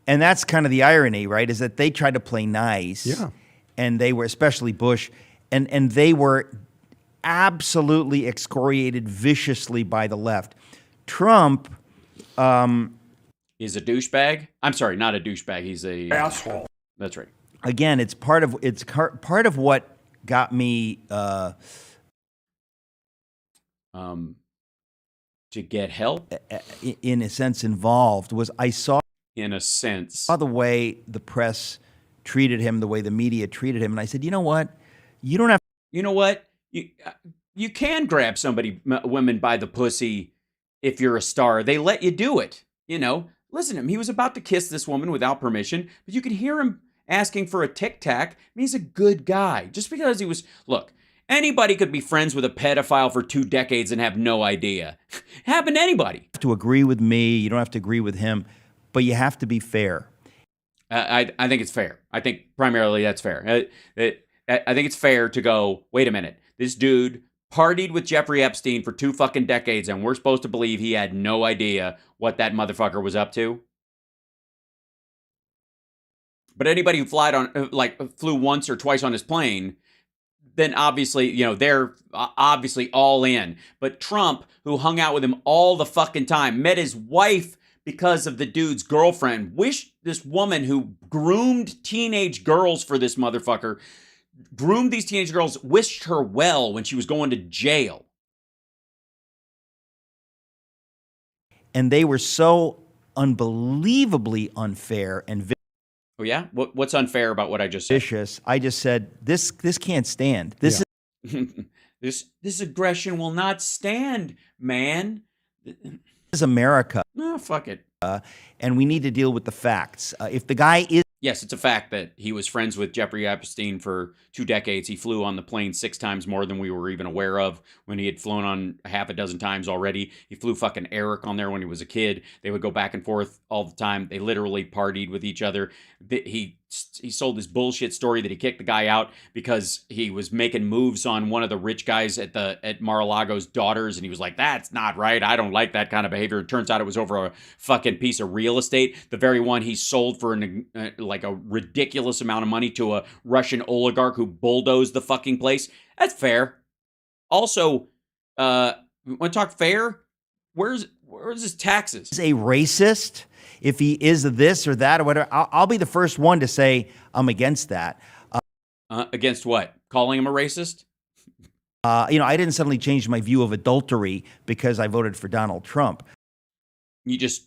And that's kind of the irony, right? Is that they tried to play nice. Yeah. And they were, especially Bush, and they were absolutely excoriated viciously by the left. Trump is a douchebag. I'm sorry, not a douchebag. He's a asshole. That's right. Again, it's part of what got me to get help, in a sense, involved. Was I saw the way the press treated him, the way the media treated him, and I said, you know what, you don't have. You know what, you can grab women by the pussy if you're a star. They let you do it. Listen to him. He was about to kiss this woman without permission, but you could hear him asking for a tic tac. He's a good guy. Just because he was, look, anybody could be friends with a pedophile for 2 decades and have no idea. Happened to anybody. You have to agree with me. You don't have to agree with him, but you have to be fair. I think it's fair. I think primarily that's fair. I think it's fair to go, wait a minute, this dude partied with Jeffrey Epstein for 2 fucking decades, and we're supposed to believe he had no idea what that motherfucker was up to? But anybody who flew once or twice on his plane, then obviously, they're obviously all in. But Trump, who hung out with him all the fucking time, met his wife because of the dude's girlfriend, wished this woman who groomed teenage girls for this motherfucker, groomed these teenage girls, wished her well when she was going to jail. and they were so unbelievably unfair and Oh yeah, what's unfair about what I just said? vicious. I just said this can't stand. This This aggression will not stand, man. is America, No, fuck it. and we need to deal with the facts. If the guy is Yes, it's a fact that he was friends with Jeffrey Epstein for 2 decades. He flew on the plane 6 times more than we were even aware of when he had flown on half a dozen times already. He flew fucking Eric on there when he was a kid. They would go back and forth all the time. They literally partied with each other. He sold this bullshit story that he kicked the guy out because he was making moves on one of the rich guys at Mar-a-Lago's daughters, and he was like, "That's not right. I don't like that kind of behavior." It turns out it was over a fucking piece of real estate, the very one he sold for like a ridiculous amount of money to a Russian oligarch who bulldozed the fucking place. That's fair. Also, want to talk fair? Where's his taxes? a racist, if he is this or that or whatever, I'll be the first one to say I'm against that. Against what? Calling him a racist? I didn't suddenly change my view of adultery because I voted for Donald Trump. You just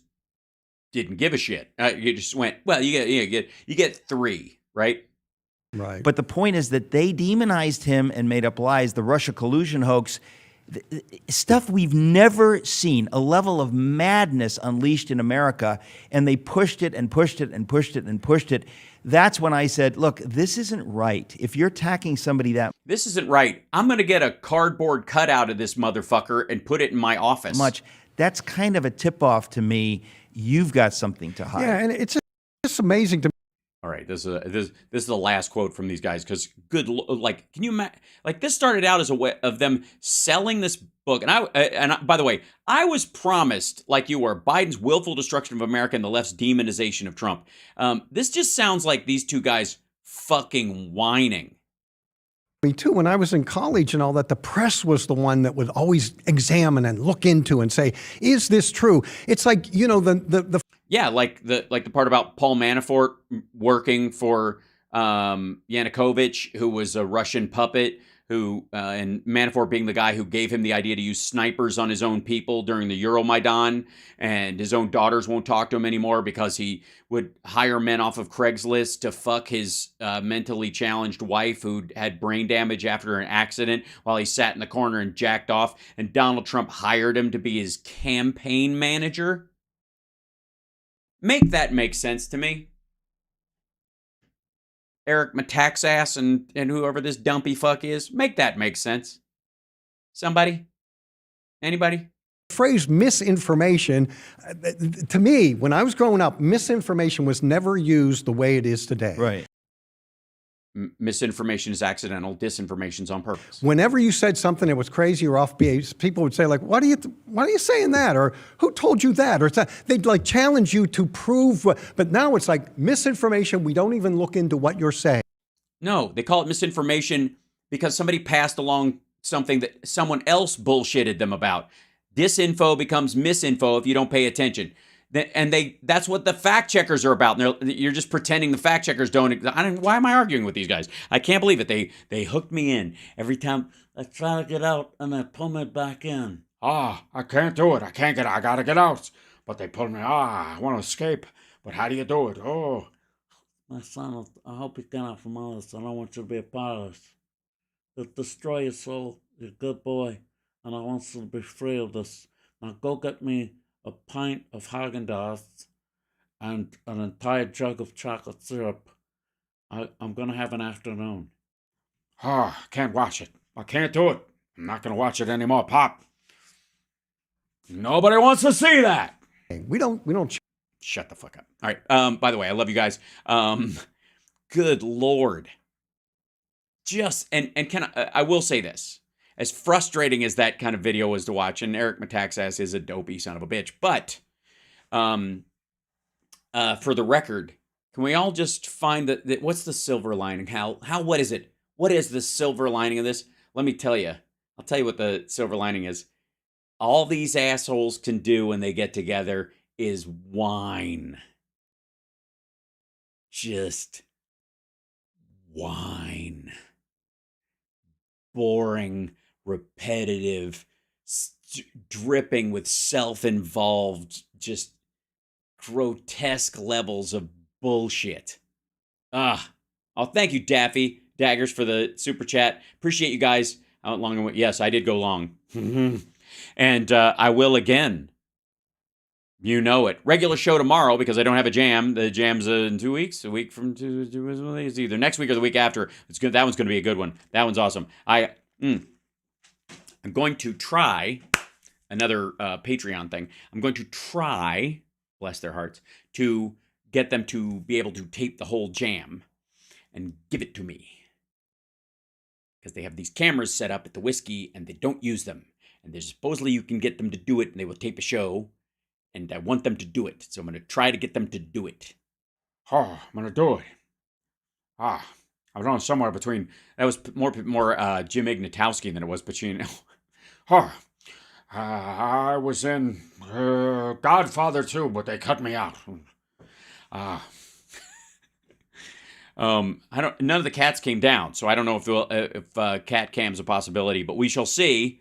didn't give a shit. You just went, well, you get 3, right? Right. But the point is that they demonized him and made up lies. The Russia collusion hoax, stuff we've never seen, a level of madness unleashed in America, and they pushed it and pushed it and pushed it and pushed it. That's when I said, look, this isn't right. If you're attacking somebody that This isn't right. I'm going to get a cardboard cutout of this motherfucker and put it in my office. much, that's kind of a tip-off to me. You've got something to hide. Yeah, and it's just amazing to me. All right, this is the last quote from these guys because can you imagine? Like, this started out as a way of them selling this book, and by the way, I was promised, like you were, Biden's willful destruction of America and the left's demonization of Trump. This just sounds like these two guys fucking whining. Me too. When I was in college and all that, the press was the one that would always examine and look into and say, "Is this true?" It's like the Yeah, like the part about Paul Manafort working for Yanukovych, who was a Russian puppet, and Manafort being the guy who gave him the idea to use snipers on his own people during the Euromaidan, and his own daughters won't talk to him anymore because he would hire men off of Craigslist to fuck his mentally challenged wife who had brain damage after an accident while he sat in the corner and jacked off, and Donald Trump hired him to be his campaign manager. Make that make sense to me. Eric Metaxas and whoever this dumpy fuck is. Make that make sense. Somebody? Anybody? phrase misinformation, to me, when I was growing up, misinformation was never used the way it is today. Right. Misinformation is accidental. Disinformation is on purpose. Whenever you said something that was crazy or off base, people would say like, why are you saying that? Or who told you that? Or they'd like challenge you to prove, but now it's like misinformation. We don't even look into what you're saying. No, they call it misinformation because somebody passed along something that someone else bullshitted them about. Disinfo becomes misinfo if you don't pay attention. And that's what the fact checkers are about. And you're just pretending the fact checkers don't. Why am I arguing with these guys? I can't believe it. They hooked me in. Every time I try to get out and they pull me back in. I can't do it. I can't get out. I gotta get out. But they pull me. I want to escape. But how do you do it? Oh. My son, I hope you get out from all this. I don't want you to be a part of this. It'll destroy your soul. You're a good boy. And I want you to be free of this. Now go get me a pint of Haagen-Dazs and an entire jug of chocolate syrup. I'm going to have an afternoon. I can't watch it. I can't do it. I'm not going to watch it anymore, Pop. Nobody wants to see that. We don't. Shut the fuck up. All right. By the way, I love you guys. Good Lord. I will say this. As frustrating as that kind of video was to watch, and Eric Metaxas is a dopey son of a bitch, but for the record, can we all just find that what's the silver lining? What is it? What is the silver lining of this? Let me tell you. I'll tell you what the silver lining is. All these assholes can do when they get together is whine. Just whine. Boring, repetitive, dripping with self-involved, just grotesque levels of bullshit. Oh, thank you, Daffy Daggers, for the super chat. Appreciate you guys. How long? Yes, I did go long. And I will again. You know it. Regular show tomorrow because I don't have a jam. The jam's in 2 weeks. A week from it's either next week or the week after. It's good. That one's going to be a good one. That one's awesome. I'm going to try another Patreon thing. I'm going to try, bless their hearts, to get them to be able to tape the whole jam and give it to me. Because they have these cameras set up at the whiskey and they don't use them. And there's supposedly you can get them to do it and they will tape a show. And I want them to do it. So I'm going to try to get them to do it. Oh, I'm going to do it. I was on somewhere between... That was more Jim Ignatowski than it was Pacino. I was in Godfather 2, but they cut me out. None of the cats came down, so I don't know if cat cam's a possibility, but we shall see.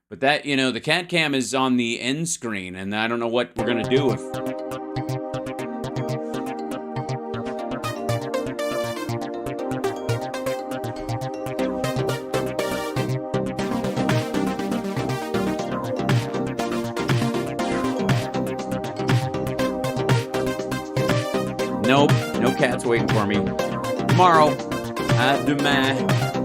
But that, the cat cam is on the end screen, and I don't know what we're going to do if... Nope, no cats waiting for me. Tomorrow, à demain.